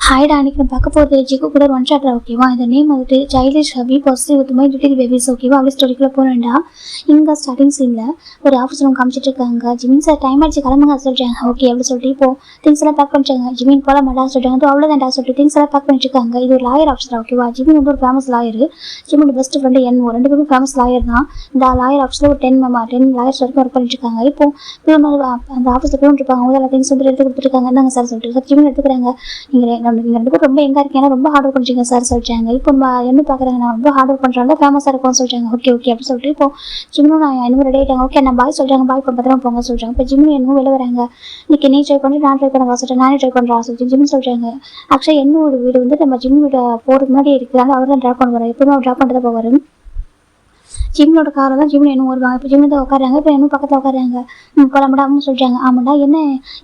ஹாய்டா, அன்னைக்கு நான் பார்க்க போகிறது ஜிகு கூட ஒன் ஷாட்ரா. ஓகேவா? இந்த நேம் வந்துட்டு childish happy positive with my little babies. ஓகேவா? அப்படி ஸ்டோரிக்குள்ளே போகிறேன்டா. இங்கே ஸ்டார்டிங் சீனில் ஒரு ஆஃபீஸ் ரூம் காமிச்சிட்டு இருக்காங்க. ஜிமின் சார் டைம் ஆச்சு கிளம்புங்க சொல்லிட்டாங்க. ஓகே அப்படி சொல்லிட்டு இப்போ திங்ஸ் எல்லாம் பேக் பண்ணிட்டாங்க. ஜிமின் போல மாட்டா சொல்லிட்டாங்க. அவ்வளோதான்டா சொல்லிட்டு திங்ஸ் எல்லாம் பேக் பண்ணிட்டு இருக்காங்க. இது ஒரு லாயர் ஆஃபீஸரா. ஓகேவா? ஜிமின் வந்து ஒரு famous lawyer. Jimin best friend என்ஓ ரெண்டு பேரும் ஃபேமஸ் லாயர் தான். இந்த லாயர் ஆஃபீஸில் ஒரு 10 லாயர்ஸ் வரைக்கும் ஒர்க் பண்ணிட்டு இருக்காங்க. இப்போ அந்த ஆஃபீஸில் போயிட்டு இருப்பாங்க. அவங்க எல்லா திங்ஸ் வந்து எடுத்து கொடுத்துருக்காங்க. என்னங்க சார் சொல்லிட்டு சார் ஜிமின் எடுத்துக்கிறாங்க. நீங்கள் ரெண்டு பேரும் ரொம்ப எங்கே இருக்கீங்கன்னா ரொம்ப ஹார்ட் ஒர்க் பண்ணுறீங்க சார் சொல்லிட்டாங்க. இப்போ என்ன பார்க்குறாங்க, நான் ரொம்ப ஹார்ட் ஒர்க் பண்ணுறாங்க, ஃபேமஸாக இருக்கும்னு சொல்லிட்டாங்க. ஓகே ஓகே அப்படி சொல்லிட்டு இப்போ ஜிம்மும் நான் இன்னும் ரெடி ஆகிட்டாங்க. ஓகே நான் பாய் சொல்லிட்டாங்க. பாய் இப்போ பத்திரம் போங்க சொல்லிட்டாங்க. இப்போ ஜிம்மு என்னவும் வெளில வராங்க. இன்னைக்கு நீ ட்ரை பண்ணி நான் ட்ரை பண்ண சொல்லிட்டேன், நானே ட்ரை பண்ணுறா சொல்லிட்டு ஜிம்மு சொல்லிட்டாங்க. ஆக்சுவலாக என்னோட வீடு வந்து நம்ம ஜிம் வீட போகிறதுக்கு முன்னாடி இருக்கிறாங்க. அவர் தான் ட்ராப் பண்ணுவார். எப்பவுமே அவர் ட்ராப் பண்ணிட்டு தான் போவார். ஜிம்னோட காரில் தான் ஜிம்னு என்ன வருவாங்க. இப்போ ஜிம்மு தான் உட்காராங்க. இப்போ என்ன பக்கத்தில் உட்காராங்க. போகலாமடான்னு சொல்லிட்டாங்க. ஆமாண்டா என்ன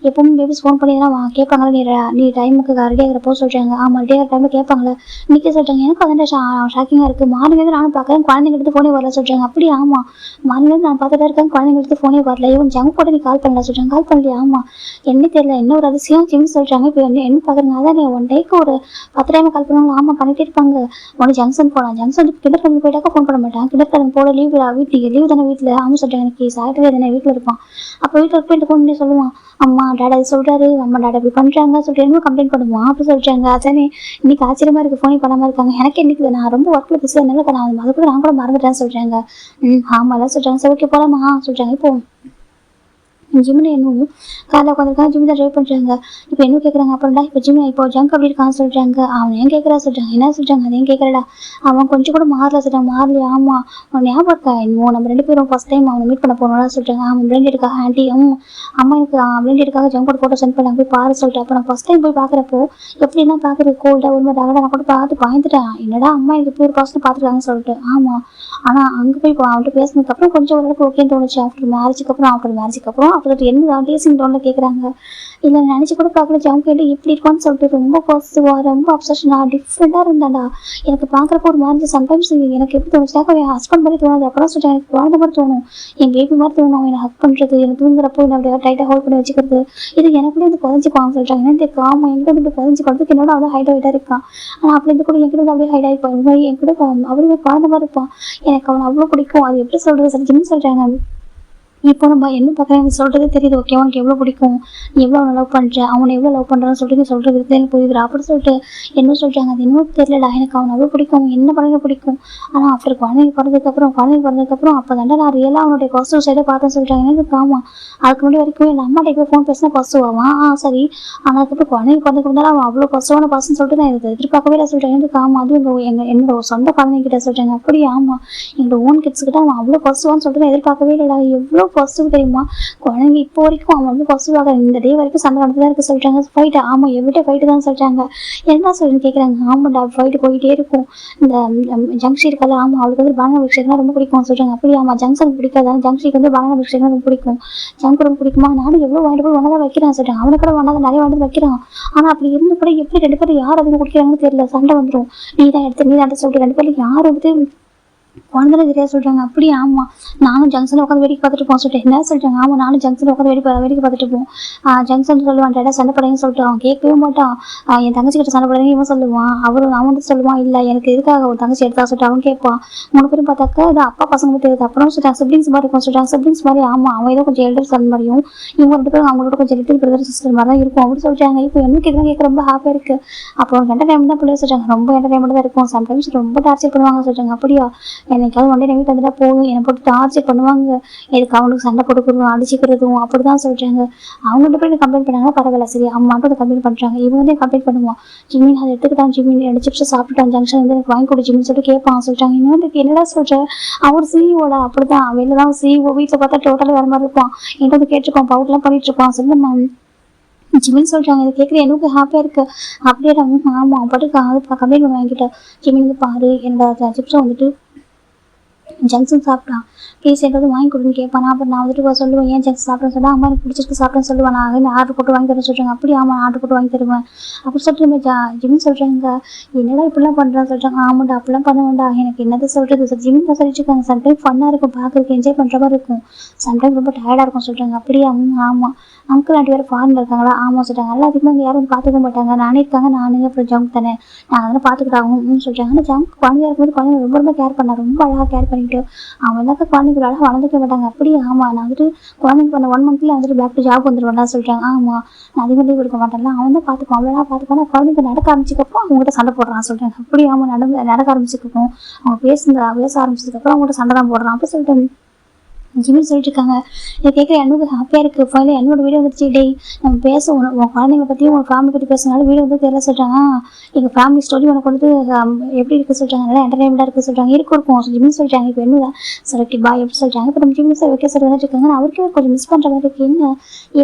எப்பவும் பேபிஸ் ஃபோன் பண்ணி தான் கேட்பாங்களா, நீ டைமுக்கு ரெடி ஆகிறப்போ சொல்லிட்டாங்க. ஆமாம் ரெடி ஆகிற டைமில் கேட்பாங்களே இன்றைக்கி சொல்லிட்டாங்க. எனக்கு வந்து ஷாக்கிங்காக இருக்குது. மார்னிங் நானும் பார்க்குறேன், குழந்தைங்க எடுத்து ஃபோனே வரல சொல்லிட்டாங்க. அப்படி ஆமாம் மார்னிங் நான் பார்த்துட்டு இருக்கேன், குழந்தைங்க எடுத்து ஃபோனே வரல. இவன் ஜங்க் போட்டு நீ கால் பண்ணல சொல்லிட்டாங்க. கால் பண்ணலையா? ஆமாம் என்ன தெரியல, என்ன ஒரு அதிசயம் ஜிம் சொல்லிட்டாங்க. இப்போ வந்து என்ன பார்க்குறீங்க, அதான் நீ ஒன் டேக்கு ஒரு 10 டைம் கால் பண்ணுவாங்க. ஆமாம் பண்ணிகிட்டே இருப்பாங்க. உடனே ஜங்ஷன் போகலாம். ஜங்ஷன் கிண்டர் கிளம்பி போயிட்டாக்கா ஃபோன் பண்ண மாட்டான். கிண்டர் கிளம்பி போட லீவ் வீட்டுக்கு லீவ் தானே வீட்டில். ஆமாம் சொல்லிட்டாங்க. எனக்கு சாட்டர்டே தானே வீட்டில் இருப்பான். அப்போ வீட்டில் போயிட்டு கொண்டு சொல்லுவான், அம்மா டாடா இது சொல்கிறாரு, அம்மா டாடா இப்படி பண்ணுறாங்க சொல்லிட்டு என்ன கம்ப்ளைண்ட் பண்ணுவான். அப்படி சொல்லிட்டாங்க. அதானே இன்னைக்கு ஆச்சரியமாக இருக்குது, ஃபோனே பண்ணாமல் இருக்காங்க. எனக்கு இன்னைக்கு நான் ரொம்ப ஒர்க்கில் பிஸியாக இருந்தாலும் நான் அது கூட நான் கூட மறந்துட்டேன்னு சொல்கிறாங்க. ஆமாம் சொல்லிட்டாங்க. சரி ஓகே போகலாமா சொல்லிட்டாங்க. இப்போ ஜிம்மில் என்னவும் காலையில் உட்காந்துருக்காங்க. ஜிம் தான் ட்ரை பண்ணுறாங்க. இப்போ என்ன கேட்குறாங்க, அப்புறம்டா இப்போ ஜிம் இப்போ ஜங்க் அப்படி இருக்கான்னு சொல்கிறாங்க. அவன் ஏன் கேட்குறா சொல்கிறாங்க. என்ன சொல்கிறாங்க, அதையும் கேட்குறடா. அவன் கொஞ்சம் கூட மாறல சொல்கிறாங்க. மாறலையா? ஆமாம் அவன் ஞாபகம் இருக்கா என்னமோ நம்ம ரெண்டு பேரும் ஃபஸ்ட் டைம் அவனை மீட் பண்ண போனோம்னா சொல்கிறாங்க. அவன் பிளண்டெடுக்காக ஆண்டி அம்மா எனக்கு பிளண்டெடுக்காக ஜங்கோட ஃபோட்டோ சென்ட் பண்ணாங்க, போய் பாரு சொல்லிட்டு. அப்போ நான் ஃபஸ்ட் டைம் போய் பார்க்குறப்போ எப்படின்னா பார்க்குறது கோல்டாக ஒரு மாதிரி நான் கூட பார்த்து பயந்துட்டேன். என்னடா அம்மா எனக்கு இப்படி ஒரு பர்சன் பார்த்துருக்காங்கன்னு சொல்லிட்டு. ஆமாம் ஆனால் அங்கே போய் அவன்கிட்ட பேசினதுக்கப்புறம் கொஞ்சம் ஓரளவுக்கு ஓகேன்னு தோணுச்சு. ஆஃப்டர் மேரேஜுக்கு அப்புறம் அப்படி என்ன டேசிங் டோனில் கேட்குறாங்க. இல்லை நினச்சி கூட பார்க்கல. ஜவுன் கேட்டு எப்படி இருக்கான்னு சொல்லிட்டு ரொம்ப பாசிட்டிவாக ரொம்ப அப்சஷனாக டிஃப்ரெண்ட்டாக இருந்தாண்டா. எனக்கு பார்க்குறப்போ ஒரு மாதிரி சம்டைம்ஸ் எனக்கு எப்படி தோணுச்சுனாக்கா என் ஹஸ்பண்ட் மாதிரி தோணுது. அப்புறம் சொல்லிட்டு எனக்கு குழந்தை மாதிரி தோணும், என் பேபி மாதிரி தோணும். அவன் என்னை ஹக் பண்ணுறது, எனக்கு தூங்குறப்போ என்ன அப்படியே டைட்டாக ஹோல்ட் பண்ணி வச்சுக்கிறது, இது எனக்குள்ளே வந்து புதஞ்சிக்குவாங்க சொல்லிட்டாங்க. என்ன தெரியும் ஆமாம் என்கிட்ட வந்து புதஞ்சிக்கிறதுக்கு என்னோட அவன் ஹைட்டாக இருக்கான். ஆனால் அப்படி இருந்து கூட என்கிட்ட அப்படியே ஹைட் ஆகிருப்பான். இந்த மாதிரி என்கிட்ட அவருமே குழந்தை மாதிரி இருப்பான். எனக்கு அவனை அவ்வளோ பிடிக்கும். அது எப்படி சொல்கிறது சொல்லிச்சுன்னு சொல்கிறாங்க. இப்போ நம்ம என்ன பார்க்குறேன் சொல்கிறதே தெரியுது. ஓகே அவனுக்கு எவ்வளோ பிடிக்கும், நீ எவ்வளோ லவ் பண்ணுற, அவனை எவ்வளோ லவ் பண்ணுறான்னு சொல்லிட்டு நீ சொல்கிறது எனக்கு புரியுது அப்படி சொல்லிட்டு என்ன சொல்கிறாங்க. அது இன்னும் தெரியலடா, எனக்கு அவனை அவ்வளோ பிடிக்கும், என்ன பண்ண பிடிக்கும். ஆனால் ஆஃப்டர் குழந்தைங்க பிறந்ததுக்கப்புறம் அப்போ தாண்டா நான் ரியலாக அவனுடைய பாசிட்டிவ் சைடை பார்த்தேன்னு சொல்லிட்டாங்க. எனக்கு ஆமாம் அதுக்கு முன்னாடி வரைக்கும் என் அம்மாட்ட இப்போ ஃபோன் பேசினா பாசிட்டிவ் ஆவான். சரி ஆனால் அதுக்கப்புறம் குழந்தைங்க பிறந்ததுக்கு அவன் அவ்வளோ பாசிட்டிவான பர்சன் சொல்லிட்டு நான் இதை எதிர்பார்க்கவே இல்லை சொல்லிட்டாங்க. எனக்கு ஆமாம் அதுவும் என்னோட சொந்த குழந்தைங்கிட்ட சொல்லிட்டாங்க. அப்படியே ஆமாம் எங்களோட ஓன் கிட்ஸ்கிட்ட அவன் அவ்வளோ பாசிட்டிவான்னு சொல்லிட்டு நான் எதிர்பார்க்கவே இல்லைடா. எவ்வளோ பாசிட்டிவ் தெரியுமா குழந்தைங்க இப்போ வரைக்கும் அவன் வந்து பாசிட்டிவாக இந்த டே வரைக்கும் சண்டை நடந்துதான் இருக்கு சொல்லிட்டாங்க. ஃபைட்டு ஆமாம் எவ்விட்ட ஃபைட்டு தான் சொல்லிட்டாங்க. என்ன சொல்லுன்னு கேட்குறாங்க. ஆமாண்டா ஃபைட்டு போயிட்டே இருக்கும். இந்த ஜங்ஷி இருக்காது, ஆமாம் அவளுக்கு வந்து பானானா மில்க்ஷேக்னா ரொம்ப பிடிக்கும் சொல்லிட்டாங்க. அப்படி ஆமாம் ஜங்ஷன் பிடிக்காது, ஜங்ஷிக்கு வந்து பானானா மில்க்ஷேக்னா ரொம்ப பிடிக்கும். ஜங்க் ரொம்ப பிடிக்குமா, நானும் எவ்வளோ வாங்கிட்டு போய் ஒன்றா தான் வைக்கிறேன் சொல்லிட்டாங்க. அவனை கூட ஒன்றா தான் நிறைய வாங்கிட்டு வைக்கிறான். ஆனால் அப்படி இருந்து கூட எப்படி ரெண்டு பேரும் யார் அதிகம் குடிக்கிறாங்கன்னு தெரியல, சண்டை வந்துடும். நீ தான் எடுத்து சொல்லிட்டு ரெண்டு பேரும் யார் வந்து குழந்தை தெரியாது சொல்கிறாங்க. அப்படி ஆமாம் நானும் ஜங்ஷனில் உட்காந்து வேடிக்கை பார்த்துட்டு போவோம் சொல்லிட்டு. என்ன சொல்லிட்டாங்க. ஆமாம் நானும் ஜங்ஷனில் உட்காந்து வேடிக்கை பார்த்துட்டு போவோம். ஜங்ஷன் சொல்லுவான் டேடா சண்டை படையன்னு சொல்லிட்டு. அவன் கேட்கவே மாட்டான். என் தங்கச்சி கிட்ட சண்டை படையன்னு இவன் சொல்லுவான். அவன் வந்து சொல்லுவான் இல்லை எனக்கு எதுக்காக ஒரு தங்கச்சி எடுத்தா சொல்லிட்டு அவன் கேட்பான். 3 பேரும் பார்த்தாக்கா இது அப்பா பசங்க மட்டும் இருக்குது. அப்புறம் சொல்லிட்டாங்க சிப்ளிங்ஸ் மாதிரி இருக்கும் சொல்லிட்டாங்க. சிப்ளிங்ஸ் மாதிரி ஆமாம் அவன் ஏதோ கொஞ்சம் எல்டர் சன் மாதிரியும் இவங்க 2 பேரும் அவங்களோட கொஞ்சம் லிட்டில் பிரதர் சிஸ்டர் மாதிரி தான் இருக்கும் அப்படின்னு சொல்லிட்டாங்க. இப்போ எனக்கு இதெல்லாம் கேட்க ரொம்ப ஹாப்பியாக இருக்குது. அப்புறம் என்டர்டைன்மெண்ட் தான் பிள்ளைய சொல்லிட்டாங்க. ரொம்ப என்டர்டைன்மெண்ட் தான் இருக்கும். சம்டைம்ஸ் ரொம்ப டார்ச்சர் பண்ணுவாங்க சொல்லிட்டாங்க. அப்படியா என்னைக்காவது ஒன் டே வீட்டு வந்துட்டா போதும் என்னை போட்டு டார்ச்சர் பண்ணுவாங்க. எதுக்கு அவனுக்கு சண்டை போட்டுக்கிறதும் அடிச்சுக்கிறதும் அப்படிதான் சொல்றாங்க. அவங்கள்ட்ட போய் கம்ப்ளைண்ட் பண்ணாங்க. பரவாயில்ல சரி அம்மாட்டும் அதை கம்ப்ளைண்ட் பண்றாங்க. இவங்க வந்து கம்ப்ளைண்ட் பண்ணுவான். ஜிமின் அதை எடுத்துக்கிட்டான். ஜிமின் 2 சிப்ஸ் சாப்பிட்டுட்டான். ஜங்ஷன் வந்து எனக்கு வாங்கி கொடு ஜிமின் சொல்லிட்டு கேட்பான் சொல்லிட்டாங்க. இன்னொன்று என்னடா சொல்ற, அவர் சிஇஓட அப்படிதான் வெளில தான் சிஇஓ, வீட்டில் பார்த்தா டோட்டலாக வேற மாதிரி இருப்பான். என்கிட்ட வந்து கேட்டிருப்பான், பவுட்லாம் பண்ணிட்டு இருப்பான் சொல்லுமா ஜிமின் சொல்றாங்க. இதை கேட்குற எனக்கு ஹாப்பியாக இருக்கு. அப்படியே ஆமாம் பாட்டுக்கு அது கம்ப்ளைண்ட் பண்ண வாங்கிட்ட. ஜிமின் பாரு என்னோட சிப்ஸை வந்துட்டு ஜங்க்ஷன் சாப்பிட்டான். ப்ளீஸ் எதாவது வாங்கி கொடுன்னு கேட்பானா. அப்புறம் நான் வந்துட்டு சொல்லுவேன், ஏன் ஜங்க்ஸ் சாப்பிட்றேன்னு சொன்னால், அம்மா எனக்கு பிடிச்சிருக்கு சாப்பிட்றேன்னு சொல்லுவேன். நான் ஆர்டர் போட்டு வாங்கி தரேன் சொல்கிறாங்க. அப்படி ஆமாம் ஆர்டர் போட்டு வாங்கி தருவேன் அப்படி சொல்லிட்டு நம்ம ஜிமின் சொல்கிறாங்க, என்னடா இப்படிலாம் பண்ணுறான்னு சொல்கிறாங்க. ஆமாண்டா அப்படிலாம் பண்ண வேண்டாம், எனக்கு என்னது சொல்கிறது சார் ஜிமின் தான் சொல்லிட்டு இருக்காங்க. சம்டைம் ஃபன்னாக இருக்கும், பார்க்குறதுக்கு என்ஜாய் பண்ணுற மாதிரி இருக்கும், சம்டைம் ரொம்ப டயர்டாக இருக்கும் சொல்கிறாங்க. அப்படியே ஆமாம் அங்கிள் ஆண்டி வேறு ஃபாரினில் இருக்காங்களா. ஆமாம் சொல்கிறாங்க. நல்லா அதிகமாக இங்கே யாரும் வந்து பார்த்துக்க மாட்டாங்க, நானே இருக்காங்க நானே அப்புறம் ஜங்க் தானே நாங்கள் அதெல்லாம் பார்த்துக்கிட்டாங்க சொல்கிறாங்க. ஆனால் ஜங்க் குழந்தையா இருக்கும்போது குழந்தைங்க ரொம்ப ரொம்ப கேர் பண்ணா, ரொம்ப அழகாக கேர் பண்ணிட்டு அவன் எல்லாத்த குழந்தைங்க அழகாக வளர்ந்துக்க மாட்டாங்க. அப்படியே ஆமாம் நான் வந்துட்டு குழந்தைங்க பண்ண 1 மந்த்ல வந்துட்டு பேக் டு ஜாப் வந்துடுவேன் சொல்கிறாங்க. ஆமாம் நான் அதிகமாக லீவ் கொடுக்க மாட்டேன்ல, அவன் தான் பார்த்துக்குவான், அவ்வளோதான் பார்த்துக்கோனா குழந்தைங்க நடக்க ஆரம்பிச்சதுக்கப்புறம் அவங்ககிட்ட சண்டை போடுறான் சொல்கிறாங்க. அப்படி ஆமாம் நடக்க ஆரம்பிச்சதுக்கப்புறம் அவங்க பேச ஆரம்பிச்சதுக்கப்புறம் அவங்கள்ட்ட சண்டை தான் போடுறான் அப்படி சொல்லிட்டு ஜிமின் சொல்லிட்டு இருக்காங்க. இதை கேட்குற எனக்கு ஹாப்பியாக இருக்குது. ஃபைனலாக என்னோட வீடியோ வந்துருச்சு. டே நம்ம பேச உன் குழந்தைங்க பற்றியும் உன் ஃபேமிலி பற்றி பேசுனாலும் வீடியோ வந்து தெரியல சொல்கிறாங்க. எங்கள் ஃபேமிலி ஸ்டோரி உனக்கு வந்துட்டு எப்படி இருக்குது சொல்கிறாங்க, நல்லா என்டர்டைன்மெண்ட்டாக இருக்குது சொல்கிறாங்க. இருக்கும் ஜிமின் சொல்லிட்டாங்க. இப்போ என்ன சரி பாய் எப்படி சொல்கிறாங்க. இப்போ நம்ம ஜிமின் சார் ஓகே சார் வந்துட்டு இருக்காங்க. அவருக்கே கொஞ்சம் மிஸ் பண்ணுற மாதிரி இருக்குது. என்ன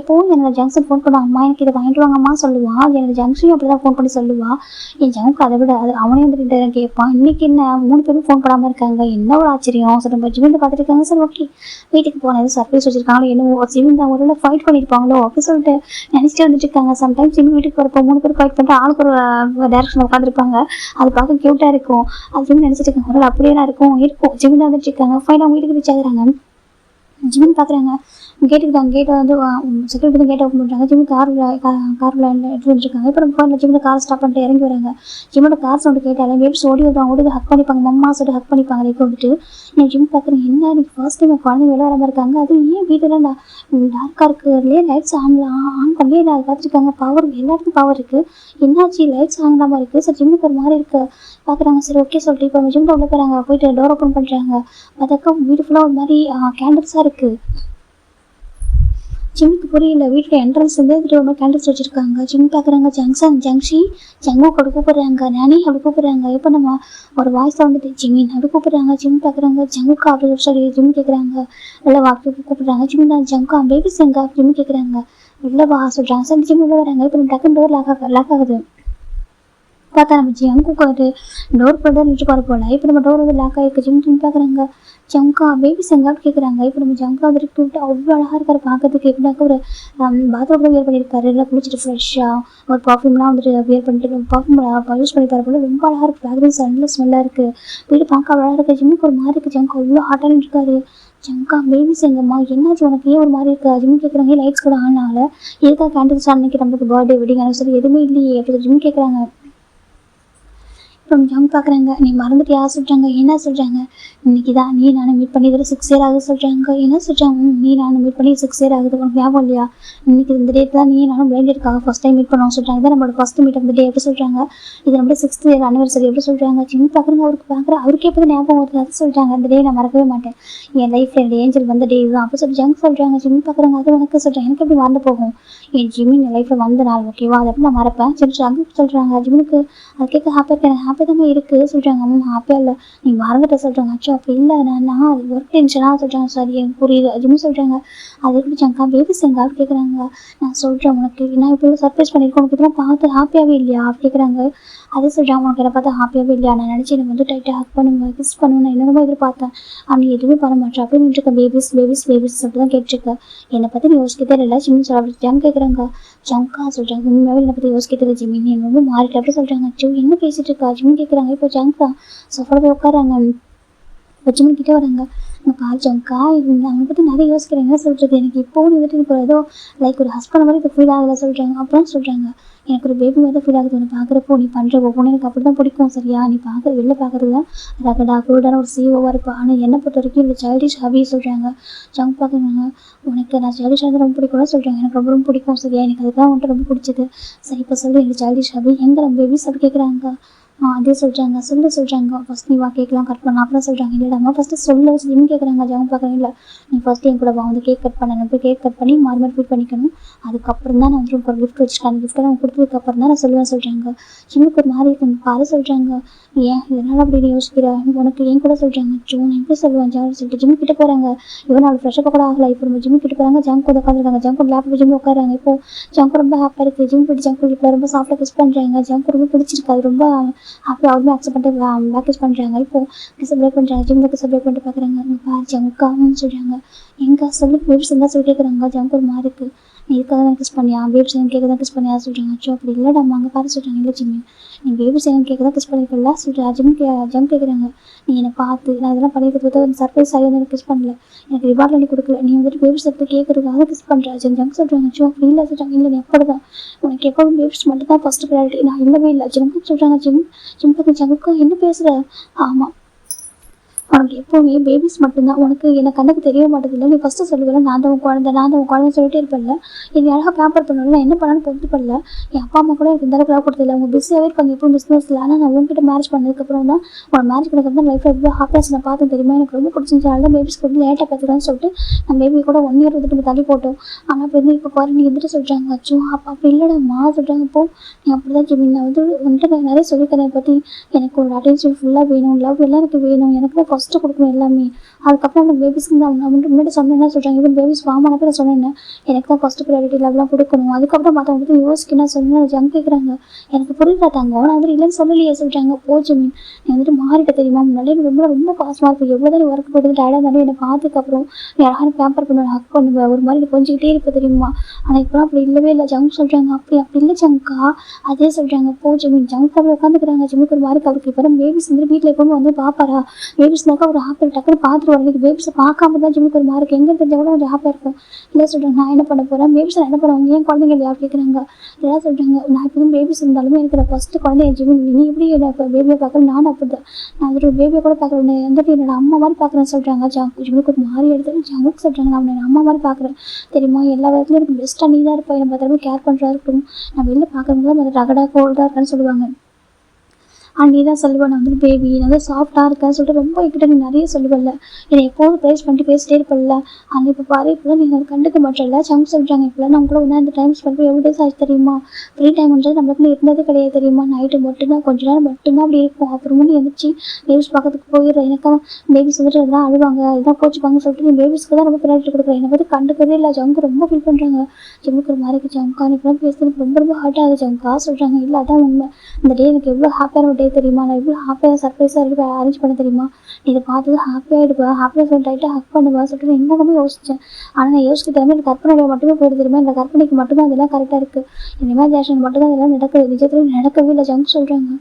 எப்போவும் என்னோட ஜங்ஷன் ஃபோன் பண்ணுவான், அம்மா எனக்கு இதை வாங்கிட்டு வாங்கம்மா சொல்லுவான். என்னோட ஜங்ஷனையும் அப்படி தான் ஃபோன் பண்ணி சொல்லுவாள். என் ஜங்க்கு அதை விட அவனே வந்துட்டு கேட்பான். இன்றைக்கி என்ன 3 பேரும் ஃபோன் பண்ணாமல் இருக்காங்க, என்ன ஒரு ஆச்சரியம். சரி நம்ம ஜிமின் பார்த்துட்டு இருக்காங்க. சார் ஓகே வீட்டுக்கு போன எதுவும் சர்ப்ரைஸ் வச்சிருக்காங்களோ என்னவோ, ஜிமின் தான் ஒரு ஃபைட் பண்ணியிருப்பாங்களோ அப்படி சொல்லிட்டு நினச்சிட்டு வந்துட்டு இருக்காங்க. சம்டைம்ஸ் ஜிமின் வீட்டுக்கு வரப்போ 3 பேர் ஃபைட் பண்ணிட்டு ஆளுக்கு ஒரு டேரக்ஷன் உட்காந்துருப்பாங்க, அது பார்க்க க்யூட்டாக இருக்கும். அது ஜிமின் நினச்சிட்டு இருக்காங்க ஒரு அப்படியே இருக்கும் ஜிமின் தான் வந்துட்டு இருக்காங்க. ஃபைனாக வீட்டுக்கு ரீச் ஆகுறாங்க. ஜிமின் பார்க்குறாங்க கேட்டுக்கிட்டாங்க. கேட்டை வந்து செக்யூரிட்டி தான் கேட்டை ஓப்பன் பண்ணுறாங்க. ஜிம்மி காரில் எடுத்து வந்துருக்காங்க. இப்போ நம்ம ஃபோனில் ஜிம்மில் கார் ஸ்டாப் பண்ணிட்டு இறங்கி வராங்க. ஜிம்மோட கார் சவுண்டு கேட்டாலே பேபிஸ் ஓடி வருவாங்க, ஹக் பண்ணிப்பாங்க, மம்மா சொல்லிட்டு ஹக் பண்ணிப்பாங்க. லைக் வந்துட்டு நான் ஜிம் பார்க்குறேன், என்ன நீ ஃபர்ஸ்ட் டைம் குழந்தைங்க வெளில வராமல் இருக்காங்க, அது ஏன் வீட்டில் டார்க்காக இருக்குதுலேயே லைட்ஸ் ஆன் பண்ணி நான் பார்த்துருக்காங்க. பவர் எல்லாருக்கும் பவர் இருக்குது, என்னாச்சு லைட்ஸ் ஆன் இல்லாமல் இருக்குது சார், ஜிம்முக்கு ஒரு மாதிரி இருக்குது பார்க்குறாங்க. சரி ஓகே சொல்லிட்டு இப்போ நம்ம ஜிம்மில் உள்ள போகிறாங்க. போயிட்டு டோர் ஓப்பன் பண்ணுறாங்க. பார்த்தாக்கா வீடு ஃபுல்லாக ஒரு மாதிரி கேண்டில்ஸாக இருக்குது. ஜிம்முக்கு புரியல, வீட்டில் என்ட்ரன்ஸ் வந்து ஒரு கேண்டில்ஸ் வச்சுருக்காங்க. ஜிம் பார்க்குறாங்க. ஜங்ஷி ஜங்கு அப்படி கூப்பிட்றாங்க. நானி அப்படி கூப்பிட்றாங்க. இப்போ நம்ம ஒரு வாய்ஸில் வந்துட்டு ஜிமின் அப்படி கூப்பிட்றாங்க. ஜிம் பார்க்குறாங்க. ஜங்குக்கா அப்படி சொல்லி ஜிம் கேட்குறாங்க. இல்லை வாக்கு கூப்பிட்றாங்க. ஜிம் தான் ஜங்கா பேபிஸ் எங்க ஜிம் கேட்குறாங்க. இல்லை வா சொல்கிறாங்க. சரி ஜிம் உள்ள வராங்க. இப்போ நம்ம டக்குன்னு டோர் லாக் ஆகுது. பார்த்தா நம்ம ஜங்குக்கு டோர் போட்டு நின்று பாரு போல. இப்போ நம்ம டோர் வந்து லாக் ஆகிருக்கு. ஜிம் பார்க்குறாங்க. ஜங்கா பேபிஸ் எங்கான்னு கேட்குறாங்க. இப்போ நம்ம ஜங்கா வந்துட்டு கூப்பிட்டு அவ்வளோ அழகாக இருக்காரு பார்க்கறதுக்கு. எப்படின்னாக்கா ஒரு பாத்ரூம் வியர் பண்ணியிருக்காரு, எல்லாம் குளிச்சுட்டு ஃப்ரெஷ்ஷாக ஒரு பர்ஃப்யூம்லாம் வந்துட்டு வியர் பண்ணிட்டு பர்ஃப்யூம் யூஸ் பண்ணிப்பாரு போல. ரொம்ப அழகாக இருக்குது, ஃப்ராக்ரன்ஸ் நல்ல ஸ்மெல்லாக இருக்குது, வீடு பார்க்க அவ்வளோ அழகாக இருக்குது. ஜிம்முக்கு ஒரு மாதிரி இருக்குது. ஜங்கா அவ்வளோ ஹாட்டாக இருக்காரு. ஜங்கா பேபிஸ் எங்கம்மா என்னாச்சு உனக்கு ஏன் ஒரு மாதிரி இருக்கா ஜிம் கேட்குறாங்க. லைட்ஸ் கூட ஆன் ஆகலை, எதுக்காக கேண்டில்ஸ் அன்னைக்கு நம்மளுக்கு பர்த்டே வெட்டிங் ஆனிவர்சரி எதுவுமே இல்லையே அப்படி ஜிம் கேட்குறாங்க. அப்புறம் ஜங் பார்க்குறாங்க. நீ மறந்துட்டியா சொல்கிறாங்க. என்ன சொல்கிறாங்க, இன்னைக்கு தான் நீ நானும் மீட் பண்ணி இதில் 6 இயர் ஆகுது சொல்கிறாங்க. என்ன சொல்கிறாங்க, நீ நானும் மீட் பண்ணி 6 இயர் ஆகுது உனக்கு ஞாபகம் இல்லையா, இன்னைக்கு இந்த டேட் தான் நீ நானும் பிளைண்ட் டேட்காக ஃபஸ்ட் டைம் மீட் பண்ணுவோம் சொல்கிறாங்க. இதான் நம்மளோட ஃபஸ்ட் மீட் ஆஃப் த டே எப்படி சொல்கிறாங்க. இது நம்மளோட 6th இயர் அனிவர்சரி எப்படி சொல்கிறாங்க. ஜிம் பார்க்குறாங்க. அவருக்கே எப்போ ஞாபகம் வருது அது சொல்கிறாங்க. அந்த டே நான் மறக்கவே மாட்டேன், என் லைஃப்பில் என்னோட ஏஞ்சல் வந்த டே இதுதான் அப்படி சொல்லி ஜங்க் சொல்கிறாங்க. ஜிம் பார்க்குறாங்க. அது உனக்கு சொல்கிறேன், எனக்கு எப்படி மறந்து போகும், என் ஜிம்மின் என் லைஃப்பில் வந்த நாள் ஓகேவா, அதை எப்படி நான் மறப்பேன் சரி ஜங்க் சொல்கிறாங்க. ஜிம்முக்கு அது கேட்க ஹாப்பியாக இருக்கேன், எனக்கு ஹாப்பியாக தான் இருக்குது சொல்கிறாங்க. ஹாப்பியாக இல்லை நீ மறந்துட்ட சொல்கிறாங்க. ஆச்சோ அப்படி இல்லை நான் அது ஒர்க் டென்ஷனாக சொல்கிறாங்க. சரி எனக்கு புரியுது ஜிம் சொல்கிறாங்க. அது எப்படி ஜங்கா பேபிஸ் எங்க அப்படி கேட்குறாங்க. நான் சொல்கிறேன் உனக்கு நான் இப்படி சர்ப்ரைஸ் பண்ணியிருக்கேன், உனக்கு இதெல்லாம் பார்த்து ஹாப்பியாகவே இல்லையா அப்படி கேட்குறாங்க. அது சொல்கிறாங்க. உனக்கு என்னை பார்த்தா ஹாப்பியாகவே இல்லையா, நான் நினச்சி எனக்கு வந்து டைட்டாக ஹக் பண்ணுவேன் கிஸ் பண்ணுவேன், நான் என்னென்னமோ எதிர்பார்த்தேன், ஆனால் நீ எதுவுமே பண்ண மாட்டேன் அப்படின்னு இருக்கேன். பேபிஸ் பேபிஸ் பேபிஸ் அப்படி தான் கேட்டிருக்கேன். என்னை பற்றி நீ யோசிக்கதே இல்லை ஜிம் சொல்ல அப்படி ஜங்க் கேட்குறாங்க. ஜங்கா சொல்கிறாங்க. உண்மையாகவே என்னை பற்றி யோசிக்கதே ஜிம்மி, நீ ரொம்ப மாறிட்டு அப்படி சொல்கிறாங்க. அச்சோ என்ன பேசிகிட்டு இருக்கா ஜிம் கேட்குறாங்க. இப்போ ஜங்க் தான் சோஃபாவில் போய் உட்காராங்க. ஜிம்மி கிட்டே வராங்க. பாரு ஜங்கா அவனை பற்றி நிறைய யோசிக்கிறேன், என்ன சொல்கிறது, எனக்கு இப்போ வந்துட்டு எனக்கு ஏதோ லைக் ஒரு ஹஸ்பண்ட் மாதிரி இது ஃபீல் ஆகலை சொல்கிறாங்க. அப்புறம் சொல்கிறாங்க எனக்கு ஒரு பேபி மாதிரி தான் ஃபீல் ஆகுது, உன்னை பார்க்குறப்போ நீ பண்ணுற ஒவ்வொன்றும் எனக்கு அப்படி தான் பிடிக்கும் சரியா, நீ பார்க்குற வெளில பார்க்குறது தான் ரகடா குருடான ஒரு சிஓவாக இருப்பா, ஆனால் என்னை பொறுத்த வரைக்கும் இந்த சைல்டிஷ் ஹாபி சொல்கிறாங்க. ஜங்க் பார்க்குறாங்க. உனக்கு நான் சைல்டிஷ் வந்து ரொம்ப பிடிக்கும்னு சொல்கிறாங்க. எனக்கு ரொம்ப ரொம்ப பிடிக்கும் சரியா, எனக்கு அதுதான் வந்துட்டு ரொம்ப பிடிச்சது. சரி இப்போ சொல்லி எனக்கு சைல்டிஷ் ஹாபி எங்கே நம்ம பேபிஸ் அப்படி கேட்குறாங்க. அதே சொல்கிறாங்க. சொல்கிறாங்க. ஃபஸ்ட் நீ வா கேக்லாம் கட் பண்ண அப்புறம் சொல்கிறாங்க. இல்லைடாமா ஃபஸ்ட்டு சொல்ல ஜிம் கேட்குறாங்க. ஜங்க் பார்க்குறேன். இல்லை நீ ஃபஸ்ட்டு என் கூட வா வந்து கேக் கட் பண்ணணும், போய் கேக் கட் பண்ணி மாறி ஃபீட் பண்ணிக்கணும், அதுக்கப்புறம் தான் நான் வந்து ஒரு கிஃப்ட் வச்சுருக்கேன், அந்த கிஃப்ட்டை நான் கொடுத்ததுக்கப்புறம் தான் நான் சொல்லுவேன் சொல்கிறாங்க. ஜிம்முக்கு ஒரு மாதிரி கொஞ்சம் பாரு சொல்கிறாங்க. ஏன் இதனால் அப்படின்னு யோசிக்கிற உனக்கு ஏன் கூட சொல்கிறாங்க. நான் எப்படி சொல்லுவேன் ஜாலி சொல்லிட்டு ஜிம் கிட்டே போகிறாங்க. இவன் நாள் ஃப்ரெஷ்ஷாக கூட ஆகலை. இப்போ நம்ம ஜிம் கிட்ட போகிறாங்க. ஜங்க் கூட உட்காந்துருக்காங்க. ஜங்க் லேப்டாப் ஜிம் உட்காராங்க. இப்போ ஜங்க் ரொம்ப ஹாப்பியாக இருக்குது. ஜிம் போய்ட்டு ஜங்க் வீட்டில் ரொம்ப சாஃப்டாக கிஸ் பண்ணுறாங்க. ஜங்க் ரொம்ப பிடிச்சிருக்கு, அது ரொம்ப அப்புறம் அவருமே அக்செப்ட் பண்ணிட்டு பேக்கேஜ் பண்ணுறாங்க. இப்போது சப்ளை பண்ணுறாங்க, ஜிம்முக்கு சப்ளை பண்ணிட்டு பார்க்குறாங்க. அங்கே பாரு ஜங்குக்கான்னு சொல்கிறாங்க. எங்கே சொல்லி பேபிஸ் எங்கே சொல்லி கேட்குறாங்க. ஜங்கு ஒரு மாதிரி இருக்குது. நீ இதுக்காக தான் கிஸ் பண்ணியா, பேபிஸ் எங்கே கேட்க தான் கிஸ் பண்ணியா சொல்கிறாங்க. அச்சோ அப்படி இல்லைடா அங்கே பார்த்து சொல்கிறாங்க. இல்லை ஜிம்மி நீ பேபிஸ் எங்கே கேட்க தான் கிஸ் பண்ணியிருக்கல சொல்கிறா. ஜம் கேட்குறாங்க. நீ என்னை பார்த்து நான் இதெல்லாம் பண்ணியிருக்கிறது வந்து சர்ப்ரைஸ் ஆகி வந்து கிஸ் பண்ணல, எனக்கு ரிவார்ட் பண்ணி கொடுக்கல, நீ வந்துட்டு பேபிஸ் எடுத்து கேட்கறதுக்காக கிஸ் பண்ணுறா. ஜங்க் சொல்கிறாங்க. அச்சோ அப்படி இல்லை சொல்கிறாங்க. இல்லை நீ எப்போ தான் உனக்கு எப்போவும் பேபிஸ் மட்டும் தான் ஃபஸ்ட்டு ப்ரையாரிட்டி. நான் இல்லவே இல்லை ஜங்கு சொல்கிறாங்க. ஜிம்முக்கு ஜங்குக்கா என்ன பேசுகிற? ஆமாம் உனக்கு எப்போவுமே பேபிஸ் மட்டும்தான், உனக்கு எனக்கு கண்ணுக்கு தெரிய மாட்டேதில்லை. நீ ஃபஸ்ட்டு சொல்லுவேன் நான் தான் உன் குழந்தை சொல்லிட்டே இருப்பேன்ல. என்னை அழகாக பேப்பர் பண்ணல, நான் என்ன பண்ணாலும் பொறுத்து பண்ணல. என் அப்பா அம்மா கூட எனக்கு இந்த அளவுக்கு கொடுத்ததில்ல. அவங்க பிஸியாகவே இருப்பாங்க எப்போ பிஸ்னஸில். ஆனால் நான் உங்ககிட்ட மேரேஜ் பண்ணதுக்கப்புறம் தான் உன் மேரேஜ் பண்ணதுக்கப்புறம் லைஃப்பில் எவ்வளோ ஹாப்பினஸ் நான் பார்த்தேன் தெரியுமா. எனக்கு ரொம்ப பிடிச்சிருந்துச்சு. அதனால பேபிஸ்க்கு வந்து லேட்டாக பார்த்துக்கலான்னு சொல்லிட்டு நான் பேபி கூட 1 இயர் வந்துட்டு தள்ளி போட்டோம். ஆனால் அப்படி வந்து இப்போ பாரு நீ வந்துட்டு சொல்கிறாங்க. அச்சோ அப்போ அப்படி இல்லைடாம்மா சொல்கிறாங்க. இப்போ நீ அப்படி தான் ஜிம்மி நான் வந்துட்டு நிறைய சொல்லிக்கிறேன் அதை பற்றி. எனக்கு ஒரு அட்டென்ஷன் ஃபுல்லாக வேணும், லவ் எல்லாம் எனக்கு வேணும், எனக்கு தான் ஃபஸ்ட்டு கொடுக்கணும் எல்லாமே. அதுக்கப்புறம் அந்த பேபிஸ்க்கு தான் நான் முன்னாடி சொன்னேன். என்ன சொல்கிறாங்க, இப்போ பேபிஸ் வாமானப்போ நான் சொன்னேன் எனக்கு தான் ஃபஸ்ட்டு ப்ரையாரிட்டி லவ்லாம் கொடுக்கணும். அதுக்கப்புறம் மற்றவங்க வந்து யோசிக்கணும் சொன்னேன். ஜங்க் கேட்குறாங்க. எனக்கு புரியுதா தாங்க, நான் வந்து இல்லைன்னு சொல்லலையே சொல்கிறாங்க. ஜமீன் நீ வந்துட்டு மாறிட்ட தெரியுமா. முன்னாடி ரொம்ப ரொம்ப பாசமாக இருக்கும். எவ்வளோ தான் நீ ஒர்க் போட்டு டயர்டாக இருந்தாலும் என்னை பார்த்துக்கப்புறம் நீ அழகான பேம்பர் பண்ணுவேன், ஹக் பண்ணுவேன், ஒரு மாதிரி கொஞ்சிக்கிட்டே இருப்ப தெரியுமா. ஆனால் இப்போ அப்படி இல்லவே இல்லை. ஜங்க் சொல்கிறாங்க. அப்படி இல்லை ஜங்கா அதே சொல்கிறாங்க. ஜமீன் ஜங்க் அப்படி உட்காந்துக்கிறாங்க. ஜிம்முக்கு ஒரு மாதிரி அவருக்கு இப்போ பேபிஸ் வந்து வீட்டில் எப்பவுமே வந்து பார்ப்பாரா. பேபிஸ்னாக்கா ஒரு ஹாப்பியாக டக்குன்னு பார்த்துட்டு வரணும். பேபிஸை பார்க்காம தான் ஜிம்முக்கு ஒரு மாதிரி இருக்குது. எங்கே தெரிஞ்சால் கூட கொஞ்சம் ஹாப்பியாக இருக்கும். இல்லை சொல்கிறாங்க. நான் என்ன பண்ண போகிறேன், பேபிஸ் நான் என்ன பண்ணுவாங்க, ஏன் குழந்தைங்க இல்லையா கேட்குறாங்க. எல்லாம் சொல்கிறாங்க. நான் இப்போ வந்து பேபிஸ் இருந்தாலுமே எனக்கு நான் ஃபஸ்ட்டு குழந்தை என் ஜிம்மி. நீ எப்படி இப்போ பேபியை பார்க்குறேன், நானும் அப்படி தான். நான் வந்துட்டு பேபியை கூட பார்க்குறேன், வந்துட்டு என்னோட அம்மா மாதிரி பார்க்குறேன்னு சொல்கிறாங்க. ஜிம்முக்கு ஒரு மாதிரி எடுத்து ஜங்குக்கு சொல்கிறாங்க. நான் என்னோட அம்மா மாதிரி பார்க்குறேன் தெரியுமா. எல்லா விதத்துலையும் எனக்கு பெஸ்ட்டாக நீ தான் இருப்பா, என்னை பார்த்தாலுமே கேர் பண்ணுறா இருக்கணும். நான் வெளில பார்க்குறவங்க தான் ரகடாக கோல்டாக இருக்கான்னு சொல்லுவாங்க. நீ தான் சொல்லுவேன் நான் வந்து பேபி நான் வந்து சாஃப்டாக இருக்கேன்னு சொல்லிட்டு ரொம்ப என்கிட்ட நீ நிறைய சொல்லுவல்ல, என்னை எப்போதும் ப்ரைஸ் பண்ணிட்டு பேசிட்டே இருப்பல்ல. ஆனால் இப்போ பாரு இப்போ தான் நீங்கள் கண்டுக்க மாட்டேன்ல. சங்க் சொல்கிறாங்க. இப்போலாம் நான் கூட ஒன்றா இந்த டைம் ஸ்பெண்ட் பண்ணி எவ்வளோ டேஸ் ஆச்சு தெரியுமா. ஃப்ரீ டைம்ன்றது நம்மளுக்குள்ள இருந்ததே கிடையாது தெரியுமா. நைட்டு மட்டும்தான் கொஞ்ச நேரம் மட்டும்தான் அப்படி இருக்கும். அப்புறமா நீ எழுந்திரிச்சு பேபிஸ் பக்கத்துக்கு போயிடுற. எனக்கா பேபிஸ் வந்துட்டு அதெல்லாம் அழுவாங்க, இதெல்லாம் கோச்சிப்பாங்க சொல்லிட்டு நீ பேபிஸ்க்கு தான் ரொம்ப ப்ரையாரிட்டி கொடுக்குறேன். என்னை பற்றி கண்டுக்கவே இல்லை. ஜங்கு ரொம்ப ஃபீல் பண்ணுறாங்க. ஜிம்முக்கு ஒரு மாதிரி ஜங்கா நீ இப்போலாம் பேசுறது ரொம்ப ரொம்ப ஹார்ட் ஆகுது ஜங்கா சொல்கிறாங்க. இல்லை அதான் உண்மை. இந்த டே எனக்கு எவ்வளோ ஹாப்பியான ஒரு டே தெரியுமா. நான் எவ்வளோ ஹாப்பியாக சர்ப்ரைஸாக இருக்கு அரேஞ்ச் பண்ண தெரியுமா. நீ இதை பார்த்து ஹாப்பியாகிடுப்பா, ஹாப்பியாக சொல்லிட்டு ஹக் பண்ணுவா சொல்லிட்டு நான் என்னமே யோசித்தேன். ஆனால் நான் யோசிக்க தெரியாமல் எனக்கு கற்பனை மட்டுமே போயிட்டு தெரியுமா. இந்த கற்பனைக்கு மட்டும்தான் அதெல்லாம் கரெக்டாக இருக்குது. இந்த இமேஜினேஷன் மட்டும்தான் இதெல்லாம் நடக்குது. நிஜத்தில் நடக்கவே இல்லை. ஜங்க் சொல்கிறாங்க.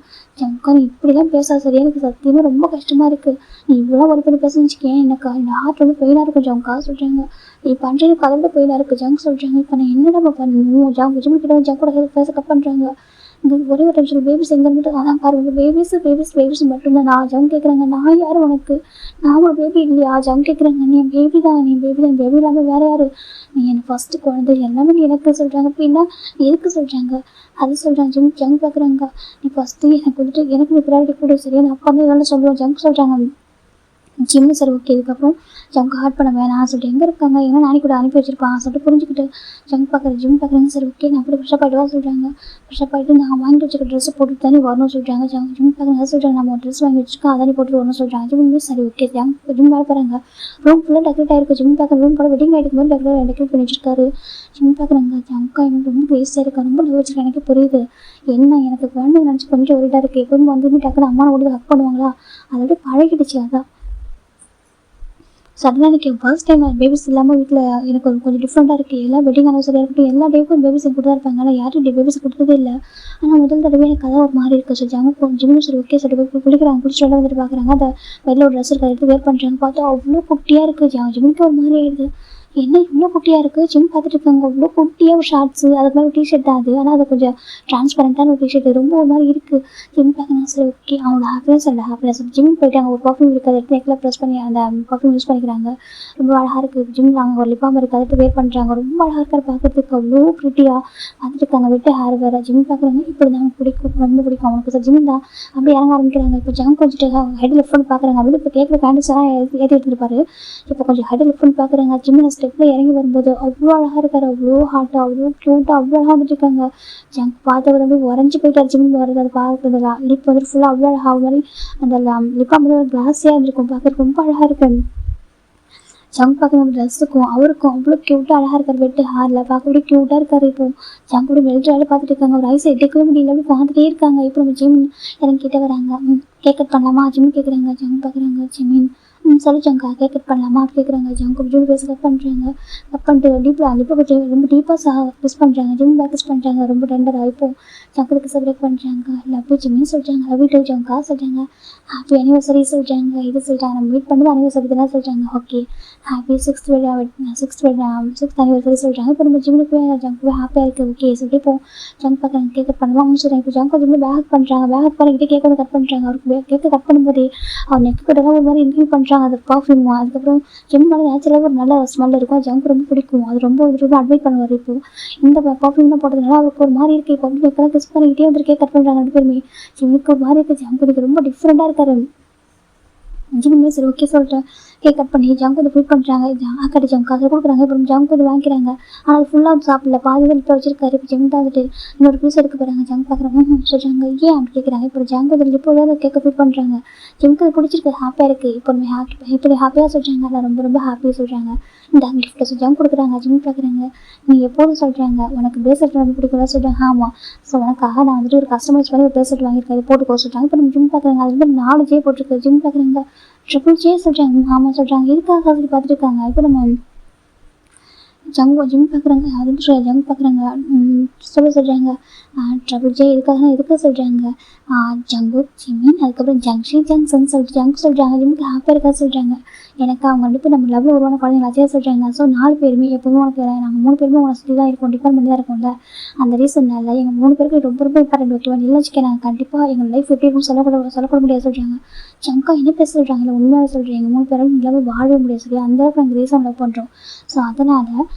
ஜங்கா நீ இப்படிலாம் பேசாத சரியா, எனக்கு சத்தியமாக ரொம்ப கஷ்டமாக இருக்குது. நீ இவ்வளோ ஒரு பண்ணி பேச வச்சுக்கேன் எனக்கு இந்த ஹார்ட் ரொம்ப பெயினாக இருக்கும் ஜங்கா சொல்கிறாங்க. நீ பண்ணுறது கதை விட பெயினாக இருக்குது ஜங்க் சொல்கிறாங்க. இப்போ நான் என்னடா பண்ணணும் ஜிம்மு கிட்ட ஜங்க் கூட பேச கப் பண்ணுறாங்க. இந்த ஒரே ஒரு நிமிஷம் பேபிஸ் எங்கே இருந்துட்டு அதான் பாருங்க பேபிஸ் மட்டும்தான். நான் ஜங்க் கேட்குறாங்க. நான் யார் உனக்கு, நான் ஒரு பேபி இல்லையா ஜங்க் கேட்குறாங்க. நீ பேபி தான் பேபி இல்லாமல் வேறு யார், நீ எனக்கு ஃபஸ்ட்டு குழந்தை எல்லாமே நீ எனக்கு சொல்கிறாங்க. அப்படின்னா எதுக்கு சொல்கிறாங்க அது சொல்கிறாங்க. ஜங்க் பார்க்குறாங்க. நீ ஃபஸ்ட்டு எனக்கு வந்துட்டு எனக்கு நீ ப்ரையாரிட்டி கூட சரியா நான் அப்பா வந்து இதெல்லாம் சொல்லுவேன் ஜங்க் சொல்கிறாங்க. Gym sir okay. இதுக்கப்புறம் ஜங்க் ஹார்ட் பண்ண வேணாம் சொல்லிட்டு எங்கே இருக்காங்க, ஏன்னா நானே கூட அனுப்பி வச்சிருப்பான் சொல்லிட்டு புரிஞ்சுக்கிட்டு ஜங்க் பார்க்குறேன். ஜிம் பார்க்குறாங்க. சரி ஓகே நான் அப்படி ஃப்ரெஷ்ஷப் ஆகிட்டு வா சொல்கிறாங்க. ஃப்ரெஷ்ஷப் ஆகிட்டு நான் வாங்கி வச்சுக்க ட்ரெஸ்ஸை போட்டு தானே வரணும் சொல்கிறாங்க. ஜிம் பார்க்குறாங்க. சொல்கிறாங்க நம்ம ஒரு ட்ரெஸ் வாங்கி வச்சுருக்கோம் அதானே போட்டு வரணும் சொல்கிறாங்க. ஜிம்மே சரி ஓகே. ஜிம் வேலை போகிறாங்க. ரூம் ஃபுல்லாக டெக்கரேட் ஆகிருக்கு. ஜிம் பார்க்குற ரூம் கூட வெட்டிங் ஆகிட்டு போது டெக்கரேட் பண்ணி வச்சிருக்காரு. ஜிம் பார்க்குறாங்க. ஜங்கா எனக்கு ரொம்ப வேஸ்ட்டாக இருக்கா, ரொம்ப லவ் வச்சிருக்கேன். எனக்கு புரியுது என்ன எனக்கு குழந்தைங்க நினச்சி கொஞ்சம் ஒரிடாக இருக்குது. எப்பவும் வந்து டக்குனு அம்மா ஓடி ஹக் பண்ணுவாங்களா, அதை அப்படியே பழகிடுச்சு. அதான் சடனாக எனக்கு ஃபர்ஸ்ட் டைம் பேபிஸ் இல்லாமல் வீட்டில் எனக்கு கொஞ்சம் டிஃப்ரெண்ட்டாக இருக்குது. எல்லா வெட்டிங் அனிவர்சரியாக இருக்கட்டும் எல்லா டேக்கும் பேபிஸ் கூட தான் இருப்பாங்க. ஆனால் யாரும் இப்படி பேபிஸ் கொடுத்ததே இல்லை. ஆனால் முதல் தடவை எனக்கு அதான் ஒரு மாதிரி இருக்குது. சொல்லிட்டாங்க ஜிம்மும் சரி ஓகே சொல்லிட்டு போய் குளிக்கிறாங்க. குளிச்சுட்டு வந்துட்டு பார்க்குறாங்க. அந்த வெளில ஒரு ட்ரெஸ் இருக்க எடுத்து வேர் பண்ணுறாங்க. பார்த்தா அவ்வளோ குட்டியாக இருக்குது. ஜிம்முக்கு ஒரு மாதிரி ஆயிடுது. என்ன இவ்வளோ குட்டியாக இருக்குது. ஜிம் பார்த்துட்டு இருக்காங்க. அவ்வளோ குட்டியாக ஒரு ஷார்ட்ஸு அதுக்கு மேலே ஒரு டிஷர்ட் தான் அது. ஆனால் அது கொஞ்சம் ட்ரான்ஸ்பரண்ட்டான ஒரு டிஷர்ட் ரொம்ப ஒரு மாதிரி இருக்குது. ஜிம் பார்க்கணும். சரி ஓகே அவங்களோட ஹாப்பினஸ் ஜிம் போயிட்டாங்க. ஒரு பர்ஃப்யூம் இருக்குது அதை எடுத்து நெக்கில் ப்ரெஸ் பண்ணி அந்த பர்ஃப்யூம் யூஸ் பண்ணிக்கிறாங்க. ரொம்ப அழகாக இருக்குது. ஜிம்மில் அங்கே ஒரு லிப்பாம் இருக்குது அதை எடுத்து வேர் பண்ணுறாங்க. ரொம்ப அழகாக இருக்கார் பார்க்கறதுக்கு. அவ்வளோ ப்ரிட்டியாக பார்த்துட்டு இருக்காங்க. விட்டு ஹேர் வேறு. ஜிம் பார்க்குறாங்க. இப்படி தான் அவனுக்கு பிடிக்கும், ரொம்ப பிடிக்கும் அவனுக்கு. சார் ஜிம் தான் அப்படியே இறங்க ஆரம்பிக்கிறாங்க. இப்போ ஜங்க் கொஞ்சிட்டு ஹெட் லிஃப்ட் பண்ணி பார்க்குறாங்க. அப்படி இப்போ கேட்குற கேண்டில்ஸ் எல்லாம் ஏற்றி எடுத்துருப்பாரு. இப்போ கொஞ்சம் ஹெட் லிஃப்ட் பண்ணி பார்க்குறாங்க. ஜிம்மில் ஸ்டெப்பில் இறங்கி வரும்போது அவ்வளோ அழகாக இருக்கார். அவ்வளோ ஹார்ட்டாக அவ்வளோ க்யூட்டாக அவ்வளோ அழகாக வந்துட்டுருக்காங்க. ஜங்க் பார்த்து வந்து உறைஞ்சி போயிட்டார். ஜிம்மில் வர்றது அதை பார்க்குறதுல லிப் வந்துட்டு ஃபுல்லாக அவ்வளோ அழகாக மாதிரி அந்த லிப்பாக வந்து ஒரு கிளாஸியாக இருந்திருக்கும். பார்க்குறதுக்கு ரொம்ப அழகாக இருக்கு. ஜங்க் பார்க்குற ட்ரெஸ்ஸுக்கும் அவருக்கும் அவ்வளோ க்யூட்டாக அழகாக இருக்கார். வெட்டு ஹேரில் பார்க்கக்கூடிய க்யூட்டாக இருக்கார். இப்போ ஜங்க் கூட வெளியே பார்த்துட்டு இருக்காங்க. ஒரு ஐஸ் எடுக்கவே முடியல, அப்படி பார்த்துட்டே இருக்காங்க. இப்போ நம்ம ஜிம் எனக்கு கிட்ட வராங்க. கேக் கட் பண்ணலாமா ஜிம் கேட்குறாங்க. ஜங்க் பார்க்குறாங்க. ஜிமின் சொல்லி ஜங்கா கேக் கட் பண்ணலாமா அப்படி கேட்குறாங்க. ஜங்க் ஜிம் பேச கட் பண்ணுறாங்க. கட் பண்ணிட்டு லிப்பை கொஞ்சம் ரொம்ப டீப்பாக கிஸ் பண்ணுறாங்க. ஜிம் பேக் கிஸ் பண்ணுறாங்க. ரொம்ப டெண்டராக இப்போ ஜங்குக்கு செலிப்ரேட் பண்ணுறாங்க. லவ் ஜிம்னு சொல்கிறாங்க. லவ் டு ஜங்கா சொல்கிறாங்க. ஹாப்பி அனிவர்சரி சொல்கிறாங்க. இது சொல்கிறாங்க. நம்ம மீட் பண்ணது அனிவர்சரி தான் சொல்கிறாங்க. ஓகே ஹாப்பி சிக்ஸ்த் அனிவர்சரி சொல்கிறாங்க. இப்போ நம்ம ஜிம்முக்கு ஜங்கு ஹாப்பியாக இருக்குது. ஓகே சொல்லிட்டு இப்போ ஜங்க் பார்க்குறாங்க. கேக் கட் பண்ணலாம் சொல்கிறாங்க. இப்போ ஜங்க் ஜிம்மில் பேக் பண்ணுறாங்க. பேக் பண்ணிக்கிட்டே கேக் வந்து கட் பண்ணுறாங்க. அவருக்கு கேக்கு கட் பண்ணும்போது அவர் நெக்கு கிட்டலாம் ஒரு மாதிரி இன்க்ரீவ் பண்ணுறாங்க. அது பர்ஃப்யூம். அதுக்கப்புறம் ஜிம் மேலே நேச்சுரலாக ஒரு நல்ல ஸ்மெல் இருக்கும். ஜங்க் ரொம்ப பிடிக்கும். அது ரொம்ப அட்வைட் பண்ணுவார். இப்போ இந்த பர்ஃப்யூம் தான் போட்டதுனால அவருக்கு ஒரு மாதிரி இருக்குது. இப்போ அப்படி கேட்கலாம் கிஸ் பண்ணிக்கிட்டே வந்து கேக் கட் பண்ணுறாங்க. ரெண்டு பேருமே ஜிம்முக்கு ஒரு மாதிரி இருக்குது. ஜங்க் ரொம்ப டிஃப்ரெண்ட்டாக இருக்காரு. ஜிம்மே சரி ஓகே சொல்லிட்டு கேக் கட் பண்ணி ஜங்க் வந்து ஃபீட் பண்ணுறாங்க. ஆக்காடி ஜங்க் அதை கொடுக்குறாங்க. இப்போ ஜங்க் வந்து வாங்கிக்கிறாங்க. ஆனால் அது ஃபுல்லாக சாப்பிடல, பாதி தான் இப்போ வச்சிருக்காரு. இப்போ ஜிம் தான் வந்துட்டு இன்னொரு பீஸ் எடுக்க போகிறாங்க. ஜங்க் பார்க்குறாங்க. சொல்கிறாங்க ஏன் அப்படி கேட்குறாங்க. இப்போ ஜங்க் வந்து இப்போ அதை கேட்க ஃபீட் பண்ணுறாங்க. ஜிம்க்கு அது பிடிச்சிருக்கு, ஹாப்பியாக இருக்குது. இப்போ இப்படி ஹாப்பியாக சொல்கிறாங்க. அதில் ரொம்ப ரொம்ப ஹாப்பியாக சொல்கிறாங்க. இந்த கிஃப்ட்டை ஜங்க் கொடுக்குறாங்க. ஜிம் பார்க்குறாங்க. நீ எப்போதும் சொல்கிறாங்க உனக்கு பிரேஸ்லெட் ரொம்ப பிடிக்கும் சொல்கிறாங்க. ஆமாம் ஸோ உனக்காக நான் வந்துட்டு ஒரு கஸ்டமைஸ் பண்ணி ஒரு பிரேஸ்லெட் வாங்கியிருக்கேன். இது போட்டுக்கோ சொல்கிறாங்க. இப்போ நம்ம ஜிம் பார்க்குறாங்க. அது வந்து 4 ஜே போட்டிருக்கு. ஜிம் பார்க்குறாங்க. ட்ரிபிள் ஜே சொல்கிறாங்க. ஆமாம் சொல்கிறாங்க. இதுக்காக சொல்லி பார்த்துட்டு இருக்காங்க. இப்போ நம்ம ஜிம் பார்க்குறாங்க. அது ஜங்க் பார்க்குறாங்க. சொல்கிறாங்க ட்ரிபிள் ஜே எதுக்காக சொல்கிறாங்க. ஜங்கு ஜிமின் அதுக்கப்புறம் ஜங்ஷி ஜங்சன் சொல்லிட்டு ஜங்க் சொல்கிறாங்க. ஜிம்முக்கு ஹாப்பியாக இருக்கா சொல்கிறாங்க. எனக்கு அவங்க வந்துட்டு நம்ம லவ்வில் உருவான குழந்தைங்களாச்சே சொல்கிறாங்க. ஸோ 4 பேருமே எப்போவுமே உனக்கு நாங்கள் 3 பேருமே உங்களை சுற்றி தான் இருக்கோம், டிபெண்ட் பண்ணி தான் இருக்கோம்ல. அந்த ரீசன்னால எங்கள் 3 பேருக்கு ரொம்ப ரொம்ப இம்பார்ட்டன்ட். ஓகேவா இல்லை வச்சுக்க நாங்கள் கண்டிப்பாக எங்கள் லைஃப் எப்படி இருக்கும் சொல்லக்கூட முடியாது சொல்கிறாங்க. ஜங்கா என்ன பேச சொல்கிறாங்க. இல்லை உண்மையாக சொல்கிறீங்க. எங்கள் 3 பேரும் இல்லாமல் வாழவே முடியாது சரியா. அந்த அளவுக்கு நாங்கள் ரீசன் லவ் பண்ணுறோம். ஸோ அதனால்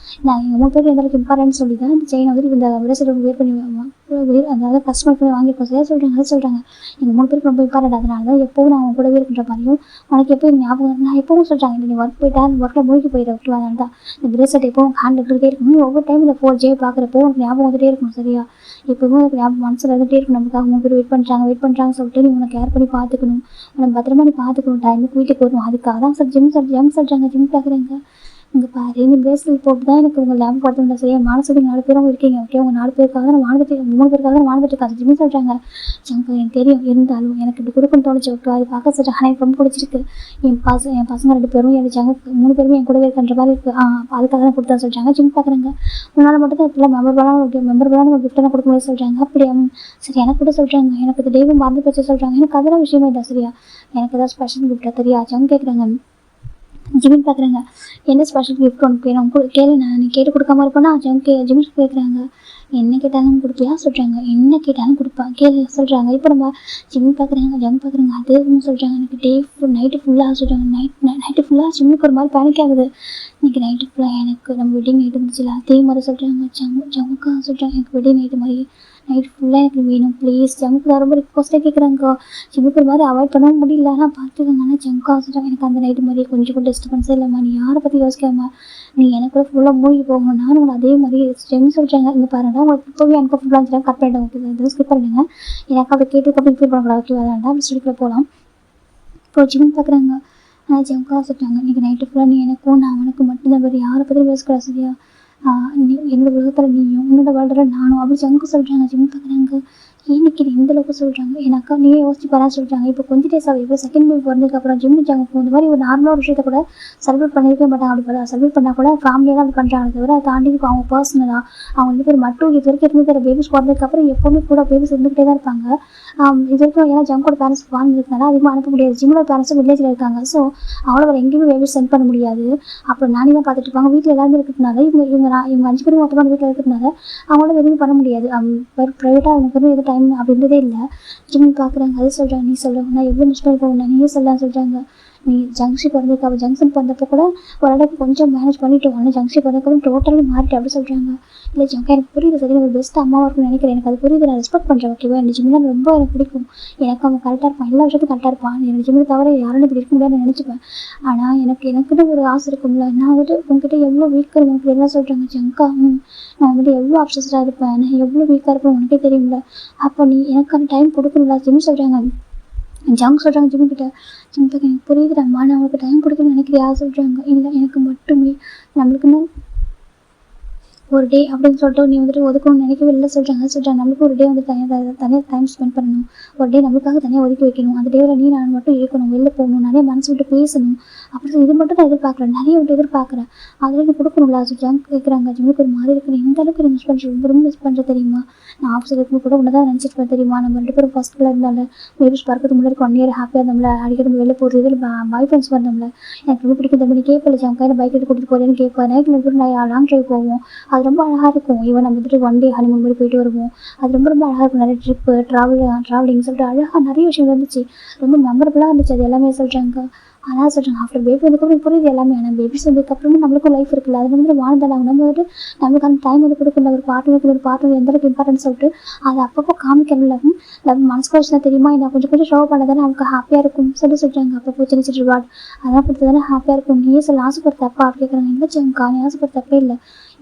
நாங்கள் எங்கள் 3 பேருக்கு எந்த அளவுக்கு இம்பார்ட்டன்ட் சொல்லி தான் இந்த செயினை வந்துட்டு இந்த விடை வேர் பண்ணி அதாவது கஸ்டமர் பண்ணி வாங்கியிருக்கோம் சரியா சொல்கிறாங்க. அதை சொல்கிறாங்க எங்கள் 3 பேருக்கு ரொம்ப இம்பார்ட்டன்ட். அதனால தான் எப்போவும் நான் அவங்க கூடவே இருக்கின்ற மாதிரியும் உனக்கு எப்போ ஞாபகம் நான் எப்பவும் சொல்கிறாங்க. இல்லை நீ ஒர்க் போயிட்டா ஒர்க்கில் மூழ்கி போயிட விட்டு அதனால தான் இந்த பிரேஸ்லெட் எப்பவும் ஹேண்ட் எடுத்துகிட்டே இருக்கணும். ஒவ்வொரு டைம் இந்த 4 ஜே பார்க்குறப்போ உனக்கு ஞாபகம் வந்துட்டே இருக்கணும் சரியா. எப்போவும் உனக்கு ஞாபகம் மனசில் இருந்துகிட்டே இருக்கணும். நமக்காக 3 பேர் வெயிட் பண்ணுறாங்க சொல்லிட்டு நீ உன்னை கேர் பண்ணி பார்த்துக்கணும். உனக்கு பத்திரமா நீ பார்த்துக்கணும். டைமுக்கு வீட்டுக்கு வரணும். அதுக்காக தான் ஜிம் சொல்கிறாங்க. ஜிம் பார்க்குறேங்க. இங்கே பாரு இந்த பிரேஸ்லெட் போட்டு தான் எனக்கு உங்கள் லேப் படுத்த சரியா. மானசத்துக்கு 4 பேரும் இருக்கீங்க. ஓகே உங்கள் 4 பேருக்காக நான் வாழ்ந்துட்டு 3 பேருக்காக நான் வாழ்ந்துட்டு இருக்காது ஜிம் சொல்கிறாங்க. ஜங்க் எனக்கு தெரியும் இருந்தாலும் எனக்கு இப்படி கொடுக்குன்னு தோணுச்சு. ஓகே அது பார்க்க சொல்கிறேன். ஆனால் எனக்கு ரொம்ப பிடிச்சிருக்கு. என் பசங்க 2 பேரும் என் ஜங்க் 3 பேருமே என் கூடவே இருக்கின்ற மாதிரி இருக்குது. அதுக்காக தான் கொடுத்தா சொல்கிறாங்க. ஜிம் பார்க்குறாங்க. உன்னால் மட்டும் தான் இப்போலாம் மெம்பர்பலான ஒரு கிஃப்ட்டெல்லாம் கொடுக்க முடியாது சொல்கிறாங்க. அப்படியா சரி எனக்கு கூட சொல்கிறாங்க. எனக்கு இது டெய்லியும் மறந்து போச்சு சொல்கிறாங்க. எனக்கு அதெல்லாம் விஷயமே இல்லை சரியா. எனக்கு ஏதாவது ஸ்பெஷல் கிஃப்ட்டாக தெரியா ஜங்க் கேட்குறாங்க. ஜிமின் பார்க்குறாங்க. என்ன ஸ்பெஷல் கிஃப்ட் உனக்கு வேணும் கேளு. நீ கேட்டு கொடுக்காம இருப்பேன்னா ஜிமின் கேட்குறாங்க. என்ன கேட்டாலும் கொடுப்பியா சொல்கிறாங்க. என்ன கேட்டாலும் கொடுப்பா கேளு சொல்கிறாங்க. இப்போ நம்ம ஜிமின் பார்க்குறாங்க. ஜங்க் பார்க்குறாங்க. அதுன்னு சொல்கிறாங்க. எனக்கு நைட்டு ஃபுல்லாக சொல்கிறாங்க. நைட்டு ஃபுல்லாக ஜிம்முக்கு ஒரு மாதிரி பேனிக் ஆகுது. இன்றைக்கி நைட்டு ஃபுல்லாக எனக்கு நம்ம வெட்டிங் நைட்டு இருந்துச்சுல அதே மாதிரி சொல்கிறாங்க. ஜங்குக்கா சொல்கிறாங்க. எனக்கு வெட்டிங் நைட்டு மாதிரி நைட் ஃபுல்லாக எனக்கு வேணும் ப்ளீஸ். ஜங்குக்கு தான் ரொம்ப ரிக்வஸ்ட்டாக கேட்குறாங்க. ஜங்குக்கு ஒரு மாதிரி அவாய்ட் பண்ணவும் முடியல. ஆனால் பார்த்துக்கோங்க. ஆனால் ஜங்கா சொல்கிறாங்க. எனக்கு அந்த நைட்டு மாதிரி கொஞ்சம் கூட டிஸ்டர்பன்ஸே இல்லைம்மா. நீ யாரை பற்றி யோசிக்காம நீ எனக்கு கூட ஃபுல்லாக மூழ்கி போகணும். நானும் உங்களை அதே மாதிரி ஜெம் சொல்கிறாங்க. இங்கே பாருங்கள் உங்களுக்கு இப்போவே எனக்கு ஃபுல்லாக இருந்துச்சுன்னா கட் பண்ணிட்டு ஓகே ஸ்கிப் பண்ணுங்க. எனக்கு அப்படி கேட்டுக்கப்புறம் ஃபீல் பண்ணக்கூடாது. ஓகே வேண்டாம் ஸ்டடிக்குள்ளே போகலாம். இப்போ ஜிம் பார்க்குறாங்க. ஆனால் ஜங்கா சொல்கிறாங்க. இன்றைக்கி நைட்டு ஃபுல்லாக நீ எனக்கும் நான் அவனுக்கு மட்டும்தான் வேறு யாரை பற்றி பேசக்கூடாது சரியா. நீ என்னோடய உலகத்தில் நீயும் உன்னோட வாழ்ற நானும் அப்படி ஜங்கு சொல்கிறாங்க. ஜிம் பார்க்குறாங்க. இன்னைக்கு இந்த அளவுக்கு சொல்கிறாங்க. எனக்கா நீயே யோசிச்சு பாரா சொல்கிறாங்க. இப்போ கொஞ்சம் டேஸ் ஆகும். இப்போ செகண்ட் பேபி பிறந்ததுக்கப்புறம் ஜிம்மு ஜங்கு இந்த மாதிரி ஒரு நார்மலாக ஒரு விஷயத்த கூட செலிப்ரேட் பண்ணியிருக்கவே மாட்டாங்க. அப்படி செலிப்ரேட் பண்ணால் கூட ஃபேமிலியாக தான் அப்படி பண்ணுறாங்க தவிர அதை தாண்டி அவங்க பர்சனலாக அவங்க 2 பேர் மட்டும் இது வரைக்கும் இருந்து பேபிஸ் பிறந்ததுக்கப்புறம் எப்போவுமே கூட பேபிஸ் இருந்துகிட்டே தான் இருப்பாங்க. இது வரைக்கும் ஏன்னா ஜங்கோட பேரண்ட்ஸ் வாழ்ந்துருக்கனால அதிகமாக அனுப்ப முடியாது. ஜிம்மோட பேரண்ட்ஸும் வில்லேஜில் இருக்காங்க. ஸோ அவங்கள வேறு எங்கேயுமே பேபிஸ் சென்ட் பண்ண முடியாது. அப்புறம் நானே தான் பார்த்துட்டு இருப்பாங்க. வீட்டில் எல்லாருமே இருக்கிறதுனால இவங்க 5 பேரும் மொத்தமாக வீட்டில் இருக்கிறதுனால அவங்களால எதுவும் பண்ண முடியாது. ப்ரைவேட்டாக அவங்க பேரும் எதுவும் டைம் அப்படின்றதே இல்லை. ஜிம் பார்க்குறாங்க. அது சொல்கிறாங்க. நீ சொல்லுங்க நான் எவ்வளோ மிஸ் பண்ணி போகணும் நீயே சொல்லலாம்னு சொல்கிறாங்க. நீ ஜங்ஷன் பிறந்திருக்க அவள் ஜங்ஷன் பிறந்தப்போ கூட ஓரளவுக்கு கொஞ்சம் மேனேஜ் பண்ணிட்டு ஆனால் ஜங்ஷன் பிறந்தப்போ டோட்டலி மாறிட்டு அப்படி சொல்கிறாங்க. இல்லை ஜங்கா எனக்கு புரியுது சரி ஒரு பெஸ்ட் அம்மாவாக இருக்குன்னு நினைக்கிறேன். எனக்கு அது புரியுது. நான் ரெஸ்பெக்ட் பண்ணுறேன். ஓகேவா எனக்கு ஜிம்மில் ரொம்ப எனக்கு பிடிக்கும். எனக்கு அவன் கரெக்டாக இருப்பான். எல்லா விஷயத்தும் கரெக்டாக இருப்பான். எனக்கு ஜிம்மில் தவிர யாரும் இப்படி இருக்க முடியாதுன்னு நினச்சிப்பேன். ஆனால் எனக்குன்னு ஒரு ஆசை இருக்கும்ல. நான் வந்துட்டு உங்ககிட்ட எவ்வளோ வீக்காக உங்களுக்கு என்ன சொல்கிறாங்க ஜங்கா. நான் வந்துட்டு எவ்வளோ அப்சஸ்டாக இருப்பேன். நான் எவ்வளோ வீக்காக இருப்பேன் உனக்கே தெரியும்ல. அப்போ நீ எனக்கான டைம் கொடுக்கணும்ல ஜிம் சொல்கிறாங்க. ஜங்க் சொல்கிறாங்க ஜிம் கிட்ட. ஜிம் பார்க்க எனக்கு புரியுதுடாம்மா, நான் அவங்களுக்கு டைம் கொடுக்கணும்னு நினைக்கிறியா சொல்கிறாங்க. இல்லை, எனக்கு மட்டுமே நம்மளுக்குன்னு ஒரு டே அப்படின்னு சொல்லிட்டு நீ வந்துட்டு ஒதுக்கணும்னு நினைக்கவே இல்லை சொல்கிறாங்க. நம்மளுக்கு ஒரு டே வந்து தனியாக டைம் ஸ்பெண்ட் பண்ணணும், ஒரு டே நம்மளுக்காக தனியாக ஒதுக்கி வைக்கணும், அந்த டேவில் நீ நான் மட்டும் இருக்கணும், வெளில போகணும், நிறைய மனசு விட்டு பேசணும் அப்படின்னு இது மட்டும் நான் எதிர்பார்க்குறேன், நிறைய விட்டு எதிர்பார்க்குறேன், அதில் நீ கொடுக்கணும்ல சொல்கிறாங்க. கேட்குறாங்க ஜிம்முக்கு ஒரு மாதிரி இருக்குது, எந்த அளவுக்கு மிஸ் பண்ணுறேன், ரொம்ப மிஸ் பண்ணுற தெரியுமா, நான் ஆஃபீஸில் இருக்கும்போது கூட ஒன்று தான் நினச்சிருப்பேன் தெரியுமா, நம்ம 2 பேரும் ஃபஸ்ட்டில் இருந்தால பேபிஸ் பார்க்கறதுக்கு முன்னாடி 1 இயர் ஹாப்பியாக இருந்தோம்ல, அடிக்கடி வெளில போகிறது, இதில் பாய் ஃப்ரெண்ட்ஸ் வந்தோம்ல, எனக்கு ரொம்ப பிடிக்கும் தம்பி, நீ கேட்பல ஜம் கையில் பைக் எடுத்து கூட்டிகிட்டு போகிறேன்னு கேட்பேன், நைட்டில் போய் நான் லாங் ட்ரைவ் போவோம், அது ரொம்ப அழகாக இருக்கும். ஈவன் நம்ம வந்துட்டு 1 டே ஹனிமூன் மாதிரி போயிட்டு வருவோம், அது ரொம்ப ரொம்ப அழகாக இருக்கும். நிறைய ட்ரிப்பு ட்ராவலிங் சொல்லிட்டு அழகாக நிறைய விஷயம் இருந்துச்சு, ரொம்ப மெமரபுளாக இருந்துச்சு, அது எல்லாமே சொல்கிறாங்க. ஆனால் சொல்கிறாங்க ஆஃப்டர் பேபி வந்ததுக்கப்புறம் புரியுது எல்லாமே, ஆனால் பேபிஸ் வந்ததுக்கப்புறமும் நம்மளுக்கும் லைஃப் இருக்குல்ல, அது வந்து வாழ்ந்தால் நம்ம வந்துட்டு நம்மளுக்கு அந்த டைம் வந்து கொடுக்கல, ஒரு பார்ட்னர் எந்த அளவுக்கு இம்பார்ட்டன்ஸ் சொல்லிட்டு அதை அப்பப்போ காமிக்கணும்ல, நம்ம மனசுக்கு வச்சுனா தெரியுமா, நான் கொஞ்சம் ஷோ பண்ண தானே அவங்களுக்கு ஹாப்பியாக இருக்கும் சொல்கிறாங்க. அப்பப்போ சின்ன சின்ன ரிவார்ட் அதெல்லாம் கொடுத்து தானே ஹாப்பியாக இருக்கும், நீயே சொல்ல ஆசைப்படுற தப்பா அப்படி கேட்குறாங்க. இல்லை ஜங்கா, நீ ஆசைப்படுற தப்பே இல்லை,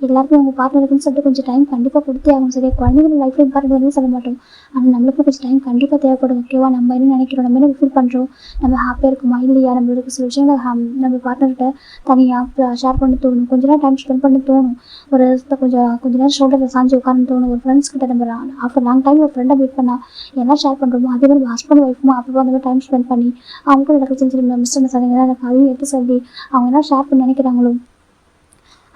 எல்லாருக்கும் உங்கள் பார்ட்னருக்குன்னு சொல்லிட்டு கொஞ்சம் டைம் கண்டிப்பாக கொடுத்தே ஆகும் சரியா, குழந்தைங்க லைஃப்பில் இம்பார்ட்டன்ட் சொல்ல மாட்டோம், ஆனால் நம்மளுக்கும் கொஞ்சம் டைம் கண்டிப்பாக தேவைப்படும் ஓகேவா, நம்ம என்ன நினைக்கிறோம், நம்ம என்ன ஃபீல் பண்ணுறோம், நம்ம ஹாப்பியாக இருக்குமா இல்லையா, நம்மளுக்கு சில விஷயங்கள் நம்ம பார்ட்னர்கிட்ட தனியாக ஷேர் பண்ண தோணும், கொஞ்ச நேரம் டைம் ஸ்பெண்ட் பண்ண தோணும், ஒரு கொஞ்ச நேரம் ஷோல்டரில் சாஞ்சி உட்காந்து தோணும், ஒரு ஃப்ரெண்ட்ஸ் கிட்ட நம்ம ஆஃப்டர் லாங் டைம் ஒரு ஃப்ரெண்டை மீட் பண்ணால் என்ன ஷேர் பண்ணுறோமோ அதே மாதிரி ஹஸ்பண்ட் ஒய்ஃபும் அப்போ அந்த மாதிரி டைம் ஸ்பெண்ட் பண்ணி அவங்க நடக்க சின்ன சின்ன மிஸ்டேக்ஸ் எனக்கு அதையும் எடுத்து சொல்லி அவங்க என்ன ஷேர் பண்ணி நினைக்கிறாங்களோ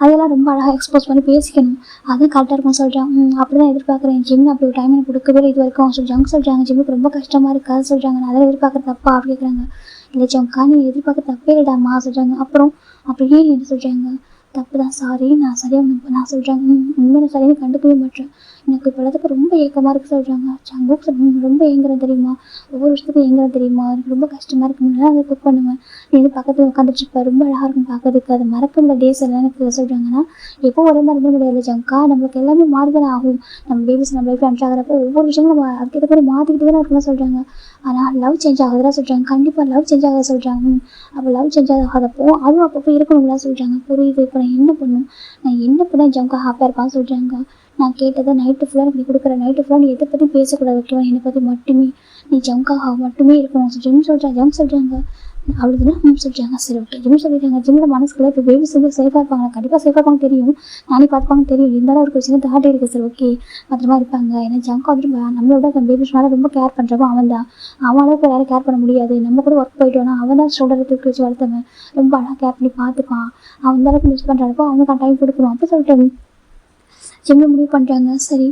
அதெல்லாம் ரொம்ப அழகாக எக்ஸ்போஸ் பண்ணி பேசிக்கணும், அதுவும் கரெக்டாக இருக்கும் சொல்கிறாங்க. அப்படி தான் எதிர்பார்க்குறேன், ஜிம் அப்படி ஒரு டைம் எனக்கு கொடுக்கவே இது வரைக்கும் சொல்கிறாங்க. ஜிம்முக்கு ரொம்ப கஷ்டமாக இருக்காது சொல்கிறாங்க, நான் அதெல்லாம் எதிர்பார்க்குற தப்பா அப்படி கேட்குறாங்க. இல்லை ஜங்கா, நீ எதிர்பார்க்க தப்பே இல்லைடாமா சொல்கிறாங்க. அப்புறம் அப்படியே என்ன சொல்கிறாங்க, தப்பு தான், சாரி, நான் சரியாக நான் சொல்கிறாங்க. உண்மையை நான் சரியாக கண்டுக்கவே மாட்டேன், எனக்கு இப்போ எல்லாத்துக்கும் ரொம்ப ஏக்கமாக இருக்குது சொல்கிறாங்க. ஜங்குக்கு ரொம்ப ஏங்குறேன் தெரியுமா, ஒவ்வொரு விஷயத்துக்கும் ஏங்குறேன் தெரியுமா, எனக்கு ரொம்ப கஷ்டமாக இருக்கு, முன்னாடி அதை குக் பண்ணுவேன், நீ வந்து பக்கத்தில் உட்காந்துட்டு இருப்ப, ரொம்ப அழகாக இருக்கும் பார்க்கறதுக்கு, அது மறக்க முடியல டேஸ் எல்லாம் எனக்கு சொல்கிறாங்கன்னா. எப்போ ஒரே மாதிரி இருந்த முடியாது ஜங்கா, நம்மளுக்கு எல்லாமே மாறிதானே ஆகும், நம்ம பேபிஸ் நம்ம லைஃப்பில் அன்றாகிறப்ப ஒவ்வொரு விஷயங்களும் நம்ம அதுக்கேற்ற மாதிரி மாற்றிக்கிட்டு தானே இருக்குன்னு சொல்கிறாங்க. ஆனால் லவ் சேஞ்ச் ஆகுதுதான் சொல்கிறாங்க. கண்டிப்பாக லவ் சேஞ்ச் ஆகாத சொல்கிறாங்க. அப்போ லவ் சேஞ்ச் ஆகாதப்போ அதுவும் அப்பப்போ இருக்கணும்லாம் சொல்கிறாங்க. புரியுது, இப்போ நான் என்ன பண்ணும், நான் என்ன பண்ண ஜங்கா ஹாப்பியாக இருப்பான்னு சொல்கிறாங்க. நான் கேட்டதை நைட்டு ஃபுல்லாக எனக்கு நீ கொடுக்குற, நைட்டு ஃபுல்லாக நீ எதை பற்றி பேசக்கூடாது ஓகேவா, என்னை பற்றி மட்டுமே, நீ ஜங்காக மட்டுமே இருக்கணும் ஜிம் சொல்கிறாங்க. அவ்வளோதான் சொல்கிறாங்க. சரி ஓகே ஜிம் சொல்லிட்டாங்க. ஜிம்மில் மனசுக்குள்ள இப்போ பேபிஸ் வந்து சேஃபாக இருப்பாங்க, கண்டிப்பாக சேஃபாக இருப்பாங்க தெரியும், நானே பார்த்துப்பாங்க தெரியும், இருந்தாலும் அவருக்கு ஒரு சின்ன தாட்டே இருக்குது. சரி ஓகே பத்திரமா இருப்பாங்க, ஏன்னா ஜங்கா வந்துட்டு நம்மளோட பேபிஸ் மேலே ரொம்ப கேர் பண்ணுறப்போ அவன் தான், அவன் அளவுக்கு யாரும் கேர் பண்ண முடியாது, நம்ம கூட ஒர்க் போயிட்டோன்னா அவன் தான் ஷோல்டரை தூக்கி வச்சு வளர்த்தவன், ரொம்ப அழகாக கேர் பண்ணி பார்த்துப்பான், அவன் அந்த அளவுக்கு மிஸ் பண்ணுறப்போ அவனுக்கு டைம் கொடுக்கணும் அப்படி சொல்லிட்டு ஜிம்மில் முடிவு பண்ணுறாங்க. சரி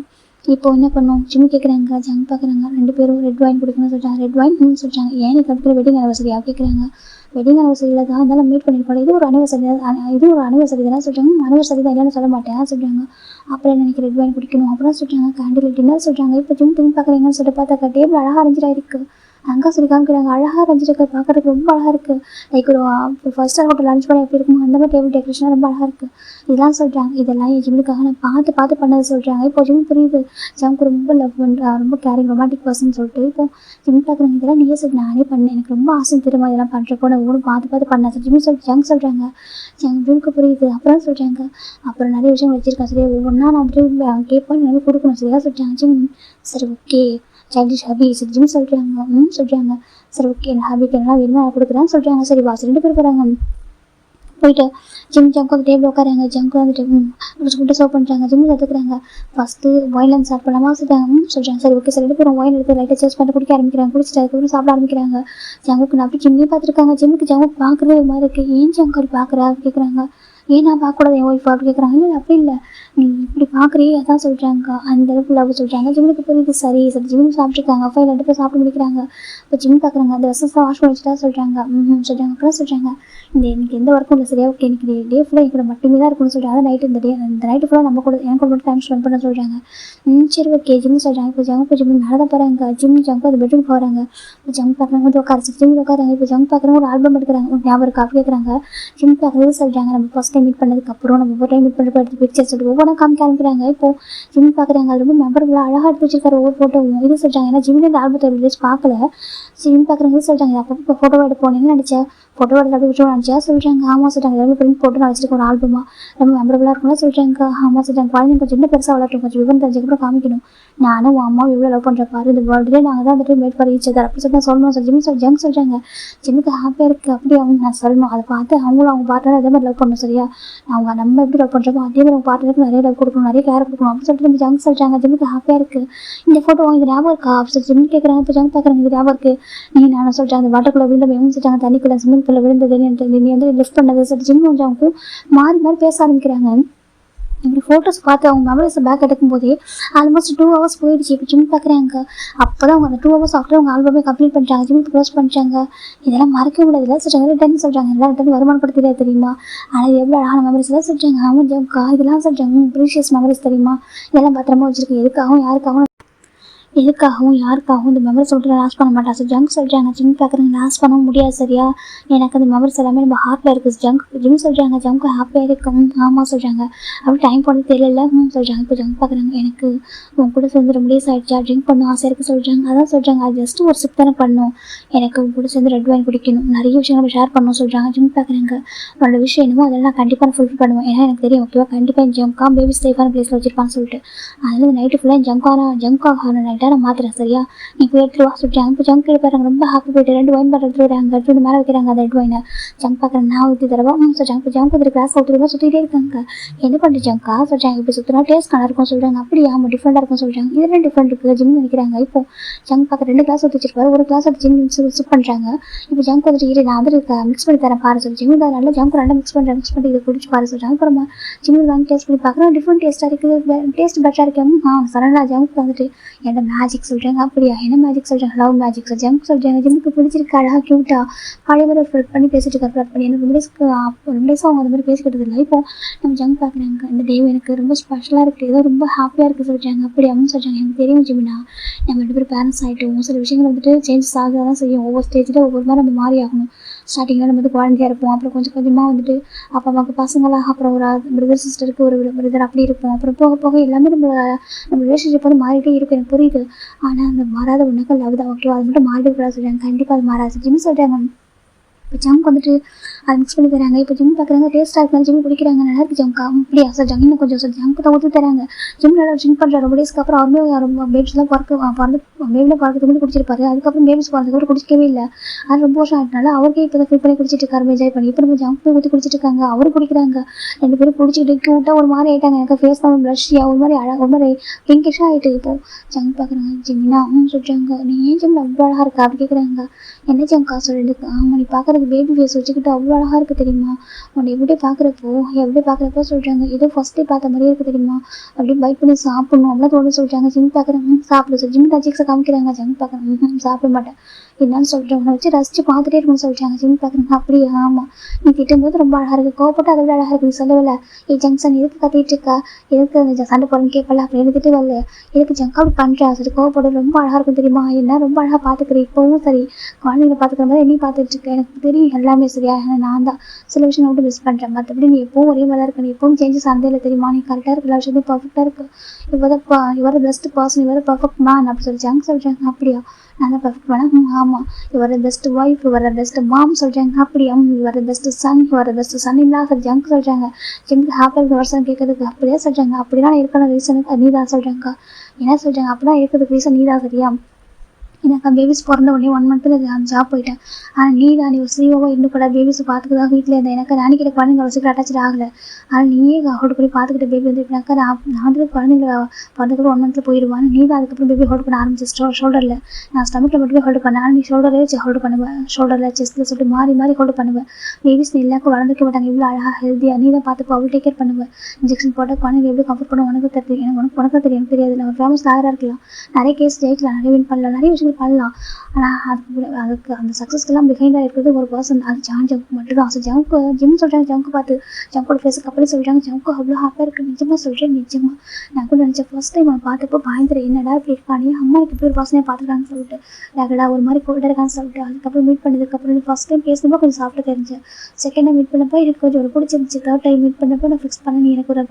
இப்போ என்ன பண்ணோம், ஜிம் கேட்குறாங்க, ஜங் பார்க்குறாங்க, 2 பேரும் ரெட் வைன் குடிக்கணும்னு சொல்கிறாங்க. ரெட் வைன் சொல்கிறாங்க. ஏன் நீ கற்றுக்கிற வெட்டிங் அனிவர்சரியாக கேட்குறாங்க. வெட்டிங் அனிவர்சரியில் தான் இருந்தாலும் மீட் பண்ணியிருக்கோம், இது ஒரு அனிவர்சரி தானே சொல்கிறாங்க. அனிவர்சரி தான் இல்லைன்னு சொல்ல மாட்டேன் சொல்கிறாங்க. அப்புறம் எனக்கு ரெட் வைன் குடிக்கணும் அப்புறம் சொல்கிறாங்க. கேண்டில் டின்னர் சொல்கிறாங்க. இப்போ ஜிம் திரும்பி பார்க்குறீங்கன்னு சொல்லிட்டு பார்த்தாக்கா டேபிள் அழகாக அரேஞ்ச் ஆகிருக்கு, அங்கே சொல்லி காமிக்கிறாங்க, அழகாக அரேஞ்சிருக்கு, பார்க்குறதுக்கு ரொம்ப அழகாக இருக்குது, லைக் ஒரு 5 ஸ்டார் ஹோட்டல் லஞ்ச் பண்ண எப்படி இருக்குமோ அந்த மாதிரி டேபிள் டெக்கரேஷனாக ரொம்ப அழகாக இருக்குது, இதெல்லாம் சொல்கிறாங்க. இதெல்லாம் என் ஜிம்முக்காக நான் பார்த்து பண்ணது சொல்கிறாங்க. இப்போ ஜிம் புரியுது, ஜிம்க்கு ரொம்ப லவ் பண்ணுறா, ரொம்ப கேரிங் ரொமான்டிக் பர்சன் சொல்லிட்டு. இப்போ ஜிம் பார்க்குறாங்க, இதெல்லாம் நீயே சொல்லி நானே பண்ணேன், எனக்கு ரொம்ப ஆசை தெரியுமா இதெல்லாம் பண்ணுறப்போ, நான் ஒவ்வொரு பார்த்து பண்ணேன் ஜிம் சொல்கிறாங்க. ஜிம்க்கு புரியுது. அப்புறம் சொல்கிறாங்க, அப்புறம் நிறைய விஷயம் வச்சுருக்கேன் சரியா, ஒவ்வொன்றா நான் வந்துட்டு கேட்பேன், நிறைய கொடுக்கணும் சரியா சொல்கிறாங்க. ஜிம் சரி ஓகே சைல்டிஷ் ஹாபி சரி ஜிம் சொல்கிறாங்க. சரி ஓகே என் ஹாபிக்கு எல்லாம் வேணுமோ நான் கொடுக்குறேன்னு சொல்கிறாங்க. சரி வாசல் 2 பேர் போகிறாங்க. போயிட்டு ஜங்கு வந்து டேபிள் உட்காராங்க. ஜங்கு வந்துட்டு ஃபுட்டு சர்வ் பண்ணுறாங்க. ஜிம் கற்றுக்குறாங்க. ஃபஸ்ட்டு ஒயின்லேருந்து ஸ்டார்ட் பண்ணலாமா சொல்கிறாங்க. சரி ஓகே சார் 2 பேரும் ஒயின் எடுத்து லைட்டாக சர்ச் பண்ணி குடிக்க ஆரம்பிக்கிறாங்க. குடிச்சிட்டு அதுக்கப்புறம் சாப்பிட ஆரம்பிக்கிறாங்க. ஜங்குக்கு நான் அப்படி ஜிம்மே பார்த்துருக்காங்க. ஜிம்முக்கு பார்க்குறதே ஒரு மாதிரி இருக்குது. ஏன் ஜங்கு பார்க்குறா அப்படி கேட்குறாங்க. ஏன் நான் பார்க்கக்கூடாது என் ஒய்ஃப் அப்படி கேட்குறாங்க. இல்லை அப்படி இல்லை, நீ இப்படி பார்க்குறீ அதான் சொல்கிறாங்க. அந்த அளவுக்கு லவ் சொல்கிறாங்க. ஜிம்முக்கு புரியுது. சரி ஜிம் சாப்பிட்ருக்காங்க. 2 பேர் சாப்பிட்டு முடிக்கிறாங்க. இப்போ ஜிம் பார்க்குறாங்க. அந்த ட்ரெஸ்ஸஸ்லாம் வாஷ் பண்ணி வச்சுட்டா சொல்கிறாங்க. சொல்கிறாங்க. அப்புறம் சொல்கிறாங்க, எனக்கு எந்த ஒர்க்கும் இல்லை சரியா ஓகே, எனக்கு டே ஃபுல்லாக என் கூட மட்டுமே தான் இருக்குன்னு சொல்கிறாங்க. அதான் இந்த நைட்டு ஃபுல்லாக நம்ம கூட என் கூட மட்டும் டைம் ஸ்பெண்ட் பண்ண சொல்கிறாங்க. சரி ஓகே ஜிம் சொல்கிறாங்க. இப்போ ஜிம் மேலே தான் போகிறாங்க. ஜங்கு அது பெட்ரூம் போகிறாங்க. இப்போ ஜம் பார்க்குறாங்க வந்து உட்கார ஜிம் உட்காராங்க. இப்போ ஜம் பார்க்குறாங்க ஒரு ஆல்பம் எடுக்கிறாங்க. ஞாபகம் இருக்கா அப்படி கேட்குறாங்க. ஜிம் பார்க்குறது சொல்கிறாங்க. நம்ம ஃபஸ்ட் டைம் மீட் பண்ணதுக்கப்புறம் நம்ம ஒவ்வொரு டைம் மீட் பண்ணுறப்ப எடுத்து பிக்சர் சொல்லிட்டு ஒவ்வொன்றா காமிக்க ஆரம்பிக்கிறாங்க. இப்போ ஜிம் பார்க்குறாங்க. அது ரொம்ப மெமரபுளாக அழகாக எடுத்து வச்சிருக்காரு ஒவ்வொரு ஃபோட்டோவும். இது சொல்கிறாங்க. ஏன்னா ஜிம்மில் இந்த ஆல்பத்தை ரிலீஸ் பார்க்கல. ஜிம் பார்க்குறாங்க சொல்கிறாங்க. அப்போ இப்போ ஃபோட்டோ எடுப்போம் என்ன நினச்சேன், ஃபோட்டோ எடுத்து அப்படி விட்டு நினச்சா சொல்கிறாங்க. ஆமாம் சொல்கிறாங்க. எல்லாமே பிரிண்ட் போட்டு நான் வச்சிருக்கேன் ஒரு ஆல்பமாக, ரொம்ப மெமரபுளாக இருக்கும்ல சொல்கிறாங்க. ஆமாம் சொல்கிறாங்க. குழந்தைங்க கொஞ்சம் இன்னும் பெருசாக வளர்க்கணும், கொஞ்சம் விவரம் தெரிஞ்சதுக்கப்புறம் காமிக்கணும், நானும் உன் அம்மாவும் எவ்வளோ லவ் பண்ணுற பாரு, இந்த வேர்ல்டுலேயே நாங்கள் தான் வந்துட்டு மேட் ஃபார் ஈச் அதர் அப்படி சொல்லி நான் சொல்லணும் சார். ஜிம் சொல்கிறாங்க ஜிம்முக்கு ஹாப்பியாக இருக்குது அப்படி அவங்க நான் சொல்லணும். அதை பார்த்து அவங்களும் அவங்க பார்ட்னர் அதே மாதிரி லவ் பண்ணணும் சரியா. அவங்க நம்ம எப்படி லவ் பண்ணுறோமோ அதே மாதிரி அவங்க பார்ட்னருக்கு நிறைய லவ் கொடுக்கணும், நிறைய கேர் கொடுக்கணும் அப்படின்னு சொல்லிட்டு நம்ம ஜங்க் சொல்கிறாங்க. ஜிம்முக்கு ஹாப்பியாக இருக்குது இந்த ஃபோட்டோ இது ஞாபகம் இருக்கா அப்படி சொல்லி ஜிம் கேட்குறாங்க. இப்போ ஜங்க் பார்க்குறாங்க இது ஞாபகம் இருக்குது. நீ நானும் சொல்கிறேன் அந்த வாட்டருக்குள்ளே விழுந்த இவங்க சொல்லிட்டாங்க தண்ணிக்குள்ளே ஸ்விம்மிங் பூலில் விழுந்தது நீ வந்து லிஃப்ட் பண்ணது சொல்லி ஜிம் கொஞ்சம் அவங்களுக்கும் மாறி மாறி பேச ஆரம்பிக்கிறாங்க. இப்படி ஃபோட்டோஸ் பார்த்து அவங்க மெமரிஸை பேக் எடுக்கும் போதே ஆல்மோஸ்ட் 2 hours போயிடுச்சு. இப்போ ஜிம் பார்க்குறாங்க அப்போ தான் அவங்க அந்த 2 hours ஆஃப்டர் அவங்க ஆல்பமே கம்ப்ளீட் பண்ணிட்டாங்க, ஜிம் க்ளோஸ் பண்ணிட்டாங்க. இதெல்லாம் மறக்க முடியாதுல சொல்கிறாங்க. ரிட்டர்ன் சொல்கிறாங்க எல்லாம் ரிட்டர்ன் வருமானம் தெரியாது தெரியுமா, ஆனால் எவ்வளோ அழகான மெமரிஸ் எல்லாம் சொல்கிறாங்க. அவன் ஜம்கா இதெல்லாம் சொல்கிறாங்க ப்ரீஷியஸ் மெமரிஸ் தெரியுமா, இதெல்லாம் பத்திரமா வச்சுருக்கு. எதுக்காகவும் யாருக்காகவும் இந்த மெமரிஸ் சொல்லிட்டு லாஸ் பண்ண மாட்டா சார். ஜங்க் சொல்கிறாங்க ஜிம் பார்க்குறாங்க லாஸ் பண்ண முடியாது சரியா, எனக்கு அந்த மெமரிஸ் எல்லாமே நம்ம ஹார்ட்டில் இருக்குது. ஜிம் சொல்கிறாங்க ஜங்க் ஹாப்பியாக இருக்கும். ஆமாம் சொல்கிறாங்க அப்படி டைம் போனது தெரியல சொல்கிறாங்க. இப்போ ஜங்க் பார்க்குறாங்க எனக்கு உன் கூட சேர்ந்து ரொம்ப டேஸ் ஆகிடுச்சா ட்ரிங்க் பண்ணணும் ஆசை இருக்குது சொல்கிறாங்க. அதான் சொல்கிறாங்க அது ஜஸ்ட் ஒரு சிப் தானே பண்ணணும், எனக்கு உன் கூட சேர்ந்து ரெட் வைன் குடிக்கணும், நிறைய விஷயம் நம்ம ஷேர் பண்ணணும் சொல்கிறாங்க. ஜிம் பார்க்குறாங்க உன்னோட விஷயம் என்னமோ அதெல்லாம் நான் கண்டிப்பாக நான் ஃபுல்ஃபில் பண்ணுவேன், ஏன்னா எனக்கு தெரியும் ஓகேவா கண்டிப்பாக ஜங்காக பேபி சேஃபான பிளேஸில் வச்சிருப்பான்னு சொல்லிட்டு. அதில் நைட்டு ஃபுல்லாக ஜங்காக நைட்டாக நான் மாத்திரேன் சரியா, நீ போய் எடுத்துட்டு வா சொல்லிட்டாங்க. இப்போ ஜங்க் எடுப்பாங்க ரொம்ப ஹாப்பி போயிட்டு 2 வைன் பாட்டில் எடுத்துட்டு வராங்க, எடுத்து மேலே வைக்கிறாங்க அந்த ரெட் வைனை. ஜங்க் பார்க்குறேன் நான் ஊற்றி தரவா சொல்கிறாங்க. இப்போ ஜங்க் ஒரு கிளாஸ் ஊற்றுறவா சுற்றிட்டே இருக்காங்க. என்ன பண்ணுற ஜங்கா சொல்கிறாங்க. இப்போ சுற்றினா டேஸ்ட் நல்லா இருக்கும் சொல்கிறாங்க. அப்படியா ஆமாம் டிஃப்ரெண்டாக இருக்கும் சொல்கிறாங்க. இதெல்லாம் டிஃப்ரெண்ட் இருக்குது ஜிம்னு நினைக்கிறாங்க. இப்போ ஜங்க் பார்க்க 2 கிளாஸ் ஊற்றி வச்சிருப்பாரு, ஒரு கிளாஸ் எடுத்து ஜிம் சிப் பண்ணுறாங்க. இப்போ ஜங்க் வந்துட்டு இரு நான் வந்து மிக்ஸ் பண்ணி தரேன் பாரு சொல்லி ஜிம் நல்லா ஜங்க் நல்லா மிக்ஸ் பண்ணி இதை குடிச்சு பாரு சொல்கிறாங்க. அப்புறமா ஜிம்மில் வாங்கி டேஸ்ட் பண்ணி பார்க்குறோம் டிஃப்ரெண்ட் டேஸ்ட்டாக இருக்குது, டேஸ்ட் பெட்டராக இருக்கேன். சடனாக ஜங்க் வந்துட்டு என்ன மேஜிக் சொல்கிறாங்க. அப்படியா என்ன மேஜிக் சொல்கிறாங்க, லவ் மேஜிக் சார். ஜங்க் சொல்கிறாங்க ஜிம்முக்கு பிடிச்சிருக்கு அழகாக க்யூட்டாக பழைய மாதிரி ஃப்ளட் பண்ணி பேசிட்டு இருக்காரு. ஃப்ளட் பண்ணி எனக்கு 2 டேஸாக அவங்க அந்த மாதிரி பேசிக்கிட்டது இல்லை. இப்போ நம்ம ஜங்க் பார்க்குறாங்க இந்த டே எனக்கு ரொம்ப ஸ்பெஷலாக இருக்குது, ஏதோ ரொம்ப ஹாப்பியாக இருக்குது சொல்கிறாங்க. அப்படி அப்படின்னு சொல்கிறாங்க. எனக்கு தெரியும் ஜிம்னா நம்ம 2 பேரும் பேரண்ட்ஸ் ஆகிட்டோம், சில விஷயங்கள் வந்துட்டு சேஞ்சஸ் ஆக தான் செய்யும், ஒவ்வொரு ஸ்டேஜில் ஒவ்வொரு மாதிரி நம்ம மாறி ஆகணும். ஸ்டார்டிங்கில் நம்ம வந்து குழந்தையாக இருப்போம், அப்புறம் கொஞ்சம் கொஞ்சமாக வந்துட்டு அப்பா அம்மாவுக்கு பசங்களாக, அப்புறம் ஒரு பிரதர் சிஸ்டருக்கு ஒரு பிரதர் அப்படி இருப்போம். அப்புறம் போக போக எல்லாமே நம்ம ரிலேஷன்ஷிப் வந்து மாறிட்டே இருக்கும் எனக்கு புரியுது. ஆனால் அந்த மாறாத ஒன்றுக்கள் லவ் தான் ஓகேவா, அது மட்டும் மாறிட்டு கூட சொல்கிறாங்க. கண்டிப்பாக அது மாறாது ஜிம் சொல்கிறாங்க. இப்போ ஜங்க் வந்துட்டு அதை மிக்ஸ் பண்ணி தராங்க. இப்போ ஜிம் பார்க்குறாங்க டேஸ்ட்டாக இருந்தாலும் ஜிம் குடிக்கிறாங்க நல்லா இருக்குது ஜங்கா அப்படியா சார். ஜங்க் இன்னும் கொஞ்சம் சார் ஜங்க் தான் ஊற்றி தராங்க. ஜிம் நல்லா ட்ரிங்க் பண்ணுறாரு ரொம்ப டேஸ்க்கு அப்புறம் அவருமே ரொம்ப பேபிஸ்லாம் பேபியில் பார்க்கறதுக்கு முன்னாடி குடிச்சிருப்பாரு, அதுக்கப்புறம் பேபிஸ் பார்க்கறதுக்கு குடிக்கவே இல்லை. அது ரொம்ப வருஷம் ஆகிட்டனால அவருக்கே இப்போ தான் ஃபீல் பண்ணி குடிச்சிட்டு இருக்காரு என்ஜாய் பண்ணி. இப்போ நம்ம ஜங்க் ஊற்றி குடிச்சிட்டு இருக்காங்க, அவரும் குடிக்கிறாங்க. 2 பேரும் குடிச்சிட்டு க்யூட்டாக ஒரு மாதிரி ஆகிட்டாங்க. எனக்கு ஃபேஸ் தான் ப்ளஷ்ஷியாக ஒரு மாதிரி அழகாக ஒரு மாதிரி பிங்கிஷாக ஆகிட்டு. இப்போ ஜங்க் பார்க்குறாங்க ஜிம்னா சொல்கிறாங்க நீ ஏன் ஜிம் அவ்வளோ அழகாக இருக்கா அப்படி கேட்குறாங்க. என்ன ஜங்கா சொல்லிட்டு ஆமாம் நீ பார்க்குறது பேபி ஃபேஸ் வச்சுக்கிட்டு அவ்வளோ அழகாக இருக்குது தெரியுமா, உன்னை எப்படி பார்க்குறப்போ சொல்கிறாங்க ஏதோ ஃபஸ்ட் டே பார்த்த மாதிரியே இருக்குது தெரியுமா, அப்படியே பைட் பண்ணி சாப்பிடணும் அவ்வளோ தோணு சொல்கிறாங்க. ஜிம் பார்க்குறாங்க சாப்பிடு சார். ஜிம் டாச்சிக்ஸை காமிக்கிறாங்க. ஜங்க் பார்க்குறாங்க சாப்பிட மாட்டேன் என்னன்னு சொல்கிறேன், உன்னை வச்சு ரசித்து பார்த்துட்டே இருக்குன்னு சொல்கிறாங்க. ஜிம் பார்க்குறாங்க அப்படியே ஆமாம் நீ திட்டும்போது ரொம்ப அழகாக இருக்குது, கோவப்பட்டு அதை விட அழகாக இருக்குது, நீ சொல்லவில்லை ஏ ஜங்ஷன் எதுக்கு கத்திட்டு இருக்கா, எதுக்கு சண்டை போகிறேன்னு கேட்பல அப்படி எனக்கு திட்டு வரல, எதுக்கு ஜங்கா அப்படி பண்ணுறா சரி கோவப்பட ரொம்ப அழகாக இருக்கும் தெரியுமா, என்ன ரொம்ப அழகாக பார்த்துக்கிறேன் இப்போவும் சரி குழந்தைங்களை பார்த்துக்கிற மாதிரி என்னையும் பார்த்துட்டு இருக்கேன், எனக்கு தெரியும் எல்லாமே சரியா, நான் தான் சில விஷயம் மட்டும் மிஸ் பண்ணுறேன், மற்றபடி நீ எப்பவும் ஒரே மாதிரி தான் இருக்க, நீ எப்பவும் சேஞ்சஸ் ஆனதே இல்லை தெரியுமா, நீ கரெக்டாக இருக்க எல்லா விஷயத்தையும் பர்ஃபெக்டாக இருக்கு, இவர் பெஸ்ட் பர்சன், இவர் பர்ஃபெக்ட் மேன் அப்படி சொல்லி ஜங்க் சொல்கிறாங்க. அப்படியா நான் தான் பர்ஃபெக்ட் மேடம் ஆமாம், இவர் பெஸ்ட் ஒய்ஃப், இவர் பெஸ்ட் மாம் சொல்கிறாங்க. அப்படியா இவர் பெஸ்ட் சன் இல்லா சார் ஜங்க் சொல்கிறாங்க. ஜங்க் ஹாப்பியாக வருஷம் கேட்கறதுக்கு அப்படியே சொல்கிறாங்க. அப்படிலாம் இருக்கிற ரீசனுக்கு நீ தான் சொல்கிறாங்க. என்ன சொல்கிறாங்க அப்படிலாம் இருக்கிறதுக்கு ரீசன் நீ தான் சரியா, எனக்கு பேபிஸ் பிறந்த உடனே 1 monthல நான் ஜாப் போயிட்டேன், ஆனால் நீ தான் நீ சிஓவாக இருந்து கூட பேபிஸை பார்த்துக்கிதான் வீட்டில் இருந்தேன், எனக்கு ராணிக்கிட்ட குழந்தைங்க வச்சுக்கிற அட்டாச்சு ஆகலை, ஆனால் நீயே ஹோல்டு பண்ணி பார்த்துக்கிட்ட பேபி வந்து இப்படினாக்கா நான் வந்து குழந்தைங்கள பிறந்ததுக்கு 1 monthல போயிடுவான், நீ தான் அதுக்கப்புறம் பேபி ஹோல்டு பண்ண ஆரம்பிச்சு ஷோல்டரில், நான் ஸ்டமக்கில் மட்டுமே ஹோல்டு பண்ணேன், ஆனால் நீ ஷோல்டரே வச்சு ஹோல்டு பண்ணுவேன், ஷோல்டரில் செஸ்ட்டில் சொல்லிட்டு மாறி ஹோல்டு பண்ணுவேன், பேபிஸ் எல்லாருக்கும் வளர்ந்துக்க மாட்டாங்க, இவ்வளோ அழகாக ஹெல்த்தியாக நீ தான் பார்த்துப்போ, அவ்வளோ டேக் கேர் பண்ணுவேன், இன்ஜெக்ஷன் போட்டால் குழந்தைங்க எப்படி கம்ஃபர்ட் பண்ண உனக்கு தெரியும், உனக்கு தெரியும் எனக்கு தெரியாது, நம்ம ஃபேமஸ் லாயராக இருக்கலாம், நிறைய கேஸ் ஜெயிக்கலாம், நிறைய வின் பண்ணலாம், நிறைய விஷயங்கள் பண்ணலாம், ஆனால் அதுக்கு அந்த சக்ஸஸ்க்கெல்லாம் பிஹைண்டாக இருக்கிறது ஒரு பர்சன், அது ஜங்க் மட்டும் தான். ஸோ ஜிம் சொல்கிறாங்க ஜங்க் பார்த்து ஜங்கோட ஃபேஸுக்கு அப்படியே சொல்கிறாங்க ஜங்க் அவ்வளோ ஹாப்பியாக இருக்குது, நிஜமாக சொல்கிறேன் நிஜமாக நான் கூட நினச்சேன் ஃபர்ஸ்ட் டைம் அவனை பார்த்தப்போ பயந்துறேன், என்னடா இப்படி இருக்கானே அம்மாவுக்கு இப்படி ஒரு பர்சனையை பார்த்துருக்கான்னு சொல்லிட்டு டேகடா ஒரு மாதிரி கோல்டாக இருக்கான்னு சொல்லிட்டு, அதுக்கப்புறம் மீட் பண்ணதுக்கப்புறம் ஃபர்ஸ்ட் டைம் பேசுனப்போ கொஞ்சம் சாப்பிட்டு தெரிஞ்சேன், செகண்ட் டைம் மீட் பண்ணப்போ எனக்கு கொஞ்சம் ஒரு பிடிச்சிருந்துச்சு, தேர்ட் டைம் மீட் பண்ணப்போ நான் ஃபிக்ஸ் பண்ணி எனக்கு ஒரு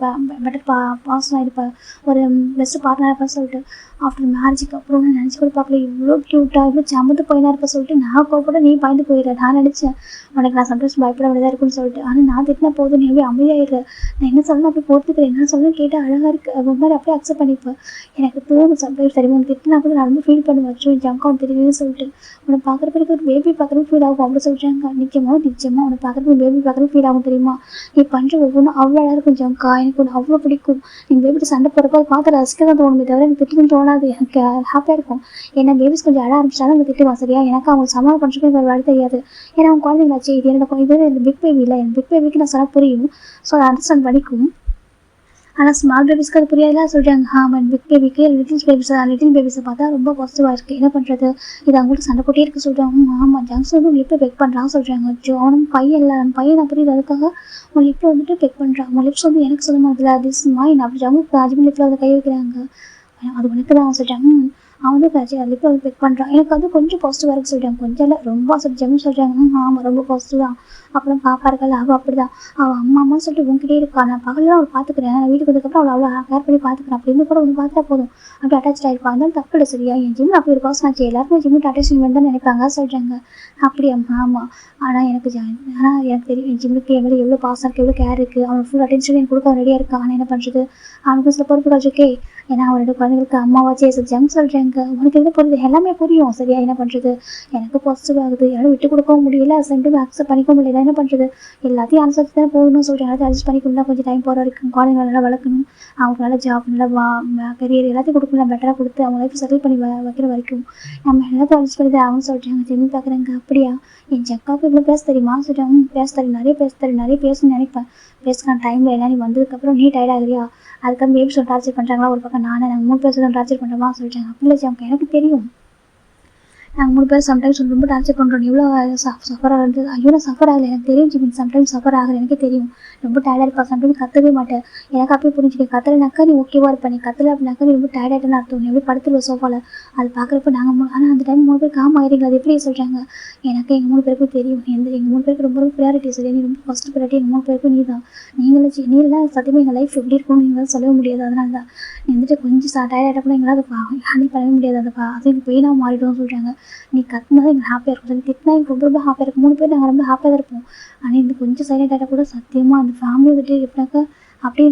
பெட்டர் பர்சனாக இருப்பேன், ஒரு பெஸ்ட் பார்ட்னராக இருப்பேன் சொல்லிட்டு ஆஃப்டர் மேரேஜுக்கு அப்புறம் நான் நினச்சி கூட பார்க்கல இவ்வளோ இவ்வளோ க்யூட்டாக இவ்வளோ சமத்து பையனாக இருக்க சொல்லிட்டு நான் கோப்பட நீ பயந்து போயிடுற. நான் நினச்சேன் உனக்கு நான் சம்டைம்ஸ் பயப்பட வேண்டியதாக இருக்குன்னு சொல்லிட்டு. ஆனால் நான் திட்டினா போதும் நீ அப்படியே அமைதியாகிடுற. நான் என்ன சொல்லணும் அப்படி பொறுத்துக்கிறேன். என்ன சொல்லணும் கேட்டால் அழகாக இருக்குது அது மாதிரி அப்படியே அக்செப்ட் பண்ணிப்பேன். எனக்கு தோணும் சம்டைம்ஸ் சரி உனக்கு திட்டினா கூட நான் ரொம்ப ஃபீல் பண்ணி வச்சோம் ஜங்க் அவன் தெரியுதுன்னு சொல்லிட்டு. உன்னை பார்க்குறப்ப எனக்கு ஒரு பேபி பார்க்குறது ஃபீல் ஆகும் அப்படி சொல்கிறாங்க. நிச்சயமாக உன்னை பார்க்குறப்ப பேபி பார்க்குறது ஃபீல் ஆகும் தெரியுமா. நீ பண்ணுற ஒவ்வொன்றும் அவ்வளோ அழகாக இருக்கும் ஜங்கா. எனக்கு ஒன்று அவ்வளோ பிடிக்கும். நீங்கள் பேபிட்டு சண்டை போகிறப்ப அதை பார்த்து ரசிக்க தான் தோணுமே தவிர எனக்கு திட்டுன்னு தோணாது. எனக்கு ஹாப்பியாக இருக்கும். ஏன்னா பேபிஸ் கொஞ்சம் அழ ஆரம்பிச்சாலும் அவங்க திட்டுவான் சரியா. எனக்கு அவங்க சமாளம் பண்ணுறதுக்கு ஒரு வழி தெரியாது. ஏன்னா அவங்க குழந்தைங்களாச்சு இது என்னோட இது பிக் பேபி இல்லை. எனக்கு பிக் பேபிக்கு நான் சொன்னால் புரியும். ஸோ அதை அண்டர்ஸ்டாண்ட் பண்ணிக்கும். ஆனால் ஸ்மால் பேபிஸ்க்கு அது புரியாதுலாம் சொல்கிறாங்க. ஆமாம் பிக் பேபிக்கு லிட்டில் பேபிஸை பார்த்தா ரொம்ப பாசிட்டிவாக இருக்குது. என்ன பண்ணுறது இது அவங்களுக்கு சண்டை போட்டே இருக்க சொல்கிறாங்க. ஆமாம் ஜங்க்ஸ் வந்து லிப்பை பெக் பண்ணுறான்னு சொல்கிறாங்க. ஜோ அவனும் பையன் இல்லை பையன் நான் புரியுது அதுக்காக உன் லிப்பில் வந்துட்டு பெக் பண்ணுறான். உன் லிப்ஸ் வந்து எனக்கு சொல்ல மாதிரி திஸ் மைன் அப்படி ஜங்கு அஜிபின் லிப்பில் வந்து கை வைக்கிறாங்க. அது உனக்கு தான் சொல்கிறாங்க. அவன் வந்து லிப்பில் வந்து பெக் பண்ணுறான். எனக்கு வந்து கொஞ்சம் பாசிட்டிவாக இருக்குது சொல்கிறாங்க. கொஞ்சம் இல்லை ரொம்ப ஜம்னு சொல்கிறாங்க. ஆமாம் ரொம்ப பாசிட்டிவ் தான். அப்புறம் பாப்பா இருக்கல அவள் அப்படி தான் அவள் அம்மான்னு சொல்லிட்டு உங்ககிட்டே இருக்கா. நான் பகலாம் அவள் பார்த்துக்கிறேன். நான் வீட்டுக்கு வந்ததுக்கப்புறம் அவளை அவ்வளோ கேர் பண்ணி பார்த்துக்கிறேன். அப்படின்னு கூட ஒன்று பார்த்தா போதும் அப்படி அட்டாச் ஆகிருப்பா. அதனால தப்பு இல்லை சரியா. என் ஜிம் அப்படி ஒரு பர்சன் ஆச்சு. எல்லாருமே ஜிம்மிட்டு அட்டாச்மெண்ட் தான் நினைப்பாங்க சொல்கிறாங்க. அப்படியா ஆமாம். ஆனால் எனக்கு தெரியும் என் ஜிம்முக்கு என் மேலே எவ்வளோ பாசம் இருக்குது எவ்வளோ கேர் இருக்குது. அவன் ஃபுல் அட்டென்ஷன் எனக்கு கொடுக்க ரெடியாக இருக்கா. ஆனால் என்ன பண்ணுறது அவனுக்கு சில பொறுப்புகள் இருக்கே. ஏன்னா அவனோட குழந்தைங்களுக்கு அம்மாவாச்சே ஜங்க் சொல்கிறாங்க. உனக்கு எது புரியுது எல்லாமே புரியும் சரியா. என்ன பண்ணுறது எனக்கு பாசிட்டிவ் ஆகுது. யாரும் விட்டு கொடுக்கவும் முடியல சென்ட்டும் அக்செப்ட் பண்ணிக்க முடியல. என்ன பண்ணுறது எல்லாத்தையும் அனுசரித்து தான் போகணும்னு சொல்லிட்டு எல்லாத்தையும் அட்ஜஸ்ட் பண்ணிக்கணும். கொஞ்சம் டைம் போகிற வரைக்கும் குழந்தைங்க நல்லா வளர்க்கணும். அவங்க நல்ல ஜாப் நல்லா கரியர் எல்லாத்தையும் கொடுக்கணும். பெட்டராக கொடுத்து அவங்க லைஃப் செட்டில் பண்ணி வைக்கிற வரைக்கும் நம்ம எல்லாத்தையும் அட்ஜஸ்ட் பண்ணி தான் அவங்க சொல்கிறாங்க. ஜிம்மி பார்க்குறாங்க. அப்படியா என் ஜக்காவுக்கு இவ்வளோ பேச தெரியுமா சொல்கிறாங்க. பேச தெரியும் நிறைய பேசணும்னு நினைப்பேன். பேசுகிற டைமில் என்ன நீ வந்ததுக்கப்புறம் நீ டயர்ட் ஆகுறியா. அதுக்கப்புறம் பேபி சொல்லி டார்ச்சர் பண்ணுறாங்களா ஒரு பக்கம் நாங்கள் 3 பேர் சொல்லி டார்ச்சர் பண்ணுறோமா சொல்லிட்டாங்க. அப்படி இல்லை ஜம்க்கு எனக்கு தெரியும். நாங்கள் 3 பேர் சம்டைம்ஸ் ரொம்ப டார்ச்சர் பண்ணுறோம். எவ்வளோ சஃபர் ஆகுறது. ஐயோ நான் சஃபர் ஆகலை எனக்கு தெரியும் ஜிமின். சம்டைம்ஸ் சஃபர் ஆகுது எனக்கே தெரியும். ரொம்ப டயர்டாக இருப்பா. சம்டைம்ஸ் கத்தவே மாட்டேன். எனக்கு அப்பயே புரிஞ்சுக்க கத்தலைனாக்கா நீ ஓகேவா இருப்ப. நீ கத்தலை அப்படின்னாக்கா நீ ரொம்ப டயர்டாகிட்டேன்னு அர்த்தம். நீ எப்படி படுத்துருவ சோஃபாவில். அது பார்க்குறப்ப நாங்கள் ஆனால் அந்த டைம் 3 பேர் காம் ஆகிறீங்களா அது எப்படி சொல்கிறாங்க. எனக்கு எங்கள் 3 பேருக்கும் தெரியும். எங்கள் 3 பேருக்கு ரொம்ப ப்ரியாரிட்டி சரி. நீ ரொம்ப ஃபஸ்ட் ப்ரியாரிட்டி எங்கள் 3 பேருக்கும் நீ தான். நீங்களாம் சத்தியமாக எங்கள் லைஃப் எப்படி இருக்கும்னு நீங்களால் சொல்லவே முடியாது. அதனால தான் நீ வந்துட்டு கொஞ்சம் டயர்டாகிட்ட கூட எங்களால் அதை ஹேண்டில் பண்ணவே முடியாது. அது எனக்கு பெயினாக மாறிடும்னு சொல்கிறாங்க. நீ கத்துனா எங்களுக்கு ஹாப்பியாக இருக்கும். சரி திட்டினா எனக்கு ரொம்ப ஹாப்பியாக இருக்கும். 3 பேர் நாங்கள் ரொம்ப ஹாப்பியாக தான் இருப்போம். ஆனால் இந்த கொஞ்சம் சைலண்ட் ஆகிட்டா கூட சத்தியமாக அந்த ஃபேமிலி வந்துட்டு எப்படினாக்கா அப்படியே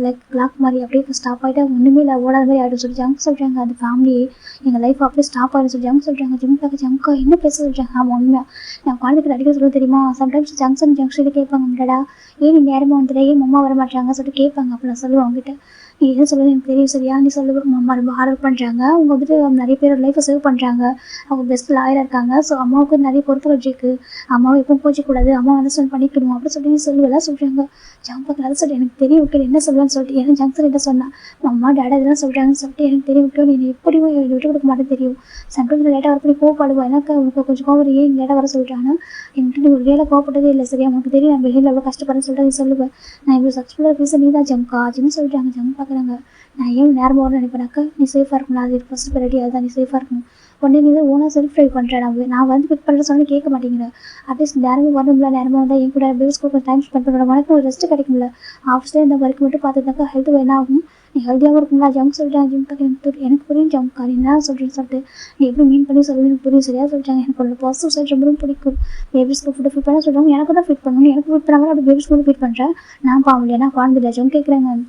லைக் பிளாக் மாதிரி அப்படியே ஸ்டாப் ஆகிட்டா ஒன்றுமே இல்லை ஓடாத மாதிரி ஆகிடும் சொல்லி ஜங்க் சொல்கிறாங்க. அந்த ஃபேமிலியே எங்கள் லைஃப் அப்படியே ஸ்டாப் ஆகிடும் சொல்லி ஜங்க் சொல்கிறாங்க. ஜங்க்கா என்ன பேச சொல்கிறாங்க. ஆமாம் உண்மையாக நான் குழந்தைக்கு அடிக்க சொல்ல தெரியுமா. சம்டைம்ஸ் ஜங்ஷனில் கேட்பாங்க முன்னாடா ஏன் நீ நேரமாக வந்துடுற ஏன் அம்மா வர மாட்டாங்க சொல்லிட்டு கேட்பாங்க. அப்போ நான் சொல்லுவேன் அவங்ககிட்ட நீ எது சொல்லுவது எனக்கு தெரியும் சரியா. நீ சொல்லுவேன் அம்மா ரொம்ப ஹார்ட் ஒர்க் பண்ணுறாங்க. அவங்க வந்துட்டு நிறைய பேர் லைஃப்பை சேவ் பண்ணுறாங்க. அவங்க பெஸ்ட் லாயராக இருக்காங்க. ஸோ அம்மாவுக்கு நிறைய பொறுப்புகள் இருக்குது. அம்மாவை எப்பவும் கோச்சிக்கூடாது. அம்மா அண்டர்ஸ்டாண்ட் பண்ணிக்கணும் அப்படின்னு சொல்லி நீ சொல்லுவெல்லாம் சொல்கிறாங்க. ஜங்க் அதை சொல்லி எனக்கு தெரியும் ஓகே என்ன சொல்லுவேன்னு சொல்லிட்டு ஏன்னா ஜங்க் என்ன சொன்னால் அம்மா டேடா இதெல்லாம் சொல்கிறாங்கன்னு சொல்லிட்டு எனக்கு தெரியும் ஓகே நீ எப்படியும் விட்டு கொடுக்க மாட்டேன் தெரியும். சம்டைம்ஸ் லேட்டாக வர பண்ணி கோவப்படுவேன். எனக்கு அவனுக்கு கொஞ்சம் கோவம் ஏன் லேட்டாக வர சொல்கிறாங்கன்னா என்கிட்ட நீ ஒரு வேலை கோவப்பட்டதே இல்லை சரியா. உனக்கு தெரியும் நான் வெளியில் எவ்வளோ கஷ்டப்படுறேன்னு சொல்லிட்டு நீ சொல்லுவேன். நான் இவ்வளோ சக்ஸஸ்ஃபுல்லாக பேச நீ தான் ஜம்கா அப்படின்னு சொல்லிட்டாங்க. ஜங்க் பார்க்குறாங்க. நான் ஏன் நேரமாக வரணும்னு நினைப்பேனாக்கா நீ சேஃபாக இருக்கணும். அது ஃபஸ்ட்டு ப்ரையாரிட்டி அதுதான். நீ சேஃபாக இருக்கணும். உடனே நீ தான் ஓனாக செல்ஃப் ட்ரைவ் பண்ணுறேன். நான் வந்து பிக் பண்ணுற சொன்னால் கேட்க மாட்டேங்கிறேன். அட்லீஸ்ட் நேரமாக வரணும்ல நேரமாக வந்தால் என் கூட பேபிஸ் கூட டைம் ஸ்பெண்ட் பண்ணுற உனக்கு ஒரு ரெஸ்ட்டு கிடைக்கும்ல. ஆஃபீஸில் இந்த ஒர்க் மட்டும் பார்த்துட்டாக்கா ஹெல்த் என்ன ஆகும். நீ ஹெல்த்தியாகவும் இருக்குங்களா ஜங்க் சொல்லிட்டாங்க. ஜிம் பார்க்க எனக்கு புரியும் ஜம்க்கா நீ என்ன சொல்கிறேன்னு சொல்லிட்டு நீ எப்படி மீன் பண்ணி சொல்லுவேன் எனக்கு புரியும் சரியாக சொல்லிட்டாங்க. எனக்கு ஒரு பாசிட்டிவ் சைட் ரொம்ப பிடிக்கும். பேபிஸ்க்கு ஃபுட்டு ஃபிட் பண்ண சொல்கிறாங்க. எனக்கு தான் ஃபிட் பண்ணணும். எனக்கு ஃபிட் பண்ணாமல் அப்படி பேபிஸ்க்கு வந்து ஃபிட் பண்ணுறேன். நான் பாவம் ஏன்னா குழந்தை ஜம் கேட்குறாங்க.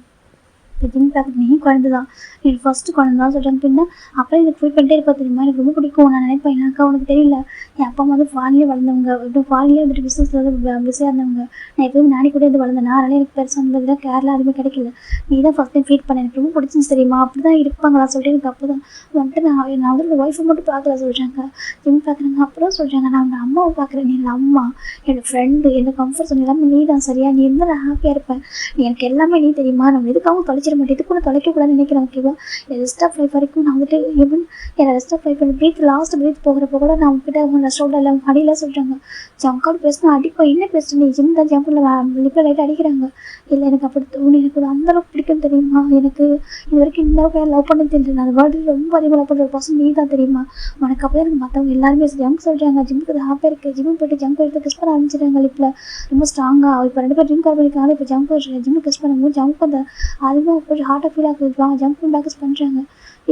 ஜிம் பார்க்குறது நீ குழந்தை தான் எனக்கு ஃபஸ்ட்டு குழந்தை தான் சொல்கிறாங்க. பின்ன அப்புறம் எனக்கு ஃபீல் பண்ணிட்டே இருப்பா தெரியுமா. எனக்கு ரொம்ப பிடிக்கும். நான் நினைப்பேன் எனக்கா உனக்கு தெரியல என் அப்பா அம்மா வந்து ஃபாரின்லேயே வளர்ந்தவங்க. இப்போ ஃபாரின்லேயே வந்துட்டு பிஸ்னஸில் வந்து பிஸியாக இருந்தவங்க. நான் எப்போயும் நானே கூட இருந்து வளர்ந்தேன். அதனால் எனக்கு பெருசாக இருந்ததுல கேரளா அதுவுமே கிடைக்கல. நீ தான் ஃபஸ்ட் டைம் ஃபீட் பண்ண எனக்கு ரொம்ப பிடிச்சின்னு தெரியுமா. அப்படி தான் இருப்பாங்களா சொல்லிட்டு எனக்கு அப்போ தான் வந்துட்டு நான் வந்து என் ஒய்ஃபை மட்டும் பார்க்கல சொல்கிறாங்க. ஜிம் பார்க்குறாங்க. அப்புறம் சொல்கிறாங்க நான் உங்கள் அம்மாவை பார்க்குறேன். நீ என் அம்மா என்னோடய ஃப்ரெண்டு என்னோட கம்ஃபர்ட் சொன்ன எல்லாமே நீ தான் சரியா. நீ இருந்தால் நான் ஹாப்பியாக இருப்பேன். நீ எனக்கு எல்லாமே நீ தெரியுமா. நம்ம எதுக்காகவும் தொலைச்சிட மாட்டேன். இது கூட தொலைக்கக்கூடாதுன்னு நினைக்கிறேன் ஓகேவா. என் ரெஸ்ட் ஆஃப் லைஃப் வரைக்கும் நான் வந்துட்டு ஈவன் என்னை rest of life breath last breath போகிறப்ப கூட நான் உங்ககிட்ட அவங்க ரெஸ்டாரண்ட் இல்லை அவங்க அடியில் சொல்கிறாங்க. ஜங்காடு பேசினா அடிப்பா என்ன பேசுகிறேன் நீ ஜிம் தான் ஜம்பில் லிப்பில் லைட்டாக அடிக்கிறாங்க. இல்லை எனக்கு அப்படி தோணு. எனக்கு ஒரு அந்தளவுக்கு பிடிக்கும் தெரியுமா. எனக்கு இது வரைக்கும் இந்த அளவுக்கு லவ் பண்ண தெரியல. நான் வேர்ல்டு ரொம்ப அதிகமாக லவ் பண்ணுற ஒரு பர்சன் நீ தான் தெரியுமா. உனக்கு அப்போ எனக்கு மற்றவங்க எல்லாருமே ஜங்க் சொல்கிறாங்க. ஜிம்முக்கு அது ஹாப்பியாக இருக்குது. ஜிம்மு போய்ட்டு ஜங்க் எடுத்து கிஸ் பண்ண ஆரம்பிச்சிடுறாங்க. லிப்பில் ரொம்ப ஸ்ட்ராங்காக இப்போ 2 பேர் ட்ரிங்க் பண்ணியிருக்காங்க. இப்போ ஜங்க் ஜிம்மு கிஸ் பண்ணும்போது ஜங்க் அந்த அதுவும் கொஞ்சம் ஹார்ட்டாக ஃபீல் ஆகுது. ஜங்க் பேக்கஸ் பண்ணுறாங்க.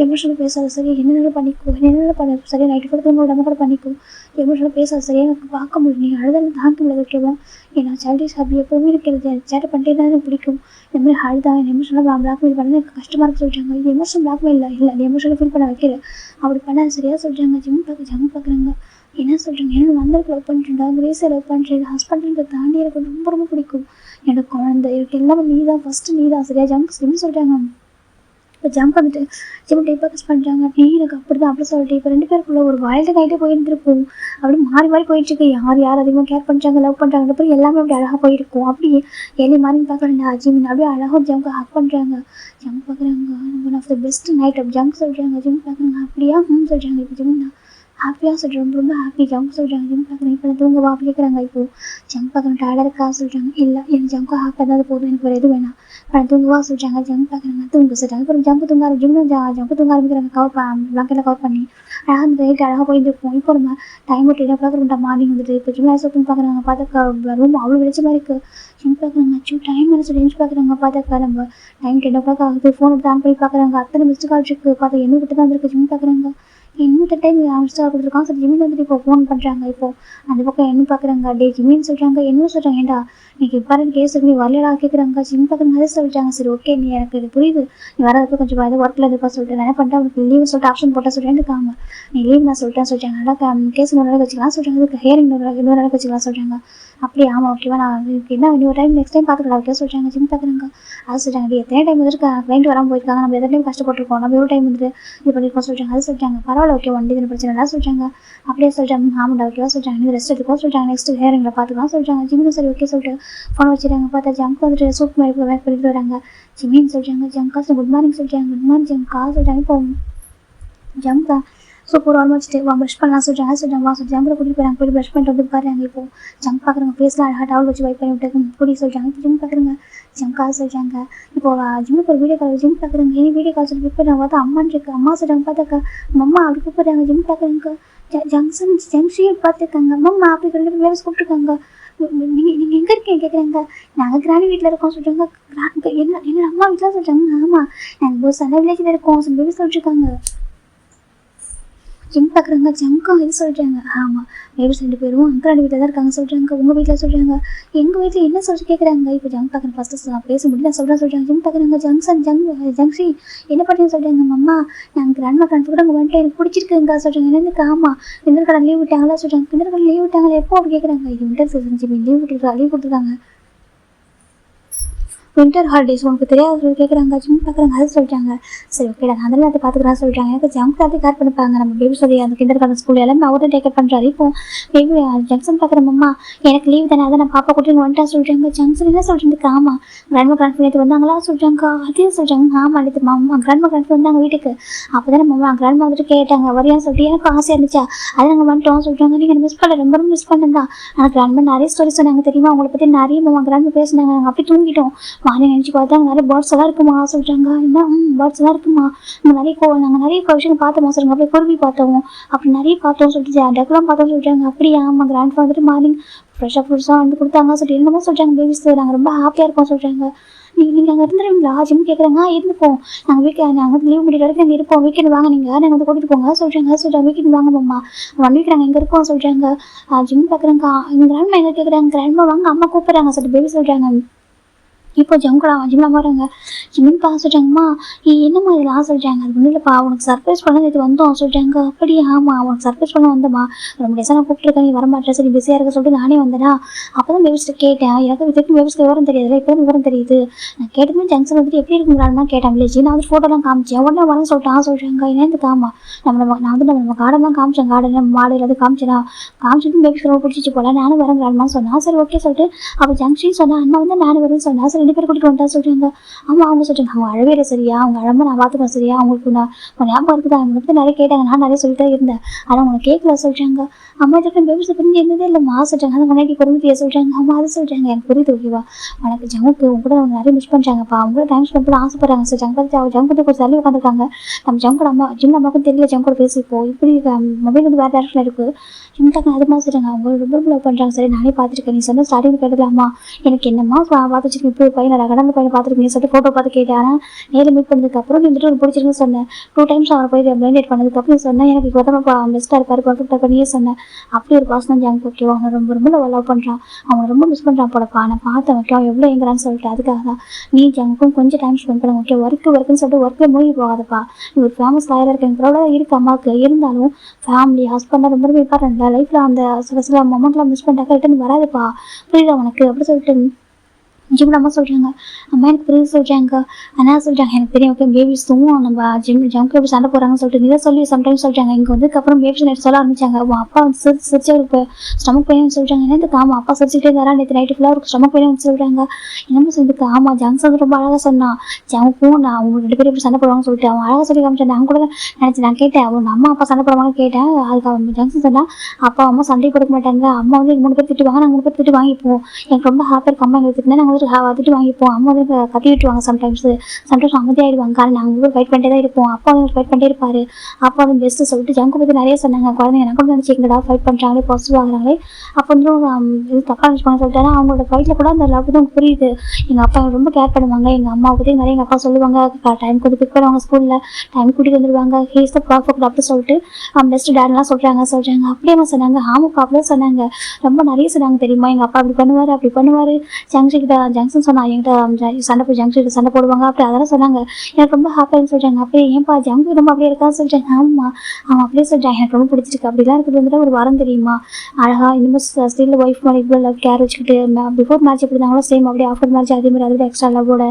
எமோஷனல் பேசாத சரியா, என்னென்ன பண்ணிக்கோ, என்னென்ன பண்ண சரியா, நைட்டு கூட தூங்க விடாம கூட பண்ணிக்கோ, எமோஷனல் பேசாத சரியா, எனக்கு பார்க்க முடியும், நீ அழுதாலும் தாங்க முடியாது ஓகேவா. ஏன்னா சைல்டிஷ் ஹாப்பி எப்போவுமே எனக்கு சேட்டை பண்ணிட்டே தான் எனக்கு பிடிக்கும். இந்த மாதிரி அழுதா எமோஷனலாக பிளாக்மெயில் பண்ணது எனக்கு கஷ்டமாக இருக்கு சொல்லிட்டாங்க. இது எமோஷனல் பிளாக்மெயில் இல்லை, அது எமோஷனல் ஃபீல் பண்ண வைக்கல, அப்படி பண்ண சரியாக சொல்லிட்டாங்க. ஜிம் பார்க்குறாங்க, என்ன சொல்கிறாங்க, எனக்கு வந்ததுக்கு லவ் பண்ணிட்டு கிரேஸை லவ் பண்ணுறேன், ஹஸ்பண்ட்ன்றதை தாண்டி எனக்கு ரொம்ப ரொம்ப பிடிக்கும், எனக்கு குழந்தை எனக்கு எல்லாமே நீ தான், ஃபஸ்ட்டு நீ தான் சரியா ஜம்ப் சொல்லிட்டாங்க. இப்போ ஜம்ப் வந்துட்டு ஜிம் டே ஃபோக்கஸ் பண்ணுறாங்க. நீ எனக்கு அப்படி தான் அப்படி சொல்லிட்டு இப்போ 2 பேருக்குள்ள ஒரு வைல்டு நைட்டே போயிருந்துருக்கும். அப்படி மாறி மாறி போயிட்டுருக்கு, யார் அதிகமாக கேர் பண்ணுறாங்க லவ் பண்ணுறாங்க போய் எல்லாமே அப்படி அழகாக போயிருக்கும். அப்படி ஏழை மாதிரி பார்க்குறேன்டா ஜிம் அப்படியே அழகாக ஜம்க்கு ஹக் பண்ணுறாங்க. ஜம்ப் பார்க்குறாங்க, one of the best night அப்படி ஜம்ப் சொல்கிறாங்க. ஜிம் பார்க்குறாங்க அப்படியா சொல்கிறாங்க. இப்போ ஜிம் தான் ஹாப்பியாக சொல்கிறேன், ரொம்ப ரொம்ப ஹாப்பி ஜம்ப் சொல்கிறாங்க. ஜிம் பார்க்குறேன், இப்போ நான் தூங்கவா அப்படி கேட்குறாங்க. இப்போது ஜம்ப் பார்க்குறேன் டயர்டாக இருக்கா சொல்கிறாங்க. இல்லை எனக்கு ஜம்க்கு ஹாப்பியாக தான் போதும், எனக்கு வேறு எது வேணாம், நான் தூங்கவா சொல்கிறாங்க. ஜம்ப் பார்க்குறாங்க, தூங்க சொல்கிறாங்க. அப்புறம் ஜம்ப் தூங்க ஜம்ப் தூங்க ஆரம்பிக்கிறாங்க. பிளாக்கெட்டில் கவர் பண்ணி அழகாக அந்த நைட் அழகாக போயிருந்துருக்கும். இப்போ நம்ம டைம் 10 o'clock மார்னிங் வந்துட்டு இப்போ ஜிம் ஓப்பன் பார்க்குறாங்க. பார்த்தா ரூம் அவ்வளோ வெளிச்சமாக இருக்குது. ஜிம் பார்க்குறாங்க, டைம் என்ன சொல்லி பார்க்குறாங்க. பார்த்தா நம்ம டைம் 10 o'clock ஆகுது. ஃபோன் எடுத்து ஆன் பண்ணி பார்க்குறாங்க, அத்தனை மிஸ்டு கால் இருக்குது. பார்த்தா என்ன கிட்ட தான் இருக்குது. ஜிம் பார்க்குறாங்க, இன்னும் டைம் மிஸ்டு கால் கொடுத்துருக்கான். சரி ஜிமின் வந்துட்டு இப்போ ஃபோன் பண்ணுறாங்க. இப்போது அந்த பக்கம் என்ன பார்க்குறாங்க, டே ஜிமின்னு சொல்கிறாங்க. என்ன சொல்கிறாங்க, ஏன்டா இன்னைக்கு இம்பார்ட்டன்ட் கேஸ் இருக்கு, நீ வரலடா கேட்குறாங்க. ஜிம் பார்க்குறாங்க, அதை சொல்லிட்டாங்க. சரி ஓகே நீ எனக்கு இது புரியுது, நீ வரதுக்கு கொஞ்சம் ஏதோ ஒர்க்கில் இருப்பா சொல்லிட்டு என்ன பண்ணிட்டு அவனுக்கு லீவ் சொல்லிட்டு ஆப்ஷன் போட்டால் சொல்லிட்டு இருக்காங்க. நீ லீவ் நான் சொல்லிட்டாங்க. நல்லா கேஸ் இன்னொரு நாளைக்கு வச்சுக்கலாம் சொல்கிறாங்க. இதுக்கு ஹியரிங் இன்னொரு நாளைக்கு வச்சுக்கலாம் சொல்கிறாங்க. அப்படி ஆமாம் ஓகேவா, நான் என்ன இன்னொரு டைம் நெக்ஸ்ட் டைம் பார்த்துக்கலாம் ஓகே சொல்கிறாங்க. ஜிம் பார்க்குறாங்க, அது சொல்கிறாங்க. எத்தனை டைம் வந்துட்டு கிளைண்ட் வராமல் போயிருக்காங்க, நம்ம எத்தனை டைம் கஷ்டப்பட்டுருக்கோம், நம்ம எவ்வளோ டைம் வந்துட்டு இது பண்ணியிருக்கோம் சொல்கிறாங்க. அது சொல்கிறாங்க. பரவாயில்ல ஓகே ஒன் டே பிரச்சனை இல்லை சொல்கிறாங்க. அப்படியே சொல்கிறாங்க. ஆமாண்டா ஓகேவா சொல்கிறாங்க. நீங்கள் ரெஸ்ட் எடுத்துக்கோ சொல்கிறாங்க. நெக்ஸ்ட் ஹியரிங்கில் பார்த்துக்கலாம் சொல்கிறாங்க. ஜிம்மும் சரி ஓகே சொல்லிட்டு ஃபோன் வச்சுருக்காங்க. பார்த்தா ஜம்ப் வந்துட்டு சூப் மேக் பண்ணிட்டு வராங்க. ஜிமின்னு சொல்கிறாங்க. ஜம்கா குட் மார்னிங் சொல்கிறாங்க. குட் மார்னிங் ஜம்கா சொல்கிறாங்க. இப்போ ஜம்ப் தான் சூப்பர் ஆல்மோஸ்ட்டு வா ப்ரஷ் பண்ணலாம் சொல்கிறாங்க. சொல்கிறாங்க வா சொல்லி ஜம்பில் கூட்டிகிட்டு போகிறாங்க. போய் ப்ரஷ் பண்ணிட்டு வந்து பாருங்க. இப்போது ஜம்ப் பார்க்குறாங்க, ஃபேஸில் அழகாக டவல் வச்சு வைப் பண்ணி விட்டு கூட்டி சொல்கிறாங்க. இப்போ ஜிம் பார்க்குறாங்க, ஜம்கா சொல்கிறாங்க. இப்போது ஜிம்முக்கு ஒரு வீடியோ கால் ஜிம் பார்க்குறாங்க. இனி வீடியோ கால் சொல்லி கூப்பிட்றாங்க. பார்த்தா அம்மான்னு இருக்கு. அம்மா சொல்கிறாங்க. பார்த்தாக்கா அம்மா அப்படி கூப்பிட்றாங்க. ஜிம் பார்க்குறாங்க. ஜங்ஷன் பார்த்துருக்காங்க. அம்மா அப்படி 2 பேரும் கூப்பிட்ருக்காங்க. நீங்கள் எங்கே இருக்கீங்க கேட்குறாங்க. நாங்கள் கிராணி வீட்டில் இருக்கோம் சொல்கிறாங்க. என்ன அம்மா வீட்டில் சொல்கிறாங்க. ஆமாம் நாங்கள் ஒரு சண்டை வில்லேஜில் இருக்கோம் சொல்லி பேபி சொல்லிட்டுருக்காங்க. ஜிம் பார்க்குறாங்க. ஜம்கா இது சொல்கிறாங்க. ஆமாம் பேபிஸ் 2 பேரும் அங்கிள் வீட்டில் தான் இருக்காங்க சொல்கிறாங்க. உங்கள் வீட்டில் சொல்கிறாங்க. எங்கள் வீட்டில் என்ன சொல்லிட்டு கேட்குறாங்க. இப்போ ஜம் பார்க்குறேன் ஃபஸ்ட்டு நான் பேச முடியல சொல்கிறாங்க. ஜிம் பார்க்குறாங்க. ஜங்ஷி என்ன பண்ணுறீங்க சொல்கிறாங்க. அம்மா நாங்கள் கிராண்ட்மா கிராண்ட் கூட அங்கே வந்துட்டு எனக்கு பிடிச்சிருக்குங்க சொல்கிறாங்க. என்னதுக்கு ஆமாம் கிண்டர் கடை லீவ் விட்டாங்களா சொல்கிறாங்க. கிண்டர் கடை லீவ் விட்டாங்களா எப்போ அப்படி கேட்குறாங்க. இது வின்டர் சீசன் ஜிம் லீவ் கொடுத்துருக்காங்க. வின்டர் ஹாலிடேஸ் உனக்கு தெரியாது கேட்குறாங்க. ஜிம் பார்க்குறாங்க. அது சொல்லிட்டாங்க. சரி ஓகேடா நான் அதெல்லாம் அதை பார்த்துக்கிறான்னு சொல்லிட்டாங்க. எனக்கு ஜம்ப் அதை கேர் பண்ணிப்பாங்க. நம்ம பேபி சொல்லி அந்த கிண்டர் கார்டன் ஸ்கூல் எல்லாமே அவரும் டேக் கேர் பண்ணுறாரு. இப்போ பேபி ஜங்ஷன் பார்க்குறோம்மா எனக்கு லீவ் தானே, அதை நான் பாப்பா கூட்டிட்டு வந்துட்டா சொல்கிறாங்க. ஜங்ஷன் என்ன சொல்கிறதுக்கு ஆமாம் கிராண்ட்மா கிராண்ட் நேற்று வந்தாங்களா சொல்கிறாங்க. அதையும் சொல்கிறாங்க. ஆமாம் நேற்று மாமா கிராண்ட்மா கிராண்ட் வந்தாங்க வீட்டுக்கு. அப்போ தான் நம்ம கிராண்ட்மா வந்துட்டு கேட்டாங்க வரியான்னு சொல்லிட்டு எனக்கு ஆசையாக இருந்துச்சா அதை நாங்கள் வந்துட்டோம் சொல்கிறாங்க. நீங்கள் மிஸ் பண்ணல ரொம்ப மிஸ் பண்ணா. ஆனால் கிராண்ட்மா நிறைய ஸ்டோரி சொன்னாங்க தெரியுமா, அவங்களை பற்றி நிறைய கிராண்ட்மா பேசினாங்க. நாங்கள் அப்படி தூங்கிட்டோம். மார்னிங் நினச்சி பார்த்தா நிறைய பேர்ட்ஸ் எல்லாம் இருக்குமா சொல்கிறாங்க. என்ன பேர்ட்ஸ் எல்லாம் இருக்குமா, நாங்கள் நிறைய விஷயம் பார்த்தோமா சொல்கிறாங்க. அப்படியே குருவி பார்த்தோம், அப்படி நிறைய பார்த்தோம் சொல்லிட்டு டெக்லாம் பார்த்தோம் சொல்கிறாங்க. அப்படியே ஆமாம் கிராண்ட் வந்துட்டு மார்னிங் ஃப்ரெஷ்ஷாக ஃப்ரூட்ஸாக வந்து கொடுத்தாங்க சொல்லிட்டு என்னமோ சொல்கிறாங்க. பேபிஸ் நாங்கள் ரொம்ப ஹாப்பியாக இருக்கோம் சொல்கிறாங்க. நீங்கள் அங்கே இருந்துருவீங்களா ஜிம் கேட்குறாங்க. இருந்துப்போம் நாங்கள் லீவ் முடிகிற வரைக்கும் நாங்கள் இருப்போம். வீக்கெண்ட் வாங்க நீங்கள் நாங்கள் வந்து கூட்டிகிட்டு போங்க சொல்கிறாங்க. வீக்கெண்ட் வாங்க மாமா 1 வீக் நாங்கள் இங்கே இருக்கோம் சொல்கிறாங்க. ஜிம் பார்க்குறாங்க. எங்கள் கிராண்ட்மா எங்கே கேட்குறாங்க. கிராண்ட்மா வாங்க அம்மா கூப்பிட்றாங்க சொல்லிட்டு பேபி சொல்கிறாங்க. இப்போ ஜிம்லாம் வராங்க. ஜிம்மின் சொல்கிறாங்கம்மா என்னம்மா இதெல்லாம் சொல்கிறாங்க. அது ஒன்றும் இல்லைப்பா உனக்கு சர்ப்ரைஸ் பண்ண இது வந்தோம் சொல்கிறாங்க. அப்படியே ஆமாம் உனக்கு சர்ப்ரைஸ் பண்ண வந்தம்மா, ரொம்ப டேஸாக நான் கூப்பிட்டுருக்கேன் நீ வரமாட்டேன் சரி பிஸியாக இருக்க சொல்லிட்டு நானே வந்தேனா. அப்போ தான் பேபிஸ்ட்டு கேட்டேன். எனக்கு இதுக்கு பேபிஸ்க்கு விவரம் தெரியாதுல்ல, இப்போ தான் விவரம் தெரியுது. நான் கேட்டதுமே ஜங்ஷன் வந்துட்டு எப்படி இருக்குங்கிறாருன்னா கேட்டேன் வில்லேஜ். நான் வந்து ஃபோட்டோலாம் காமிச்சேன். உடனே வரேன்னு சொல்கிறாங்க. என்னதுக்கு ஆமாம் நான் வந்து நம்ம கார்டன் தான் காமிச்சேன். கார்டன் மாடு எல்லாத்தையும் காமிச்சிட்டு பேபிஸ்க்கு ரொம்ப பிடிச்சிச்சு போல நானும் வரேங்கிறாருமா சொன்னா. சரி ஓகே சொல்லிட்டு அப்போ ஜங்ஷன் சொன்னா அண்ணா வந்து நானும் வரும்னு சொன்னா. சரி 2 பேர் கூட்டிகிட்டு வந்துட்டா சொல்கிறாங்க. ஆமாம் அவங்க சொல்கிறாங்க அவங்க அழவே சரியா, அவங்க அழகாக நான் பார்த்துப்பேன் சரியா, அவங்களுக்கு நான் ஞாபகம் இருக்குது. அவங்க பற்றி நிறைய கேட்டாங்க, நான் நிறைய சொல்லிட்டே இருந்தேன், ஆனால் அவங்க கேட்கல சொல்கிறாங்க. அம்மா இருக்கிற பேபிஸை பிரிஞ்சு இருந்ததே இல்லைம்மா சொல்கிறாங்க. அதை முன்னாடி பிறந்துட்டியா சொல்கிறாங்க. அம்மா அதை சொல்கிறாங்க. எனக்கு புரியுது ஓகேவா, உனக்கு ஜமுக்கு உங்க கூட அவங்க நிறைய மிஸ் பண்ணுறாங்கப்பா, அவங்க கூட டைம் ஸ்பெண்ட் பண்ண ஆசைப்படுறாங்க சொல்கிறாங்க. பார்த்து அவங்க ஜங்கு கொஞ்சம் தள்ளி உட்காந்துருக்காங்க. நம்ம ஜங்கோட அம்மா ஜிம் அம்மாவுக்கும் தெரியல ஜங்கோட பேசிப்போம். இப்படி மொபைல் வந்து வேறு டேரக்ஷனில் இருக்குது. ஜிம்டாக்கு அது மாதிரி சொல்கிறாங்க. அவங்க ரொம்ப லவ் பண்ணுறாங்க. சரி நானே பார்த்துருக்கேன். நீ சொன்ன ஸ்டார்டிங் கேட்டதுல அம்மா எனக்கு என்னம்மா பார்த்து வச்சுருக்கேன் இப்படி பையனை கடந்த பையனை பார்த்துருக்கீங்கன்னு சொல்லிட்டு ஃபோட்டோ பார்த்து கேட்டேன். ஆனால் நேரில் மீட் பண்ணதுக்கப்புறம் வந்துட்டு ஒரு பிடிச்சிருக்குன்னு சொன்னேன். 2 டைம்ஸ் அவரை போய் பிளைண்ட் டேட் பண்ணதுக்கப்புறம் சொன்னேன் எனக்கு இப்போ பெஸ்ட்டாக இருப்பார் பர்ஃபெக்டாக பண்ணியே சொன்னேன். அப்படி ஒரு பர்சனல் ஜாங்க் ஓகேவா அவனை ரொம்ப ரொம்ப லவ் பண்ணுறான், அவனை ரொம்ப மிஸ் பண்ணுறான் போலப்பா, நான் பார்த்தேன் ஓகே அவன் எவ்வளோ எங்கிறான்னு சொல்லிட்டு. அதுக்காக தான் நீ ஜாங்க்கும் கொஞ்சம் டைம் ஸ்பெண்ட் பண்ண ஓகே. ஒர்க்குன்னு சொல்லிட்டு ஒர்க்கில் மூழ்கி போகாதப்பா. நீ ஒரு ஃபேமஸ் லாயராக இருக்க எங்களோட இருக்குது அம்மாவுக்கு, இருந்தாலும் ஃபேமிலி ஹஸ்பண்டாக ரொம்ப ரொம்ப இம்பார்ட்டன்ட் லைஃப்பில். அந்த சில மொமெண்ட்லாம் மிஸ் பண்ணிட்டாக்கா ரிட்டன் வராதுப்பா, புரியுதா உனக்கு அப்படி சொல்லிட்டு ஜிம்மில் அம்மா சொல்கிறாங்க. அம்மா எனக்கு புரியுது சொல்கிறாங்க. ஆனால் சொல்கிறாங்க எனக்கு தெரியும் ஓகே பேபிஸும் நம்ம ஜம்க்கு எப்படி சண்டை போகிறாங்கன்னு சொல்லிட்டு நீதான் சொல்லி சம்டைம்ஸ் சொல்கிறாங்க. இங்கே வந்ததுக்கப்புறம் பேபிஸ் நேற்று சொல்ல ஆரம்பிச்சாங்க. அவன் அப்பா வந்து சிரிச்சு அவருக்கு ஸ்டமக் பெயின் சொல்கிறாங்க. என்னது ஆமாம் அப்பா சிரிச்சுட்டே இருந்தாரா நேற்று நைட்டு ஃபுல்லாக அவருக்கு ஸ்டமக் பெயின் சொல்கிறாங்க. என்னமோ சொல்லிட்டு ஆமாம் ஜங்ஸ் வந்து ரொம்ப அழகாக சொன்னான். ஜங்க்கும் நான் அவங்க 2 பேரும் எப்படி சண்டை போடுவாங்கன்னு சொல்லிட்டு அவன் அழகாக சொல்லி காமிச்சேன். நான் கூட நினச்சி நான் கேட்டேன் அவங்க அம்மா அப்பா சண்டை போடுவாங்கன்னு கேட்டேன். அதுக்கு அவன் ஜங்ஸ் சொன்னால் அப்பா அம்மா சண்டை கொடுக்க மாட்டாங்க, அம்மா வந்து 3 பேர் திட்டுவாங்க, நாங்கள் 3 பேர் திட்டு வாங்கிப்போம். எனக்கு ரொம்ப ஹாப்பியாக இருக்கு அம்மா எங்களுக்கு திட்டினா நாங்கள் வந்துட்டு வாங்கிப்போம். அம்மா வந்து கத்தி விட்டுருவாங்க சம்டைம்ஸ் அமைதியாகிடுவாங்க. காரணம் நாங்கள் ஃபைட் பண்ணிட்டே தான் இருப்போம். அப்பா வந்து ஃபைட் பண்ணிட்டே இருப்பாரு. அப்பா வந்து பெஸ்ட்டு சொல்லிட்டு ஜங்கு பற்றி நிறைய சொன்னாங்க. குழந்தைங்க எனக்கு கூட நினச்சிங்களா ஃபைட் பண்ணுறாங்களே பாசிட்டிவ் ஆகுறாங்களே அப்போ வந்து இது தப்பாக நினச்சிப்பாங்க சொல்லிட்டாங்க. அவங்களோட ஃபைட்டில் கூட அந்த லவ் தான் புரியுது. எங்கள் அப்பா ரொம்ப கேர் பண்ணுவாங்க. எங்கள் அம்மா பற்றி நிறைய எங்கள் அப்பா சொல்லுவாங்க. டைம் கொஞ்சம் பிக் பண்ணுவாங்க, ஸ்கூலில் டைம் கூட்டிகிட்டு வந்துடுவாங்க. ஹீஸ் த ப்ராஃபெக்ட் அப்படி சொல்லிட்டு பெஸ்ட் டேட்லாம் சொல்கிறாங்க. அப்படியே சொன்னாங்க. ஆமாப்பா அப்படியே சொன்னாங்க. ரொம்ப நிறைய சொன்னாங்க தெரியுமா. எங்கள் அப்பா அப்படி பண்ணுவார் ஜங்ஷன் சொன்னாங்க என்கிட்ட சண்டை போய் ஜங்ஷன் சண்டை போடுவாங்க அப்படி அதெல்லாம் சொன்னாங்க. எனக்கு ரொம்ப ஹாப்பியான்னு சொல்கிறாங்க. அப்படியே ஏன்ப்பா ஜங்கு ரொம்ப அப்படியே இருக்கான்னு சொல்கிறாங்க. ஆமாம் அவன் அப்படியே சொல்கிறாங்க எனக்கு ரொம்ப பிடிச்சிருக்கு. அப்படிலாம் இருக்கிறது வந்துட்டு ஒரு வாரம் தெரியுமா அழகாக இன்னும் ஸ்டில் ஒய்ஃப் மாதிரி இவ்வளோ லவ் கேர் வச்சுக்கிட்டு பிஃபோர் மேட்ச் எப்படி இருந்தாங்களோ சேம் அப்படியே ஆஃப்டர் மேட்ச் அதே மாதிரி அதோட எக்ஸ்ட்ரா லவ்வோட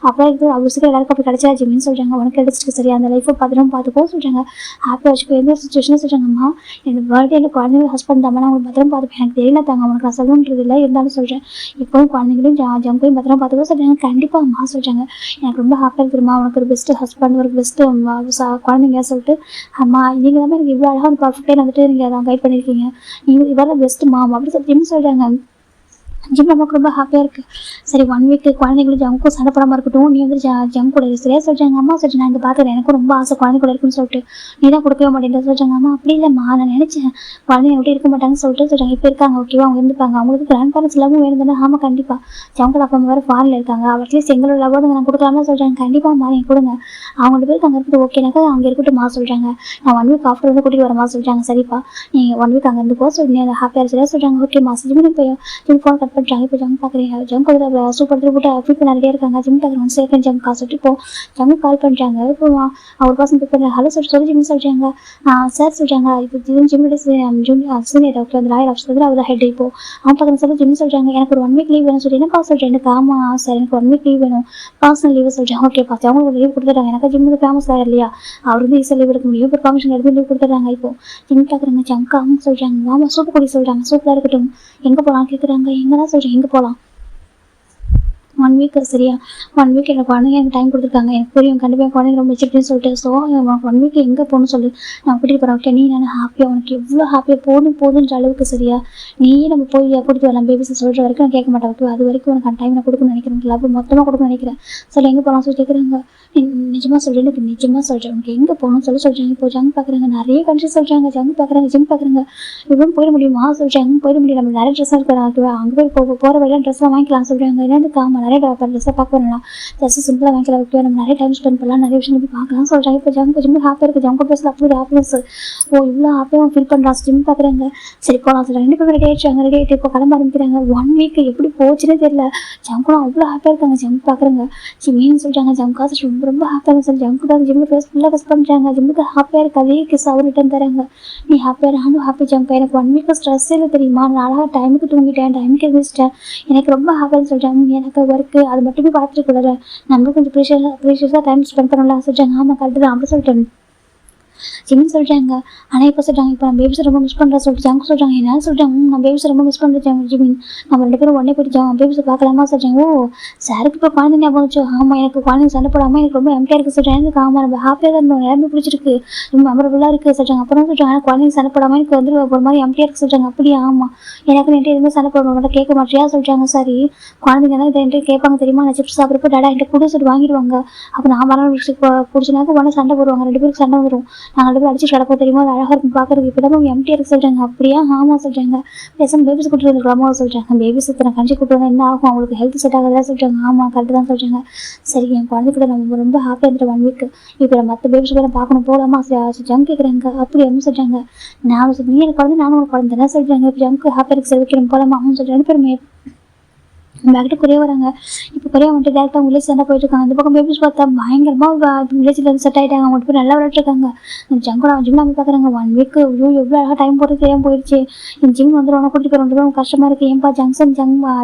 அப்புறம் இருக்குது அவ்வளோ சீக்கிரம் எல்லாருக்கும் அப்படி கிடைச்சா ஜிம்மின்னு சொல்கிறாங்க. உனக்கு கிடைச்சிருக்கு சரியா அந்த லைஃப்பை பார்த்துக்கோ சொல்கிறாங்க. ஹாப்பியாக வச்சுக்கோ எந்த ஒரு சுச்சுவேஷனும் சொல்கிறாங்கம்மா. எனக்கு பர்த்டே எனக்கு குழந்தைங்க ஹஸ்பண்ட் தான் நான் உங்களுக்கு பத்திரம் பார்த்துப்பேன். எனக்கு தெரியல தாங்க உனக்கு நான் சொல்லணுன்றது இல்லை, இருந்தாலும் சொல்கிறேன் இப்போவும் குழந்தைங்களையும் ஜங்கையும் பத்திரம் பார்த்துக்கோ சொல்கிறாங்க. கண்டிப்பாக அம்மா சொல்கிறாங்க. எனக்கு ரொம்ப ஹாப்பியாக இருக்குமா உனக்கு ஒரு பெஸ்ட்டு ஹஸ்பண்ட் ஒரு பெஸ்ட்டு குழந்தைங்க சொல்லிட்டு அம்மா நீங்கள் தான் எனக்கு இவ்வளோ அழகாக பர்ஃபெக்டாக வந்துட்டு நீங்கள் அதான் கைட் பண்ணியிருக்கீங்க. நீங்கள் இவ்வளோ பெஸ்ட்டு மாம் அப்படி சொல்லிட்டு சொல்கிறாங்க. ஜிம் நமக்கு ரொம்ப ஹாப்பியாக இருக்குது. சரி 1 வீக்கு குழந்தைங்களும் ஜங்க்கும் சண்டை போடாமல் இருக்கட்டும், நீ வந்து ஜங்க் கூட சரியாக சொல்கிறாங்க. அம்மா சொல்கிறேன் நான் இங்கே பார்க்குறேன் எனக்கும் ரொம்ப ஆசை குழந்தை கூட இருக்குன்னு சொல்லிட்டு நீ தான் கொடுக்கவே மாட்டேன்னு சொல்கிறாங்க. அம்மா அப்படி இல்லைம்மா நான் நினச்சேன் குழந்தைங்க எப்படி இருக்க மாட்டாங்கன்னு சொல்லிட்டு சொல்கிறாங்க. இப்போ இருக்காங்க ஓகேவா அவங்க இருந்துப்பாங்க. அவங்களுக்கு கிராண்ட் பேரண்ட்ஸ் எல்லாமே வேணும் தானே. ஆமாம் கண்டிப்பாக ஜங்கோட அப்பா வேறு ஃபாரினில் இருக்காங்க. அட்லீஸ்ட் எங்களோட லவ்வோடு நான் கொடுக்கலாம்னு சொல்கிறாங்க. கண்டிப்பாக மா நீங்கள் கொடுங்க அவங்க பேருக்கு அங்கே இருக்குது ஓகேனாக்கா அங்கே இருக்கட்டும் மா சொல்கிறாங்க. நான் 1 வீக் ஆஃப்டர் வந்து கூட்டிகிட்டு வரமா சொல்கிறாங்க. சரிப்பா நீங்கள் 1 வீக் அங்கே இருந்து போக சொல்லி ஹாப்பியாக சரியாக சொல்கிறாங்க. ஓகே மா ஜிம் போய் ஜிம் ஃபோன் கட் பண்ணுறாங்க. இப்போ ஜங்க் பார்க்குறீங்க ஜங்க் வந்து சூப்பர் போட்டு ஃபீல் பண்ண ரெடியாக இருக்காங்க. ஜிம் பார்க்குறவங்க சேர்க்கன் ஜங்க் காசு சொல்லிட்டு இப்போ ஜங்க் கால் பண்ணுறாங்க. இப்போ அவர் பர்சன் பிக் பண்ணுறாங்க. ஹலோ சொல்லி ஜிம் சொல்கிறாங்க. சார் சொல்கிறாங்க இப்போ ஜிம்முடைய சீனியர் டாக்டர் வந்து லாயர் ஆஃபீஸ் வந்து அவர் ஹெட் இப்போ அவன் பார்க்குற சொல்லி ஜிம் சொல்கிறாங்க. எனக்கு ஒரு 1 வீக் லீவ் வேணும் சொல்லி என்னப்பா சொல்கிறேன். எனக்கு ஆமாம் சார் எனக்கு 1 வீக் லீவ் வேணும் பர்சனல் லீவ் சொல்கிறாங்க. ஓகே பார்த்து அவங்களுக்கு லீவ் கொடுத்துட்டாங்க. எனக்கு ஜிம் வந்து ஃபேமஸ் லாயர் இல்லையா அவர் வந்து ஈஸியாக லீவ் எடுக்க முடியும். இப்போ பர்மிஷன் எடுத்து லீவ் கொடுத்துட்றாங்க. இப்போ ஜிம் பார்க்குறாங்க ஜங்க் அவங்க சொல்கிறாங்க. ஆமாம் சூப்பர் குடி சொல்கிறாங்க. சூப்பராக இருக்கட்டும் எங்கே போகலாம் கேட்குறாங்க. எங்கே தான் சொல்கிறேன் எங்கே போகலாம் 1 வீக் சரியா 1 வீக் எனக்கு குழந்தைங்க எனக்கு டைம் கொடுத்துருக்காங்க. எனக்கு புரியும் கண்டிப்பாக குழந்தைங்க ரொம்ப வச்சுக்கிட்டேன்னு சொல்லிட்டு ஸோ 1 வீக் எங்கே போகணும்னு சொல்லி நான் கூட்டிகிட்டு போகிறேன். ஓகே நீ நான் ஹாப்பியாக உனக்கு எவ்வளோ ஹாப்பியாக போதுன்ற அளவுக்கு சரியா நீயே நம்ம போய் கூட்டிகிட்டு வரலாம் பேபிஸை சொல்கிற வரைக்கும் நான் கேட்க மாட்டேன். ஓகே அது வரைக்கும் உனக்கு டைம் நான் கொடுக்கணும்னு நினைக்கிறேன். லவ் மொத்தமாக கொடுக்கணும்னு நினைக்கிறேன். சொல்லி எங்கே போகலாம் சொல்லி கேட்குறாங்க. நிஜமாக சொல்கிறேன் எனக்கு நிஜமாக சொல்கிறேன் உனக்கு எங்கே போகணும்னு சொல்கிறாங்க. இப்போ ஜங்க் பார்க்குறாங்க நிறைய கண்ட்ரி சொல்கிறாங்க. ஜங்க் பார்க்குறாங்க ஜிம் பார்க்குறாங்க இவ்வளோ போயிட முடியுமா சொல்கிறாங்க. போயிட முடியும் நம்ம நிறைய ட்ரெஸ்ஸாக இருக்கிறாங்க அங்கே போய் போகிற வழியாக ட்ரெஸ்லாம் வாங்கிக்கலாம் சொல்கிறாங்க. என்னது காமா நிறைய ட்ரெஸ்ஸாக பார்க்க வரலாம் ஜஸ்ட் சிம்பிளாக வாங்கிக்கலாம். ஓகே நம்ம நிறைய டைம் ஸ்பெண்ட் பண்ணலாம் நிறைய விஷயம் போய் பார்க்கலாம் சொல்கிறாங்க. இப்போ ஜங்க் ஜிம் ஹாப்பியாக இருக்குது. ஜங்க் ப்ளஸில் அப்படி ஹாப்பினஸ் இவ்வளோ ஹாப்பியாக ஃபீல் பண்ணுறான். ஜிம் பார்க்குறாங்க. சரி போகலாம் சொல்கிறாங்க. 2 பேரும் ரெடி ஆகிடுச்சாங்க. ரெடி ஆகிட்டு இப்போ கிளம்ப ஆரம்பிக்கிறாங்க. 1 வீக் எப்படி போச்சுன்னே தெரியல. ஜங்கும் அவ்வளோ ஹாப்பியாக இருக்காங்க. ஜங்க் பார்க்குறாங்க ஜிம்மின்னு சொல்கிறாங்க. ஜங்க் காசு ரொம்ப ஹாப்பியாக சொல்லி ஜங்கு தான் ஜிம்மு ஃபேஸ் ஃபுல்லாக கஸ் பண்ணுறாங்க. ஜிம்முக்கு ஹாப்பியாக இருக்குது. அதே கிஸ் அவர் ரிட்டன் தராங்க. நீ ஹாப்பியாக நானும் ஹாப்பி ஜங்க் எனக்கு 1 வீக் ஸ்ட்ரெஸ் இல்லை தெரியுமா. நான் அழகாக டைமுக்கு தூங்கிட்டேன் டைமுக்கு எழுந்திரிச்சிட்டேன். எனக்கு ரொம்ப ஹாப்பியாக சொல்கிறாங்க. எனக்கு ஒர்க்கு அது மட்டுமே பார்த்துட்டு கூடாது நம்ம கொஞ்சம் ப்ரீஷியஸாக டைம் ஸ்பெண்ட் பண்ணலாம் சொல்கிறாங்க. ஆமாம் கரெக்டு தான் அப்படி சொல்லிட்டேன் ஜிம்னு சொல்கிறாங்க. ஆனால் இப்போ சொல்கிறாங்க இப்போ நம்ம பேபிஸை ரொம்ப மிஸ் பண்ணுறா சொல்லிட்டு ஜங்க் சொல்கிறாங்க. என்ன சொல்கிறாங்க நான் பேபிஸை ரொம்ப மிஸ் பண்ணுறேன் ஜிமின் நம்ம 2 பேரும் உடனே போயிட்டு பேபிஸை பார்க்கலாமா சொல்கிறாங்க. ஓ சாருக்கு இப்போ குழந்தை ஞாபகம் வச்சோம். ஆமாம் எனக்கு குழந்தைங்க சண்டை போடாமல் எனக்கு ரொம்ப எம்டியாக இருக்குது சொல்கிறாங்க. எனக்கு ஆமாம் நம்ம ஹாப்பியாக தான் இருந்தோம் எல்லாமே பிடிச்சிருக்கு ரொம்ப மெமரபுளாக இருக்குது சொல்கிறாங்க. அப்புறம் சொல்கிறாங்க ஆனால் குழந்தைங்க சண்டை போடாமல் எனக்கு வந்து ஒரு மாதிரி எம்டியாக இருக்குது சொல்கிறாங்க. அப்படியே ஆமாம் எனக்கு என்கிட்ட எதுவுமே சண்டை போட மாட்டேன் கேட்க மாட்டியா சொல்கிறாங்க. சரி குழந்தைங்க தான் இதை என்கிட்ட கேட்பாங்க தெரியுமா. நான் சிப்ஸ் சாப்பிட்றப்போ டாடா என்கிட்ட கூட சொல்லி வாங்கிடுவாங்க. அப்போ நான் மரம் பிடிச்சினாக்க உடனே சண்டை போடுவாங்க. 2 பேருக்கு சண்டை வந்துடும். நாங்கள் நாலு பேர் அடிச்சு கிடப்போம் தெரியுமா, அது அழகாக இருக்கும் பார்க்குறதுக்கு. இப்போ தான் எம்டியாக இருக்கு சொல்கிறாங்க. அப்படியா? ஆமாம் சொல்கிறாங்க. பேசாமல் பேபிஸ் கூட்டு வந்துருக்கலாமா சொல்கிறாங்க. பேபிஸ் இத்தனை கஞ்சி கூட்டு வந்தால் என்ன ஆகும், அவங்களுக்கு ஹெல்த் செட் ஆகுதா சொல்கிறாங்க. ஆமாம் கரெக்டு தான் சொல்கிறாங்க. சரி என் குழந்தை கூட நம்ம ரொம்ப ஹாப்பியாக இருந்துட்டு 1 வீக் இப்போ மற்ற பேபிஸ் கூட பார்க்கணும் போகலாமா ஜங்க் கேட்குறாங்க. அப்படி என்ன சொல்கிறாங்க. நான் நீ எனக்கு குழந்தை நானும் ஒரு குழந்தை தானே சொல்கிறாங்க. இப்போ ஜங்க் ஹாப்பியாக இருக்கு சரி வைக்கிறோம் போகலாமா அப்படின்னு சொல்லிட்டு 2 பேருமே பேக்கிட்ட குறைய வராங்க. இப்போ குறைய வந்துட்டு டேரெக்டாக வில்லேஜ் சண்டை போயிட்டு இருக்காங்க. அந்த பக்கம் பேபிஸ் பார்த்தா பயங்கரமாக வில்லேஜில் வந்து செட் ஆகிட்டாங்க. அவங்க போய் நல்லா விளையாட்டுருக்காங்க. ஜங்கோட ஜிம்மில் போய் பார்க்குறாங்க. 1 வீக் எவ்வளோ அழகாக டைம் போகிறது தெரியாமல் போயிடுச்சு. என் ஜிம் வந்து உடனே கூட்டிட்டு போய் ரொம்ப கஷ்டமாக இருக்குது. ஏன்பா ஜங்ஷன்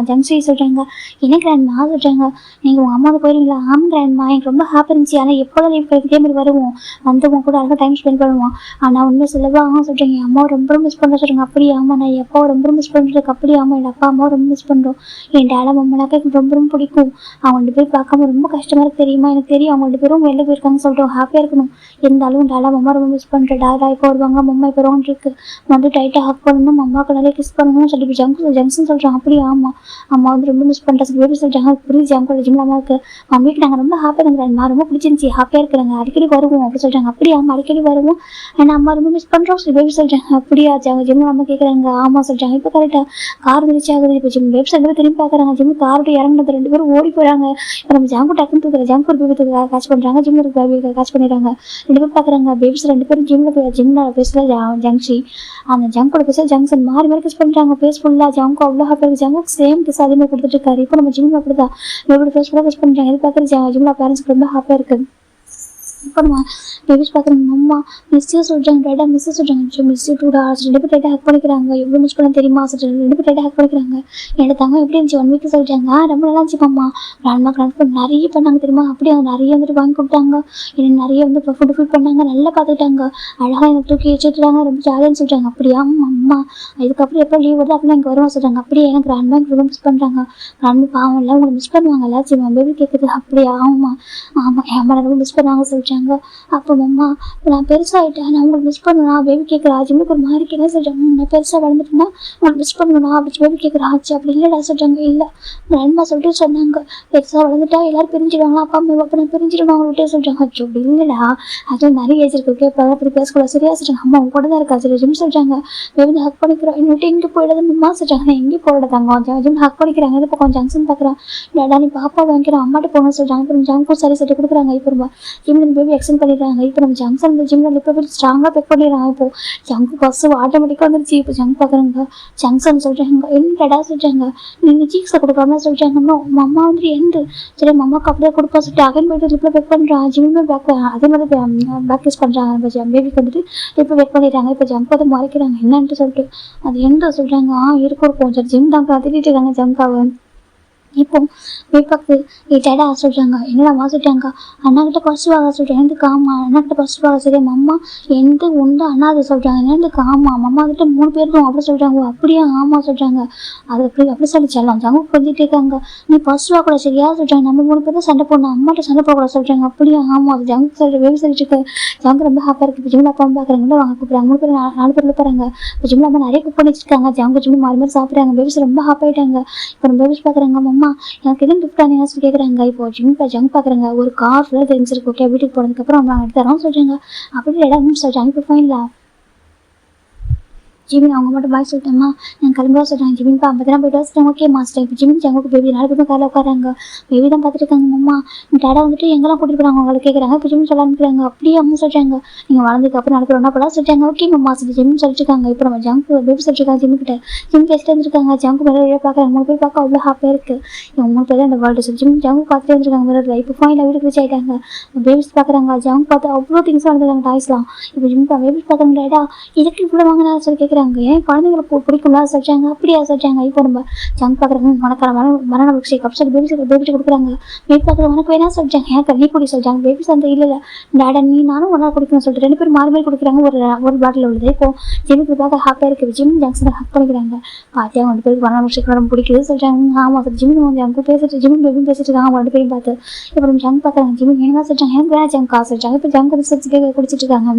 சொல்கிறாங்க. என்ன கிராண்ட்மா சொல்கிறாங்க. நீங்கள் உங்கள் அம்மாவுக்கு போயிருங்களா? ஆமாம் கிராண்ட்மா எனக்கு ரொம்ப ஹாப்பி இருந்துச்சு. ஆனால் எப்போதான் லீவ் கிடைக்கிட்டே மாதிரி வருவோம் வந்து உங்க கூட அழகாக டைம் ஸ்பெண்ட் பண்ணுவோம். ஆனால் உண்மை சொல்லவா சொல்கிறீங்க என் அம்மாவை ரொம்ப மிஸ் பண்ணுற சொல்கிறாங்க. அப்படியே ஆமாம் நான் எப்பாவை ரொம்ப மிஸ் பண்ணுறதுக்கு. அப்படியே ஆமாம் என் அப்பா அம்மாவை ரொம்ப மிஸ் பண்ணுறோம். என் டேடா மம்மனாக்கா எனக்கு ரொம்ப பிடிக்கும். அவங்க 2 பேர் பார்க்காம ரொம்ப கஷ்டமாக இருக்கு தெரியுமா. எனக்கு தெரியும் அவங்க 2 பேரும் வெளில போயிருக்காங்க சொல்கிறோம். ஹாப்பியாக இருக்கணும். இருந்தாலும் டாடா மம்மா ரொம்ப மிஸ் பண்ணுறேன். டாடா இப்போ வருவாங்க மம்மா இப்போ ரோன் இருக்கு வந்து டைட்டாக ஹக் பண்ணணும் அம்மாவுக்கு நிறைய கிஸ் பண்ணணும்னு சொல்லி ஜங்ஷன் சொல்கிறான். அப்படியே ஆமாம் அம்மா வந்து ரொம்ப மிஸ் பண்ணுறேன் சொல்லி பேபி சொல்கிறாங்க. புரியுது ஜங்கோட ஜிம்ல அம்மாவுக்கு 1 வீக் நாங்கள் ரொம்ப ஹாப்பியாக இருக்கிறேன். நான் ரொம்ப பிடிச்சிருந்துச்சி ஹாப்பியாக இருக்கிறாங்க. அடிக்கடி வருவோம் அப்படி சொல்கிறாங்க. அப்படியே அம்மா அடிக்கடி வருவோம் ஆனால் அம்மா ரொம்ப மிஸ் பண்ணுறோம் சொல்லி பேபி சொல்கிறாங்க. அப்படியா ஜிம்ல அம்மா கேட்குறாங்க. ஆமாம் சொல்கிறாங்க. இப்போ கரெக்டாக கார் ரீச் ஆகுது. இப்போ ஜிம் பேபி ரெண்டு பேர் திரும்பி பார்க்குறாங்க. ஜிம் கார் இறங்கினது 2 பேரும் ஓடி போகிறாங்க. இப்போ நம்ம ஜாங்கு டக்குன்னு தூக்குற ஜங்க் ஒரு பேபி கேட்ச் பண்ணுறாங்க. ஜிம்ல இருக்க பேபி கேட்ச் பண்ணிடுறாங்க. 2 பேர் பார்க்குறாங்க. பேபிஸ் 2 பேரும் ஜிம்ல பேசல ஜங்ஷி அந்த ஜங்கோட பேச ஜங்ஷன் மாறி மாறி கிஸ் பண்ணுறாங்க. ஃபேஸ் ஃபுல்லாக ஜங்கு அவ்வளோ ஹாப்பியாக இருக்குது. ஜங்கு சேம் கிஸ் அதே மாதிரி கொடுத்துட்டு இருக்காரு. இப்போ நம்ம ஜிம்ல அப்படிதான் எப்படி ஃபேஸ் ஃபுல்லாக கிஸ் பண்ணுறாங்க. இது பார்க்குற ஜிம்ல பேரண்ட்ஸ்க்கு ரொம்ப ஹாப்பியாக இருக்குது. இப்போ நம்ம பேபிஸ் பார்க்குறாங்க. அம்மா மிஸ்ஸே சொல்கிறாங்க. டேட்டா மிஸ்ஸே சொல்கிறாங்க. மிஸ்ஸு 2 hours 2 பேர் டேட்டா ஹேக் பண்ணிக்கிறாங்க. எவ்வளோ மிஸ் பண்ண தெரியுமா சொல்கிறாங்க. 2 பேர் டேட்டா ஹேக் பண்ணிக்கிறாங்க. என்னோட தங்கம் எப்படி இருந்துச்சு 1 வீக் சொல்கிறாங்க. ரொம்ப நல்லா இருந்துச்சுப்பாம்மா. கிராண்ட்மா நிறைய பண்ணாங்க தெரியுமா. அப்படியே அவங்க நிறைய வந்துட்டு வாங்கி கொடுத்தாங்க. எனக்கு நிறைய வந்து ஃபுட்டு ஃபீட் பண்ணாங்க. நல்லா பார்த்துக்கிட்டாங்க. அழகாக எனக்கு தூக்கி வச்சுட்டுறாங்க. ரொம்ப ஜாலியான்னு சொல்கிறாங்க. அப்படியா அம்மா இதுக்கப்புறம் எப்போ லீவ் வருது அப்படின்னா இங்கே வருவோம் சொல்கிறாங்க. அப்படியே எனக்கு கிராண்ட்மா ரொம்ப மிஸ் பண்ணுறாங்க. கிராண்ட்மா பாவம் இல்லை உங்களை மிஸ் பண்ணுவாங்கல்ல சரி பேபி கேட்குது. அப்படியா ஆமாம் ஏமா ரொம்ப மிஸ் பண்ணுவாங்க சொல்கிறாங்க. அப்போ அம்மா நான் பெருசாகிட்டேன் நான் உங்களுக்கு மிஸ் பண்ணுவேன். பேபி கேட்குறா. ஜிம்முக்கு ஒரு மாதிரி என்ன சொல்கிறாங்க. நான் பெருசாக வளர்ந்துட்டேன்னா உங்களுக்கு மிஸ் பண்ணணும் அப்படி பேபி கேட்குறா. ஆச்சு அப்படி இல்லைடா சொல்கிறாங்க. இல்லை அம்மா சொல்லிட்டு சொன்னாங்க பெருசாக வளர்ந்துட்டா எல்லாரும் பிரிஞ்சிடுவாங்களா அப்பா அம்மா அப்போ நான் பிரிஞ்சிடுவாங்க அவங்கள்ட்டே சொல்கிறாங்க. அச்சோ அப்படி இல்லைடா அது நிறைய ஏஜ் இருக்கு ஓகே இப்போ அப்படி பேசக்கூடாது சரியா சொல்கிறாங்க. அம்மா அவங்க கூட தான் இருக்கா சரி ஜிம் சொல்கிறாங்க. பேபி ஹக் பண்ணிக்கிறோம் என்னட்டு எங்கே போயிடாது அம்மா சொல்கிறாங்க. நான் எங்கேயும் போயிடாதாங்க ஜிம் ஹக் பண்ணிக்கிறாங்க. இது பக்கம் ஜங்ஷன் பார்க்குறேன். டேடா நீ பாப்பா வாங்கிக்கிறேன் அம்மாட்ட போகணும்னு சொல்கிறாங்க. அப்புறம் ஜங்கும் சரி சரி கொடுக்குறாங்க. இப்போ ரொம்ப ஜிம்ல பேபி எக்ஸ்டெண்ட் பண்ணிடுறாங்க. இப்போ நம்ம ஜங்ஷன் ஜிம்ல இப்போ ஸ்ட்ராங்காக பேக் பண்ணிடுறாங்க. இப்போ ஜங்கு பஸ் ஆட்டோமேட்டிக்காக வந்துருச்சு. இப்போ ஜங்க் பார்க்குறாங்க. ஜங்ஷன் சொல்கிறாங்க என்னடா சொல்கிறாங்க. நீங்கள் சீக்ஸை கொடுக்காம சொல்கிறாங்க. இன்னும் அம்மா வந்து எந்த சரி அம்மாவுக்கு அப்படியே கொடுப்பா சொல்லிட்டு அகைன் போய்ட்டு லிப்பில் பேக் பண்ணுறான். ஜிம்ல பேக் அதே மாதிரி பேக் யூஸ் பண்ணுறாங்க. இப்போ பேபிக்கு வந்துட்டு லிப்பில் பேக் பண்ணிடுறாங்க. இப்போ ஜங்க் வந்து மறைக்கிறாங்க என்னன்ட்டு சொல்லிட்டு அது எந்த சொல்கிறாங்க. இருக்கும் சரி ஜிம் தான் திட்டிட்டு இருக்காங்க ஜங்காவை. இப்போ பேப்பாக்கு டேடா சொல்கிறாங்க. என்னடா சொல்லிட்டாங்க அண்ணாக்கிட்ட ஃபர்ஸ்ட் வாங்க சொல்கிறேன். எனக்கு ஆமா அண்ணாக்கிட்ட ஃபர்ஸ்ட் வாங்க சரி அம்மா எந்த உண்டு அண்ணா அதை சொல்கிறாங்க. எனக்கு ஆமா அம்மா கிட்ட 3 பேருக்கும் அப்படி சொல்கிறாங்க. அப்படியே ஆமாம் சொல்கிறாங்க. அது அப்படி சொல்லிச்சலாம் ஜங்கு கொஞ்சிட்டு இருக்காங்க. நீ ஃபர்ஸ்ட் வா கூட சரியா சொல்கிறாங்க. நம்ம 3 பேர் தான் சண்டை போடணும் அம்மாட்ட சண்டை போடக்கூடாது சொல்கிறாங்க. அப்படியே ஆமாம் அது ஜங்கு சொல்கிற பேபி சொல்லிட்டு இருக்கு. ஜங்கு ரொம்ப ஹாப்பியாக இருக்குது. ஜிம்ல அப்பா பார்க்குறாங்க வாங்க கூப்பிட்றாங்க. 3 பேர் 4 பேர் போகிறாங்க. இப்போ ஜிம்ல அம்மா நிறைய குக் பண்ணி வச்சிருக்காங்க. ஜங்கு ஜிம்ல மாறி மாதிரி சாப்பிட்றாங்க. பேபிஸ் ரொம்ப ஹாப்பியாயிட்டாங்க. இப்போ நம்ம பேபிஸ் பார்க்குறாங்க. அம்மா எனக்கு எதுவும் கிஃப்ட் ஆனீங்க சொல்லி கேட்குறாங்க. இப்போ ஜங்க் பார்க்குறாங்க. ஒரு கார் ஃபுல்லாக தெரிஞ்சிருக்கு ஓகே வீட்டுக்கு போனதுக்கப்புறம் அவங்க எடுத்து தரோம் சொல்கிறாங்க. அப்படி இடம் சொல்கிறாங்க. இப்போ ஃபைனலா ஜிமின் அவங்க மட்டும் பாய் சொல்லிட்டோம்மா நான் கிளம்புவா சொல்கிறாங்க. ஜிமின் அப்போ தான் போய்ட்டு வச்சுட்டாங்க. ஓகே மாஸ்டர் இப்போ ஜிமின் ஜங்குக்கு பேபி 4 பேரும் காரில் உட்காராங்க. பேபி தான் பார்த்துட்டு இருக்காங்க. அம்மா டேடா வந்துட்டு எங்கெல்லாம் கூட்டிட்டு போகிறாங்க அவங்களை கேட்குறாங்க. இப்போ ஜிமின் சொல்ல அனுப்புறாங்க. அப்படியே அம்மா சொல்கிறாங்க நீங்கள் வளர்ந்ததுக்கு அப்புறம் நடக்கிற ஒன்றா போல சொல்லிட்டாங்க. ஓகே மாஸ்டர் ஜிமின் சொல்லிட்டு இருக்காங்க. இப்போ நம்ம ஜங்கு பேபி சொல்லிட்டுருக்காங்க. ஜிம்மிக்கிட்ட ஜிம் பேசிட்டு வந்துருக்காங்க. ஜங்கு மேலே வெளியே பார்க்குறாங்க. 3 பேர் பார்க்க அவ்வளோ ஹாப்பியாக இருக்குது. இவங்க 3 பேர் தான் இந்த வேர்ல்டு சொல்லி ஜிம் ஜங்கு பார்த்துட்டு வந்துருக்காங்க. வேறு இப்போ ஃபைனில் வீட்டுக்கு ரீச் ஆகிட்டாங்க. பேபிஸ் பார்க்குறாங்க. ஜங்கு பார்த்து அவ்வளோ திங்ஸ் வந்துருக்காங்க டாய்ஸ்லாம். இப்போ ஜிம் பேபிஸ் பார்க்குறாங்க. டேடா இதுக்கு இவ்வளோ வாங்கினா சொல்லி கேட்குறாங்க. ஏன் குழந்தைங்க பிடிக்கும்ல சொல்கிறாங்க. அப்படியா சொல்கிறாங்க. இப்போ நம்ம ஜங்க் பார்க்குறாங்க. மணக்கார மரண ஷேக் அப் சொல்லி பேபிட்டு கொடுக்குறாங்க. பேபி பார்க்குற உனக்கு வேணா சொல்கிறாங்க. ஏன் கண்ணி குடி சொல்கிறாங்க. பேபிஸ் அந்த இல்லை டேடா நீ நானும் ஒன்றா குடிக்கணும்னு சொல்லிட்டு 2 பேரும் மாறி மாறி கொடுக்குறாங்க. ஒரு பாட்டில் உள்ளது. இப்போ ஜிம்முக்கு பார்க்க ஹாப்பியாக இருக்குது. ஜிம் ஜங்ஷனை ஹக் பண்ணிக்கிறாங்க. பார்த்தியா 2 பேருக்கு மரண ஷேக் ரொம்ப பிடிக்குது சொல்கிறாங்க. ஆமாம் சார் ஜிம் வந்து அங்கே பேசிட்டு ஜிம் பேபியும் பேசிட்டு இருக்காங்க. 2 பேரும் பார்த்து இப்போ நம்ம ஜங்க் பார்க்குறாங்க. ஜிம் என்ன சொல்கிறாங்க. எனக்கு வேணா ஜங்க் காசு சொல்கிறாங்க. இப்போ ஜங்க் வந்து குடிச்சிட்டு இருக்காங்க.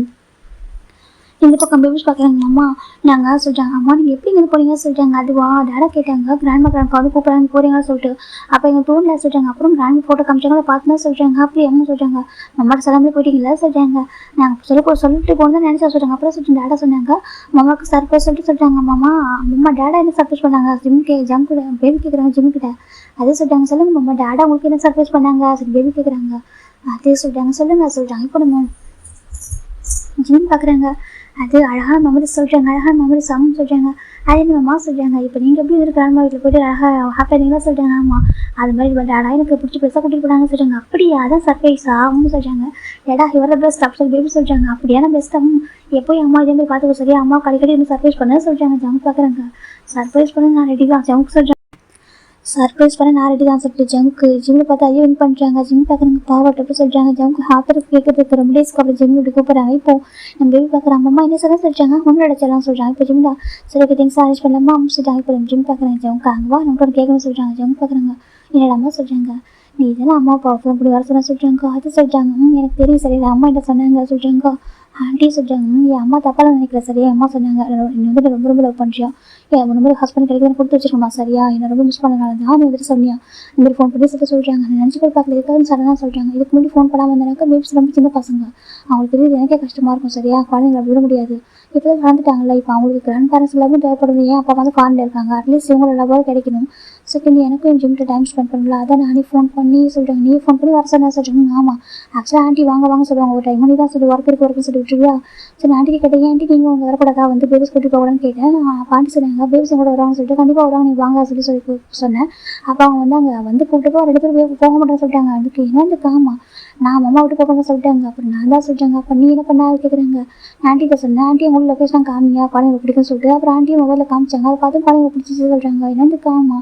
இந்த பக்கம் பேபிஸ் பார்க்குறாங்க. அம்மா நாங்கள் சொல்கிறாங்க, அம்மா நீங்கள் எப்படி இங்கே போறீங்க சொல்லிட்டாங்க. அதுவா டேடா கேட்டாங்க, கிராண்ட்மா வந்து கூப்பிட்றாங்க போகிறீங்களா சொல்லிட்டு. அப்போ எங்கள் தோணில் சொல்லிட்டாங்க. அப்புறம் கிராண்ட் ஃபோட்டோ காமிச்சாங்க, பார்த்து தான் சொல்கிறாங்க. அப்படி அம்மா சொல்கிறாங்க, அம்மாட்ட சொல்லாமல் போயிட்டீங்களா சொல்லிட்டாங்க. நாங்கள் சொல்லிட்டு போகணுன்னு நினச்சா சொல்கிறாங்க. அப்புறம் சொல்லிட்டு டேடா சொன்னாங்க, மாமாவுக்கு சர்ப்ரைஸ் சொல்லிட்டு சொல்லிட்டாங்க. அம்மா டேடா என்ன சர்ப்ரைஸ் பண்ணாங்க ஜிம் பேபி கேட்குறாங்க ஜிம் கிட்ட. அதே சொல்லிட்டாங்க, சொல்லுங்க மாமா டேடா உங்களுக்கு என்ன சர்ப்ரைஸ் பண்ணாங்க சரி பேபி கேட்குறாங்க. அதே சொல்லிட்டாங்க, சொல்லுங்க சொல்லிட்டாங்க. இப்போ நம்ம ஜிம் பார்க்குறாங்க. அது அழகான மெமரி சொல்கிறாங்க, அழகான மெமரி சாங்னு சொல்கிறாங்க. அதே நம்ம சொல்கிறாங்க, இப்போ நீங்கள் எப்படி ஒரு கிராண்ட்மா வீட்டில் போய்ட்டு அழகாக ஹாப்பியாக இருந்தீங்களா சொல்கிறாங்க. ஆமாம் அது மாதிரி டேடா எனக்கு பிடிச்சி பெருசாக கூட்டிகிட்டு போனாங்க சொல்கிறாங்க. அப்படியா அதான் சர்ப்ரைஸா அவங்க சொல்கிறாங்க. டேடா இவர பெஸ்ட் அப்படி சொல்லி பேபி சொல்கிறாங்க. அப்படியான பெஸ்ட்டாக எப்போயும் அம்மா இதே மாதிரி பார்த்துக்க சரியா அம்மா அடிக்கடி வந்து சர்ப்ரைஸ் பண்ண சொல்கிறாங்க. ஜம்ப் பார்க்குறாங்க, சர்ப்ரைஸ் பண்ண நான் ரெடி தான் ஜம்ப் சொல்கிறேன். சர்ப்ரைஸ் பண்ண நான் ரெடி தான் சொல்லிட்டு ஜிம்மில் பார்த்து ஐயோ வின் பண்ணுறாங்க. ஜிம் பார்க்குறாங்க பாவட்ட எப்படி சொல்கிறாங்க. ஜம்க்கு ஹாப்பர் கேட்கறதுக்கு ரொம்ப டேஸ்க்கு அப்புறம் ஜிம் இப்படி கூப்பிட்றாங்க. இப்போ நம்ம பேபி பார்க்குறாங்க, அம்மா என்ன சொல்கிறாங்க ஒன்று அடைச்சலாம் சொல்கிறாங்க. இப்போ ஜிம் தான் சரி ஓகே திங்ஸ் அரேஞ்ச் பண்ணலாமா சொல்லிட்டாங்க. இப்போ ஜிம் பார்க்குறாங்க. ஜம்க்கு அங்கே வா நம்மளோட கேட்கணும்னு சொல்கிறாங்க. ஜம் பார்க்குறாங்க, என்னடா அம்மா சொல்கிறாங்க, நீ இதெல்லாம் அம்மா அப்பா இப்படி வர சொல்கிறாங்க. அது சொல்கிறாங்க, எனக்கு தெரியும் சரி அம்மா என்ன சொன்னாங்க சொல்கிறாங்க. ஆண்டி சொல்கிறாங்க, என் அம்மா தப்பாலாம் நினைக்கல சரியா. அம்மா சொன்னாங்க, நீ வந்துட்டு ரொம்ப ரொம்ப லவ் பண்ணுறியா, என் ரொம்ப ஹஸ்பண்ட் கிடைக்கிறத கொடுத்து வச்சிருக்கோமா சரியா, என்னை ரொம்ப மிஸ் பண்ணனால தான் நீ வந்துட்டு சொன்னியா இந்த மாதிரி ஃபோன் பண்ணி சொல்கிறாங்க. நினச்சி போய் பார்க்கல எதுக்காக சடனாக சொல்கிறாங்க. இதுக்கு முன்னாடி ஃபோன் பண்ணாமல் இருந்தாக்கா பேபிஸ் ரொம்ப சின்ன பசங்க, அவங்களுக்கு தெரியுது எனக்கே கஷ்டமாக இருக்கும் சரியா, குழந்தைங்களை விட முடியாது. இப்போ தான் வளர்ந்துட்டாங்கல்ல, இப்போ அவங்களுக்கு கிராண்ட் பேரண்ட்ஸ் எல்லாமே தேவைப்படுது. ஏன் அப்பா வந்து ஃபாரினில் இருக்காங்க, அட்லீஸ்ட் இவங்களோட லவ்வாக கிடைக்கணும். செகண்ட் எனக்கும் என் ஜிம்கிட்ட டைம் ஸ்பெண்ட் பண்ணல, அதான் நானே ஃபோன் பண்ணி சொல்கிறாங்க. நீ ஃபோன் பண்ணி வர சொன்னா சொல்கிறாங்க. ஆமாம் ஆக்சுவலாக ஆண்டி வாங்க சொல்லுவாங்க ஒரு டைம், நீ தான் சொல்லி ஒர்க் இருக்குன்னு சொல்லி விட்டுருவியா. சரி ஆண்டி கேட்டேன், ஆண்டி நீங்கள் உங்கள் வரக்கூடாதா வந்து பேபிஸ் கூட்டி போகக்கூடாதுன்னு கேட்டேன். பாண்டி சொன்னாங்க பேபிஸ் கூட வருவாங்கன்னு சொல்லிட்டு, கண்டிப்பாக வருவாங்க நீ வாங்க சொல்லி சொன்னேன். அப்போ அவங்க வந்து அங்கே வந்து கூப்பிட்டு 2 பேரும் போக மாட்டேன்னு சொல்லிட்டாங்க. அதுக்கு என்னது காமா நான் அம்மா விட்டு போகணும்னு சொல்லிட்டாங்க. அப்புறம் நான் தான் சொல்லிட்டாங்க. அப்போ நீ என்ன பண்ணா கேட்குறாங்க. ஆண்டிகிட்ட சொன்னேன், ஆண்டி உங்களுக்கு லொக்கேஷன் காமிங்க குழந்தைங்க பிடிக்குன்னு சொல்லிட்டு. அப்புறம் ஆண்டியும் மொபைலில் காமிச்சாங்க, அதை பார்த்து குழந்தைங்க பிடிச்சி சொல்கிறாங்க. என்னது காமா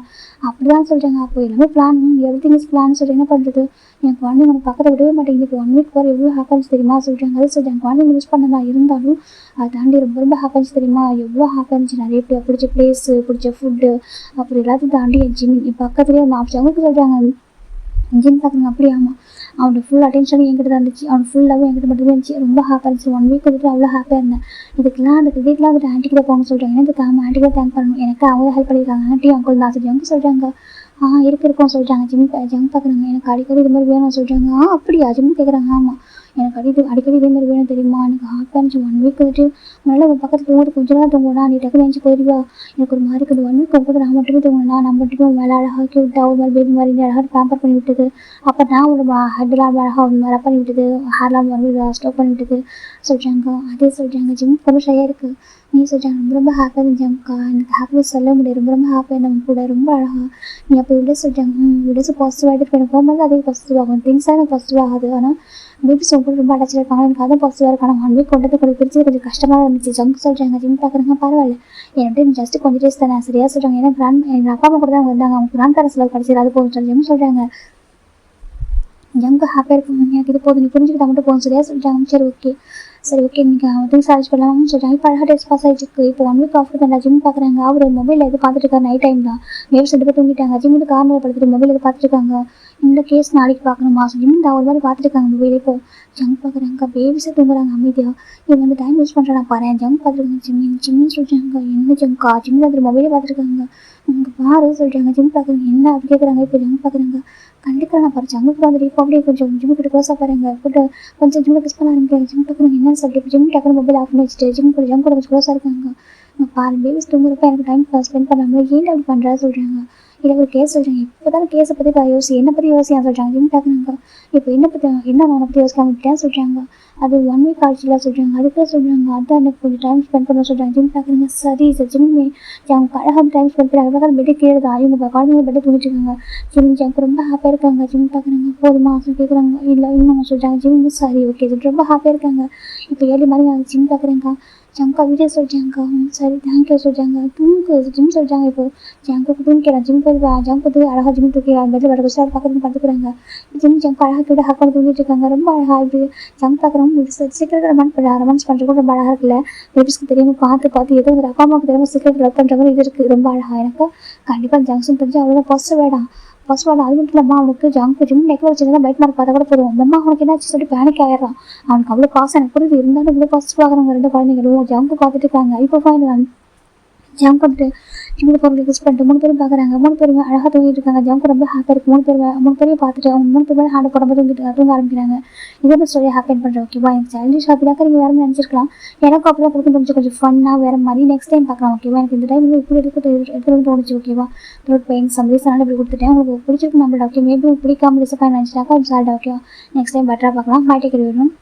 அப்படி தான் சொல்கிறாங்க. அப்போ எல்லாமே பிளான் எவ்ரிதிங் இஸ் பிளான் சொல்லி என்ன பண்ணுறது, என் குழந்தைங்க உனக்கு பக்கத்தை விடவே மாட்டேங்குது. இப்போ 1 வீக் வர எவ்வளோ ஹாப்பினஸ் தெரியுமா சொல்கிறாங்க. அது சொல்கிறாங்க குழந்தைங்க மிஸ் பண்ணதா இருந்தாலும் அதை தாண்டி ரொம்ப ரொம்ப ஹாப்பினஸ் தெரியுமா, எவ்வளோ ஹாப்பியாக இருந்துச்சு. நிறைய பிடிச்ச பிளேஸு பிடிச்ச ஃபுட்டு அப்புறம் எல்லாத்தையும் தாண்டி என் ஜிம் பக்கத்துலேயே நான் அவங்களுக்கு சொல்கிறாங்க. ஜிம் பார்க்குறாங்க. அப்படி ஆமாம் அவனோட ஃபுல் அட்டென்ஷனும் என்கிட்ட தான் இருந்துச்சு, அவன் ஃபுல்லாகவும் என்கிட்ட மட்டுமே இருந்துச்சு. ரொம்ப ஹாப்பியாக இருந்துச்சு. 1 வீக் வந்துட்டு அவ்வளோ ஹாப்பியாக இருந்தேன். இதுக்கெல்லாம் அந்த கிரெடிட்லாம் வந்துட்டு ஆண்டிக்கு தான் போகணும்னு சொல்கிறாங்க. எனக்கு ஆமாம் ஆண்டிக்கு தான் தேங்க் பண்ணணும், எனக்கு அவங்க ஹெல்ப் பண்ணியிருக்காங்க. ஆண்டி அங்கிள் தான் சொல்லி அவங்க சொல்கிறாங்க. இருக்கோம் சொல்கிறாங்க. ஜிம் பார்க்குறாங்க. எனக்கு அடிக்கடி இது மாதிரி வேணும்னு சொல்கிறாங்க. அப்படியா ஜிம் கேட்குறாங்க. ஆமாம் எனக்கு அடிக்கடி இதே மாதிரி வேணும் தெரியுமா, எனக்கு ஹாப்பியாக இருந்துச்சு. 1 வீக் வந்துட்டு முன்னாடி உங்கள் பக்கத்தில் தூங்குறது கொஞ்சம் நேரம் தூங்குவேனா, நீ டக்குனு எழுந்து போயிடுவா, எனக்கு ஒரு மாதிரி இருக்குது. 1 வீக் கூட நான் மட்டுமே தூங்கினா, நான் மட்டுமே மேலே அழகாக விட்டா ஒரு மாதிரி பேபி மாதிரி அழகாக பேம்பர் பண்ணி விட்டது. அப்போ நான் ஒரு ஹெட்லாம் அழகாக ரப் பண்ணி விட்டது, ஹேர்லாம் வந்து ஸ்டோப் பண்ணி விட்டது சொல்கிறாங்க. அதே சொல்கிறாங்க. ஜிம் ரொம்ப ஷையாக இருக்குது நீ சொல்கிறாங்க. ரொம்ப ரொம்ப ஹாப்பியாக இருந்துச்சாங்கக்கா, எனக்கு ஹாப்பினஸ் சொல்ல முடியாது, ரொம்ப ரொம்ப ஹாப்பியாக இருந்தவங்க கூட ரொம்ப அழகாக நீ அப்போ விட சொல்கிறாங்க. விட பாசிட்டிவ் ஆகிட்டு எனக்கு போகும்போது அதே பாசிட்டிவ் ஆகும், திங்ஸாக எனக்கு பாசிட்டிவ் ஆகாது. ஆனால் பேபிஸ் உங்க கூட ரொம்ப அட்டாச்சாக இருக்காங்க, எனக்கு அதுவும் பாசிட்டிவாக இருக்காங்க. 1 வீக் கொண்டது கொஞ்சம் பிரிச்சு கொஞ்சம் கஷ்டமாக இருந்துச்சு. ஜங்க் சொல்கிறாங்க. ஜிம் பார்க்குறாங்க. பரவாயில்ல என்கிட்ட ஜஸ்ட் கொஞ்சம் டேஸ் தானே சரியாக சொல்கிறாங்க. ஏன்னா எங்கள் அப்பா அம்மா கூட தான் வந்தாங்க, அவங்க கிராண்ட் பேரண்ட்ஸ் லவ் கிடச்சிது அது போதும் சொல்லி ஜிம் சொல்கிறாங்க. ஜங்கு ஹாப்பியாக இருக்கும், எனக்கு இது போதும் நீ புரிஞ்சுக்கிட்டா மட்டும் போதும் சரியா சொல்லிட்டாங்க. சரி ஓகே நீங்கள் வந்து சார்ஜ் பண்ணலாம்னு சொல்கிறாங்க. இப்போ அழகாக டேஸ் பாஸ் ஆகிடுச்சு. இப்போ 1 வீக் ஆஃப்டர் தான் ஜிம் பார்க்குறாங்க. அவர் மொபைலில் எது பார்த்துட்டு இருக்காரு, நைட் டைம் தான் மேபி 2 பேர் தூங்கிட்டாங்க. ஜிம் வந்து கார்னர் படுத்துட்டு மொபைல் எது பார்த்துட்டு இருக்காங்க. இந்த கேஸ் நாளைக்கு பார்க்கணுமா ஜிம் தான் ஒரு மாதிரி பார்த்துட்டு இருக்காங்க மொபைல். இப்போ ஜங்க் பார்க்குறாங்க. பேபிஸை தூங்குறாங்க அமைதியாக. இவன் வந்து டைம் யூஸ் பண்ணுறாங்க பாரு. ஜங்க் பார்த்துருக்காங்க. ஜிம்னு சொல்கிறாங்க. என்ன ஜங்கா ஜிம் வந்து மொபைலே பார்த்துருக்காங்க. உங்கள் பாரு சொல்கிறாங்க. ஜிம் பார்க்குறாங்க. என்ன அப்படி கேட்குறாங்க. இப்போ ஜங்க் பார்க்குறாங்க. கண்டிப்பாக நான் பாரு ஜங்கு வந்துட்டு இப்போ அப்படியே கொஞ்சம் ஜிம் கிட்ட க்ளோஸாக பாருங்க போட்டு கொஞ்சம் ஜிம்மில் கிஸ் பண்ண ஆரம்பிக்கிறாங்க. ஜிம் பார்க்குறாங்க. என்னன்னு சொல்லிட்டு ஜிம் டக்குனு மொபைல் ஆஃப் பண்ணி வச்சுட்டு ஜிம் கூட கொஞ்சம் க்ளோஸாக இருக்காங்க. பாரு பேபிஸ் தூங்குறப்ப எனக்கு டைம் ஸ்பெண்ட் பண்ணாமல் ஏன் அப்படி பண்ணுறா சொல்கிறாங்க. இதை ஒரு கேஸ் சொல்கிறாங்க. இப்போ தான் கேஸை பற்றி என்னை பற்றி யோசியா சொல்கிறாங்க. ஜிம் பார்க்குறாங்க. இப்போ என்ன நான் உன்னை பற்றி யோசிக்காம விட்டேன் சொல்கிறாங்க. அது 1 வீக் ஆச்சுலாம் சொல்கிறாங்க. அதுக்காக சொல்கிறாங்க அதான் எனக்கு கொஞ்சம் டைம் ஸ்பெண்ட் பண்ண சொல்கிறாங்க. ஜிம் பார்க்குறாங்க. சரி சார் ஜிம்மே அவங்க அழகாக டைம் ஸ்பெண்ட் பண்ணி அழகாக பெட்டை கேடுதா இவங்க குழந்தைங்க பெட்டை தூங்கிட்டு இருக்காங்க. ஜிம் ரொம்ப ஹாப்பியாக இருக்காங்க. ஜிம் பார்க்குறாங்க. போதுமா சொல்லி கேட்குறாங்க. இல்லை இன்னும் சொல்கிறாங்க. ஜிம் சரி ஓகே ரொம்ப ஹாப்பியாக இருக்காங்க. இப்போ 7 மாதிரி நாங்கள் ஜிம் பார்க்குறேங்க. ஜங்கா வீடியோ சொல்கிறாங்க. சரி தேங்க்யூ சொல்கிறாங்க. ஜிம் சொல்கிறாங்க. இப்போ ஜங்குக்கு தூங்கிக்கலாம். ஜிம் போய் ஜங்கு அழகாக ஜிம் தூக்கி பெட்டில் வர வச்சு பக்கத்துக்கு பார்த்துக்கிறாங்க. ஜங்கு அழகாக கூட ஹக் பண்ணி தூங்கிட்டு இருக்காங்க. ரொம்ப அழகாக இருக்குது. ஜங்க் பார்க்குறவங்க சீக்கிரம் ரொமான்ஸ் பண்ணுறது கூட ரொம்ப அழகாக இருக்குல்ல. பேபிஸ்க்கு தெரியாமல் பார்த்து ஏதோ ஒரு அப்பா அம்மாவுக்கு தெரியாமல் சீக்கிரம் லவ் பண்ணுற மாதிரி இது இருக்குது. ரொம்ப அழகாக எனக்கு கண்டிப்பாக ஜங்ஷன் தெரிஞ்சு அவ்வளோதான் பாசிட்டிவ் வேடாம் ஃபர்ஸ்ட் வாட் அது மட்டும் இல்லாமல் அவனுக்கு ஜிம் நெக்கில் வச்சுருந்தா பைட் மார்க் பார்த்தா கூட போதும். அம்மா அவனுக்கு என்னாச்சு சொல்லிட்டு பேனிக் ஆயிடுறான். அவனுக்கு அவ்வளோ காசு எனக்கு புரியுது, இருந்தாலும் இவ்வளோ பாசிட்டிவ் ஆகிறாங்க 2 குழந்தைங்களும் ஜங்கு பார்த்துட்டு இருக்காங்க. இப்போ ஃபைனல் ஜம்ப் வந்துட்டு ஜிம்மில் பொருள் யூஸ் பண்ணிட்டு 3 பேரும் பார்க்குறாங்க. 3 பேருமே அழகாக தூங்கிட்டு இருக்காங்க. ஜம்ப் ரொம்ப ஹாப்பியாக இருக்குது. 3 பேரையும் பார்த்துட்டு அவங்க 3 பேருமே ஹேண்ட் போடும்போது தூங்க ஆரம்பிக்கிறாங்க. இதோட ஸ்டோரியை ஹேப்பன் பண்ணுறேன். ஓகேவா? எனக்கு சைல்டிஷ் ஹாப்பியாக நீங்கள் வேறு நினச்சிருக்கலாம். எனக்கும் அப்படி தான் கொடுத்து கொஞ்சம் ஃபன்னாக வேறு மாதிரி நெக்ஸ்ட் டைம் பார்க்கலாம். ஓகேவா? எனக்கு இந்த டைம் இப்படி எடுத்து தோணுச்சு. ஓகேவா? த்ரோட் பெயின் சம் ரீசனால இப்படி கொடுத்துட்டேன். உங்களுக்கு பிடிச்சிருக்கு நம்மளோட. ஓகே, மேபி பிடிக்காம டிசப்பாயின் நினச்சிட்டாக்கா சால்ட். ஓகேவா? நெக்ஸ்ட் டைம் பெட்டராக பார்க்கலாம். Bye take care.